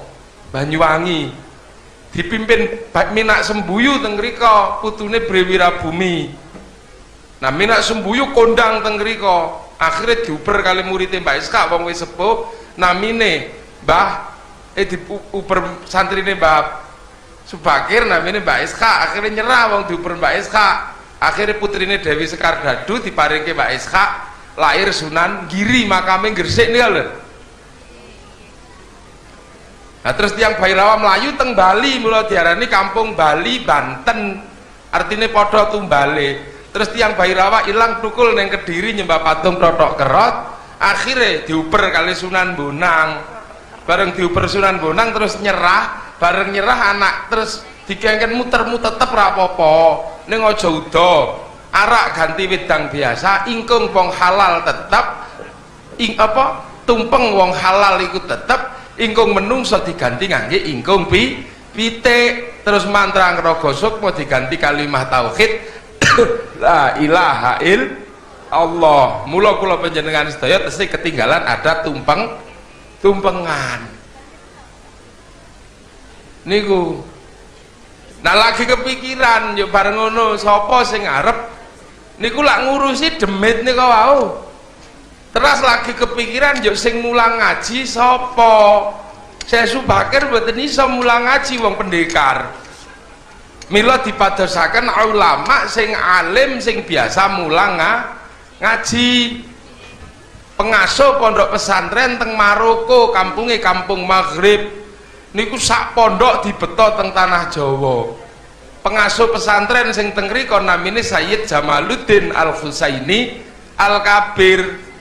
Banyuwangi. Dipimpin Minak Sembuyu teng mriko, putune Brewirabumi. Nah Minak Sembuyu kondang teng mriko. Akhirnya diuber kali muridnya Mbak Iska wong wis sepuh, namine Mbah diuper santrine Mbah Subakir namine Mbak Iska, akhirnya nyerah wong diuper Mbak Iska. Akhirnya putrine Dewi Sekar Dadu diparingke Mbak Iska, lahir Sunan Giri, makame Gresik niku lho. Nah terus tiang Bhairawa melayu teng Bali, mula diarani kampung Bali Banten, artinya podo tumbale. Terus tiang Bhairawa ilang tukul neng Kediri nyembah patung Totok Kerot, akhirnya diuper kali Sunan Bonang. Bareng diuper Sunan Bonang terus nyerah, bareng nyerah anak terus dikengken muter-muter tetep rapopo, neng ojo udo, arak ganti wedang biasa, ingkung wong halal tetep, tumpeng wong halal ikut tetep. Ingkung menungso diganti ngangge ingkung pitik, terus mantra ngrogosuk mau diganti kalimah tauhid la ilaha illallah. Mula kula panjenengan sedaya tesih ketinggalan ada tumpengan niku. Nah lagi kepikiran yo bareng ngono sapa sing arep niku lak ngurusi demit niku wau. Terus lagi kepikiran yuk sing mulang ngaji sapa? Saya Subakir mboten iso mulang ngaji wong pendekar. Mila dipadosaken ulama sing alim sing biasa mulang ngaji. Pengasuh pondok pesantren teng Maroko, kampunge Kampung Maghrib. Niku sak pondok dibeto teng tanah Jawa. Pengasuh pesantren sing teng mriku namine Sayyid Jamaluddin Al-Husaini Al-Kabir.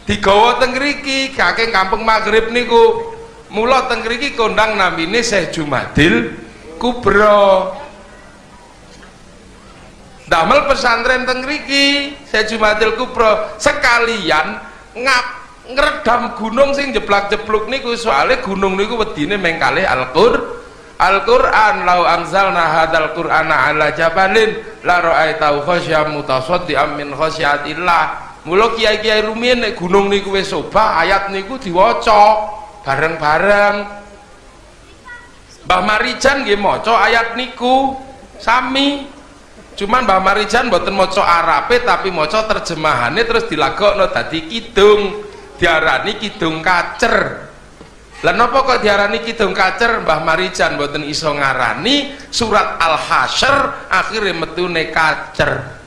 Digawa teng mriki saking Kampung Maghrib niku. Mula teng mriki kondang namine Syekh Jumadil Kubro. Damel pesantren teng mriki Syekh Jumadil Kubro sekalian ngredam gunung sing jeblak-jebluk niku, soalnya gunung niku wedine meng kalih Al-Qur'an. Lau anzalna hadzal qur'ana ala jabalin la ra'aitahu khasyam mutasaddian min khasyatillah. Mula kiai-kiai rumiyin nek gunung niku wis obah ayat niku diwaca bareng-bareng. Mbah Marijan nggih maca ayat niku sami. Cuman Mbah Marijan mboten maca Arabe tapi maca terjemahane terus dilagokno dadi kidung. Diarani kidung kacer. Lah napa kok diarani kidung kacer? Mbah Marijan mboten iso ngarani surat Al-Hasyr akhire metune kacer.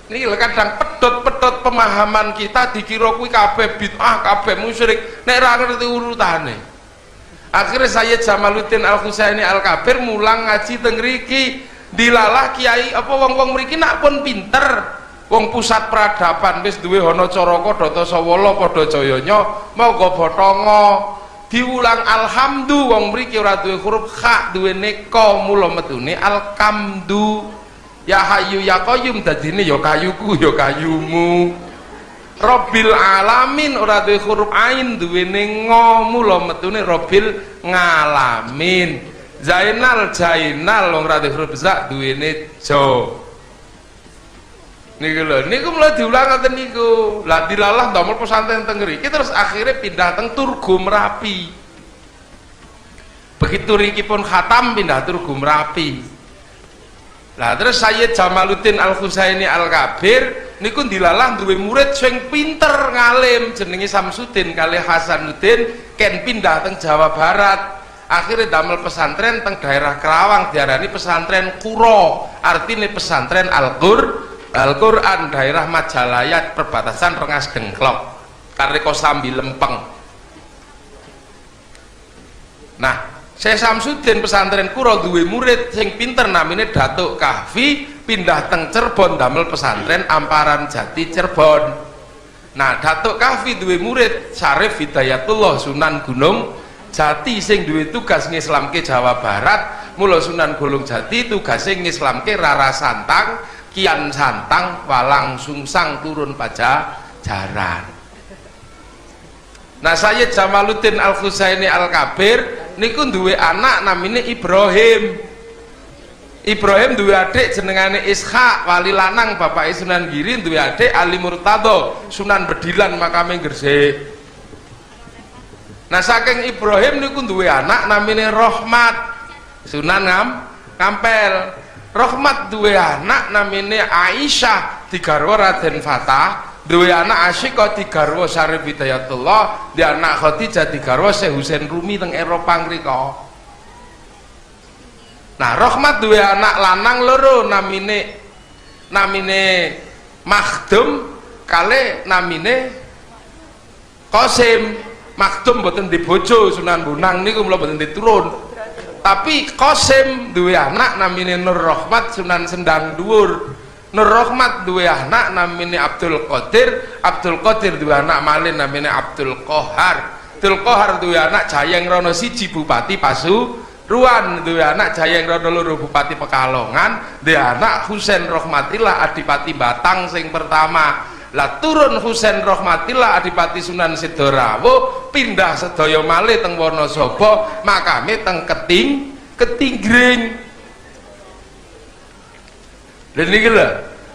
Ini kadang pedot-pedot pemahaman kita dikira kuwi kabeh bid'ah, kabeh musyrik, nek ora ngerti urutane. Akhirnya Sayyid Jamaluddin Al-Husaini Al-Kabir mulang ngaji teng mriki, dilalah kiai apa wong-wong mriki nak pun pinter. Wong pusat peradaban wis duwe Hana Caraka Datasawala padha jayanya, monggo bathanga. Diulang alhamdu wong mriki ora duwe huruf kha, duwene ka, mula metune al-kamdu. Ya Hayyu ya Qayyum dadine ya kayuku ya kayumu. Rabbil alamin ora duwe huruf ain duwene nga, mula metune Rabbil ngalamin. Zainal wong ora duwe huruf za duwene ja. Niku lho, niku mulai diulang ngoten niku. Lah dilalah damel pesantren teng mriki terus akhirnya pindah teng Turgu Merapi. Begitu riki pun khatam pindah Turgu Merapi. Lah terus Sayyid Jamaluddin Al-Husaini Al-Kabir niku dilalah duwe murid sing pinter ngalim jenenge Samsudin kalih Hasanuddin ken pindah teng Jawa Barat. Akhirnya damel pesantren teng daerah Kerawang diarani pesantren Kuro, artine pesantren Al-Qur'an daerah Majalaya perbatasan Rengas Dengklok karo Kosambi Lempeng. Nah Syekh Samsudin pesantren Kuro duwe murid sing pinter namine Datuk Kahfi pindah teng Cirebon damel pesantren Amparan Jati Cirebon. Nah Datuk Kahfi duwe murid Syarif Hidayatullah Sunan Gunung Jati sing duwe tugas ngislamke Jawa Barat. Mula Sunan Gunung Jati tugase ngislamke Rara Santang, Kian Santang, Walang Sungsang turun Pajajaran. Nah Sayyid Jamaluddin Al-Husaini Al-Kabir niku duwe anak namine Ibrahim. Ibrahim duwe adik jenengane Ishak, wali lanang bapak Sunan Giri, duwe adik Ali Murtado, Sunan Bedilan makame Gresik. Nah saking Ibrahim niku duwe anak namine Rahmat, Sunan Ngampel. Rahmat duwe anak namine Aisyah, digarwa Raden duwe anak Asyiqah digarwa Syarif Hidayatullah, di anak Khadijah digarwa Syekh Husain Rumi teng Eropa ngrika. Nah, Rahmat duwe anak lanang loro namine Makhdum kale namine Qasim. Makhdum mboten di bojo Sunan Bonang niku mula mboten diturun. Tapi Qasim duwe anak namine Nur Rahmat Sunan Sendang Dhuwur. Nur Rahmat duwe anak namine Abdul Qadir. Abdul Qadir duwe anak malih namine Abdul Qahar. Abdul Qahar duwe anak Jayeng Rono siji Bupati Pasuruan, duwe anak Jayeng Rono loro Bupati Pekalongan, duwe anak Husain Rahmatillah Adipati Batang sing pertama. Lah turun Husain Rahmatillah Adipati Sunan Sidorawo, pindah sedaya malih teng Wonosobo, makame teng Ketinggring. Lha niki lho.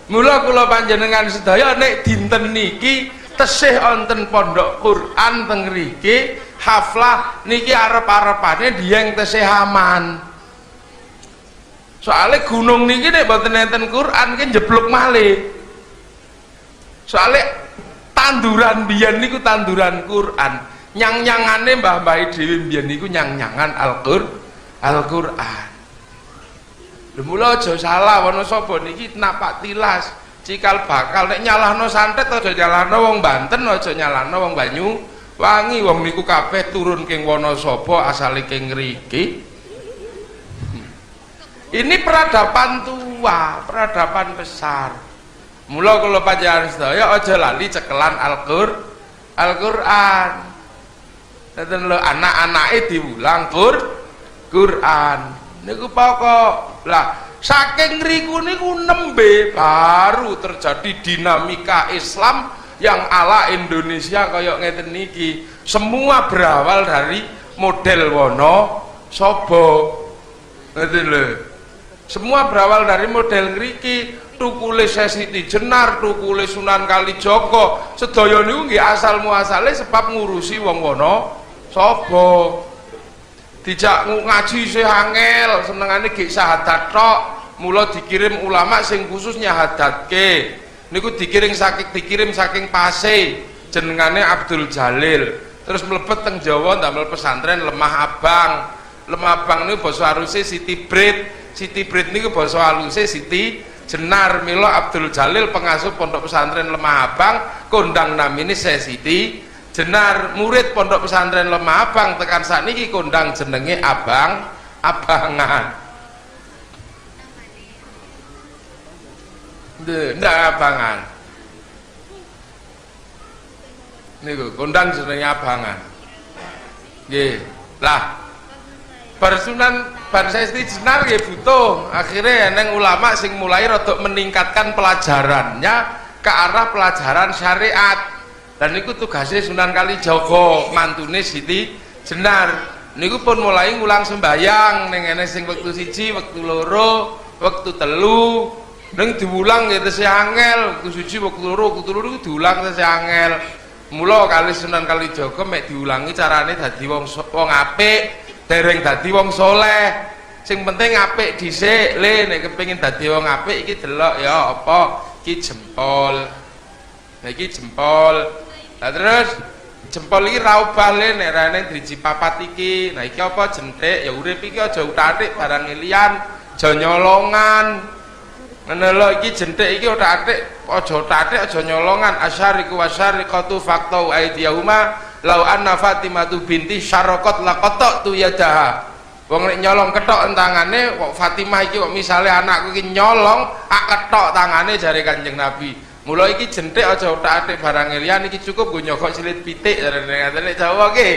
Mula kula panjenengan sedaya nek dinten niki tesih wonten pondok Quran teng mriki haflah niki arep-arepane Dieng tesih aman. Soale gunung niki nek mboten enten Quran ki njebluk malih. Soale tanduran biyen niku tanduran Quran. Nyang-nyangane mbah-mbah dhewe biyen niku nyang-nyangan Al-Qur'an. Lha mula aja salah Wonosobo niki napak tilas cikal bakal nek nyalahno santet aja nyalahno wong Banten, aja nyalahno wong Banyuwangi. Wong niku kabeh turun king Wonosobo asale king ngriki. Ini peradaban tua, peradaban besar. Mula kula panjenengan sedaya aja lali cekelan Al-Qur'an. Dadi lho anak-anake diwulang Qur'an. Niku pokok. Lah saking riku niku nembe baru terjadi dinamika Islam yang ala Indonesia kaya ngeten niki. Semua berawal dari model Wonosobo. Ngeten lho. Semua berawal dari model ngriki. Tukule Siti Jenar, tukule Sunan Kalijaga, sedaya niku nggih asal muasale sebab ngurusi wong Wonosobo. Dijak ngaji sih angel, senengane gek syahadat tok. Mula dikirim ulama sing khusus nyahadatke. Niku dikirim saking Pase, jenengane Abdul Jalil. Terus mlebet teng Jawa ndamel pesantren Lemah Abang. Lemah Abang niku basa haluse Siti Brit. Siti Brit niku basa haluse Siti Jenar. Mila Abdul Jalil pengasuh pondok pesantren Lemah Abang, kondang namine Siti Jenar. Murid pondok pesantren Lemah Abang tekan sakniki kondang jenenge Abangan. Ndak Abangan. Niku kondang jenenge Abangan. Nggih. Lah Bar Siti Jenar nggih butuh. Akhirnya eneng ulama sing mulai rada meningkatkan pelajarannya ke arah pelajaran syariat. Dan niku tugasnya Sunan Kalijaga, mantune Siti Jenar. Niku pun mulai ngulang sembayang ning ngene sing wektu siji, wektu loro, wektu telu. Ning diulang ya tesih angel, wektu siji, wektu loro niku diulang tesih angel. Mula kali Sunan Kalijaga mek diulangi carane dadi wong apik, dereng dadi wong soleh. Sing penting apik dhisik, le nek kepengin dadi wong apik iki delok ya apa iki jempol. Nah iki jempol. Nah terus jempol iki ra obah le nek rene driji papat iki. Nah iki apa jentik ya urip iki aja utatik barang liyan, aja nyolongan. Ngono lho iki jentik iki utatik, aja utatik aja nyolongan. Asyariku wasyariqatu faqtu aidiyahuma lau anna Fatimatu binti syaraqat laqattu yadaha. Wong nek nyolong ketok tangane, kok Fatimah iki kok misale anakku iki nyolong, ak ketok tangane jare Kanjeng Nabi. Mula iki jentik aja utak-atik barang liyan iki cukup go nyogok silit pitik jarene ngaten Jawa ki.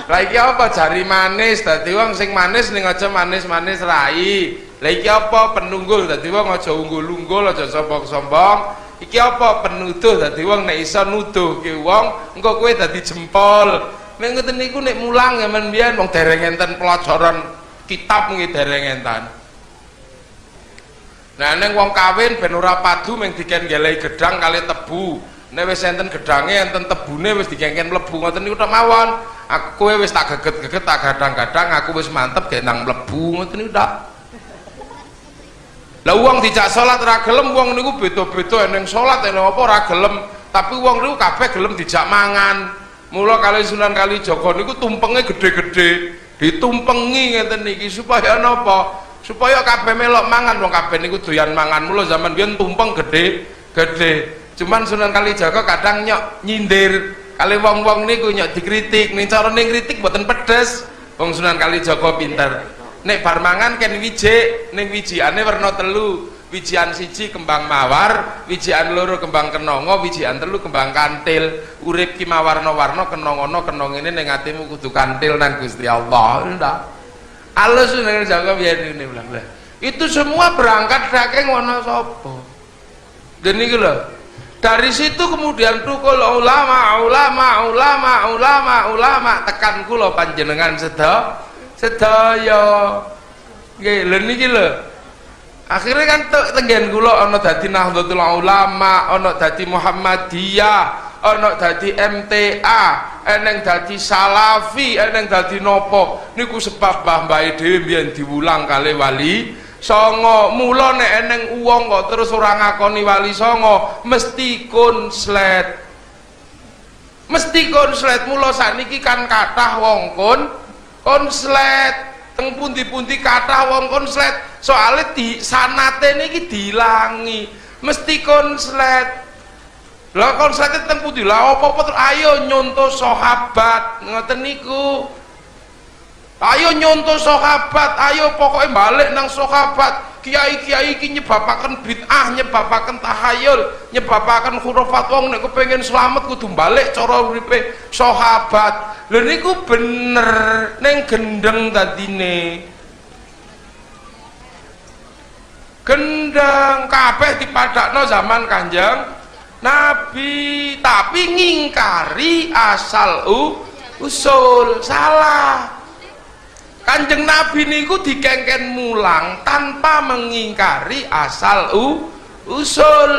Lah iki apa jari manis dadi wong sing manis ning aja manis-manis rai. Lah iki apa penunggul dadi wong aja unggul-unggul aja sombong-sombong. Iki apa penuduh dadi wong nek iso nuduhke wong engko kowe dadi jempol. Nek ngoten niku nek mulang zaman biyen wong dereng enten pelajaran kitab nggih dereng enten. Nah neng wong kawin ben ora padu mung diken gelehi gedang kali tebu. Nek wis enten gedange enten tebune wis dikengken mlebu ngoten niku tok mawon. Aku kowe wis tak geget-geget tak gadang-gadang aku wis mantep ge nang mlebu ngoten niku tok. Lah wong dijak salat ora gelem, wong niku beda-beda eneng salat eneng apa ora gelem, tapi wong niku kabeh gelem dijak mangan. Mula kali Sunan Kalijaga niku tumpenge gede-gede, ditumpengi ngeten niki supaya napa? Supaya kabeh melok mangan, wong kabeh niku doyan mangan. Mula zaman biyen tumpeng gede-gede. Cuman Sunan Kalijaga kadang nyok nyindir kali wong-wong niku nyok dikritik, ning carane ngritik mboten pedes. Wong Sunan Kalijaga pinter. Nek bar mangan ken wijik, ning wijiane werna telu. Wijian siji kembang mawar, wijian loro kembang kenanga, wijian telu kembang kantil. Urip ki mawarna-warna kena ngono kena ngene ning atimu kudu kantil nang Gusti Allah. Ndak. Allah Sunan Kalijaga biyen ngene ulang. Itu semua berangkat saking wana sapa? Dan iki lho. Dari situ kemudian tukul ulama tekan kula panjenengan sedaya nggih lho niki lho akhirnya kan tenggen kula ana dadi Nahdlatul Ulama, ana dadi Muhammadiyah, ana dadi MTA, eneng dadi Salafi, eneng dadi nopo niku sebab mbah-mbahe dhewe mbiyen diwulang kali Wali Songo. Mula nek eneng wong kok terus ora ngakoni Wali Songo mesti konslet, mula sakniki kan kathah wong konslet teng pundi-pundi kathah wong konslet soalnya di sanate niki dilangi mesti konslet. Lah konslet teng pundi lah apa-apa ayo nyontoh sahabat ngoten niku, ayo nyontoh sahabat, ayo pokoknya balik nang sahabat. Kiai-kiai iki nyebabaken bid'ah, nyebabaken tahayul, nyebabaken khurafat. Wong nek kepengin selamat kudu balik cara uripe sahabat. Lha niku bener ning gendeng tadine. Gendeng kabeh dipadakno zaman Kanjeng Nabi, tapi ngingkari asal usul. Salah. Kanjeng Nabi niku dikengken mulang tanpa mengingkari asal usul.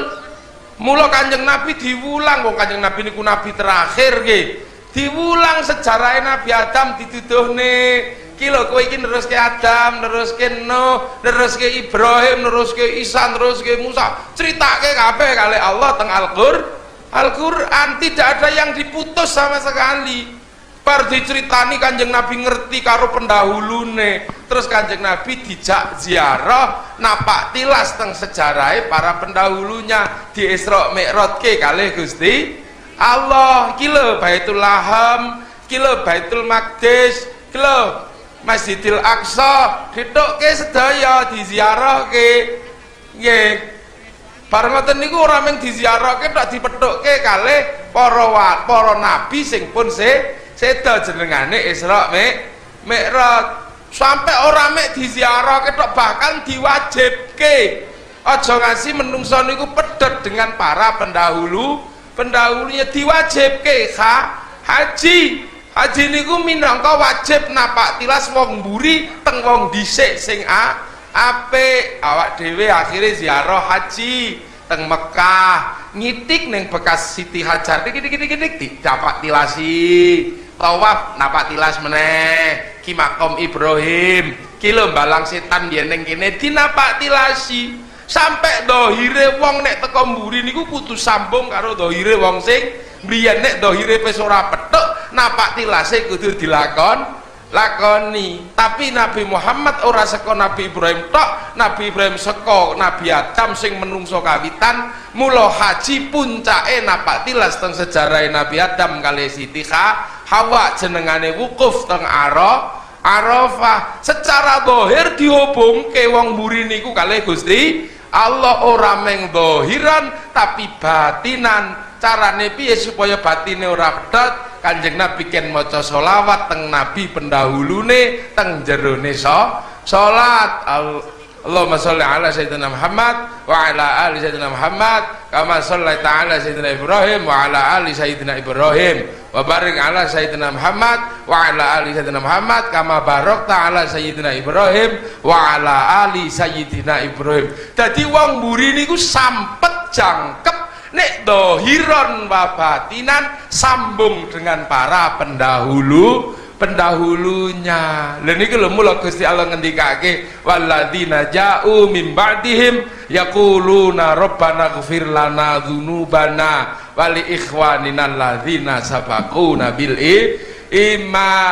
Mula Kanjeng Nabi diwulang, wong Kanjeng Nabi niku nabi terakhir nggih. Diwulang sejarah Nabi Adam dituduhne, ki lho kowe iki neruske Adam, neruske Nuh, neruske Ibrahim, neruske Isa, neruske Musa. Critake kabeh kali Allah teng Al-Qur'an, tidak ada yang diputus sama sekali. Bar diceritani Kanjeng Nabi ngerti karo pendahulune, terus Kanjeng Nabi dijak ziarah napak tilas teng sejarah para pendahulunya di Isra Mi'rajke kalih Gusti Allah. Ki lho Baitul Laham, ki lho Baitul Maqdis, ki lho Masjidil Aqsa, ditokke sedaya diziarahke nggih. Bar ngoten niku ora mung diziarahke tok dipethukke kalih para nabi sing pun seda jenengane Isra Mi'raj. Sampai orang mek diziarah ketok bahkan diwajibke. Aja ngasi menungso niku pedhet dengan para pendahulunya diwajibke haji. Haji niku minangka wajib napak tilas wong mburi teng wong dhisik sing apik. Awak dhewe akhire ziarah haji teng Mekah, ngitik ning bekas Siti Hajar dik dapat tilasi. Tawaf napak tilas meneh ki makom Ibrahim, ki lho balang setan yen ning kene dinapak tilasi. Sampai dohire wong nek teko mburi niku kudu sambung karo dohire wong sing mbiyen. Nek dohire wis ora petuk napak tilase kudu lakoni. Tapi Nabi Muhammad ora saka Nabi Ibrahim tok, Nabi Ibrahim saka Nabi Adam sing menungso kawitan. Mula haji puncake napak tilas teng sejarah Nabi Adam kali Siti Hawa jenengane wukuf teng Arafah. Secara zahir dihubungke wong mburi niku kalih Gusti Allah ora meng zahiran tapi batinan. Carane piye supaya batine ora pedhot? Kanjeng Nabi ken maca selawat teng nabi pendahulune teng jerone salat. Allahumma sholli ala sayyidina Muhammad wa ala ali sayyidina Muhammad kama shallaita ala sayyidina Ibrahim wa ala ali sayyidina Ibrahim wa barik ala sayyidina Muhammad wa ala ali sayyidina Muhammad kama barakta ala sayyidina Ibrahim wa ala ali sayyidina Ibrahim. Dadi wong mburi niku sampet jangkep nek dohiron wa batinan sambung dengan para pendahulu pendahulunya. Lha niku lho mula Gusti Allah ngendikake walladzina ja'u min ba'dihim yaquluna rabbana ighfir lana dzunubana wa li ikhwanina alladzina sabaquna bil iman.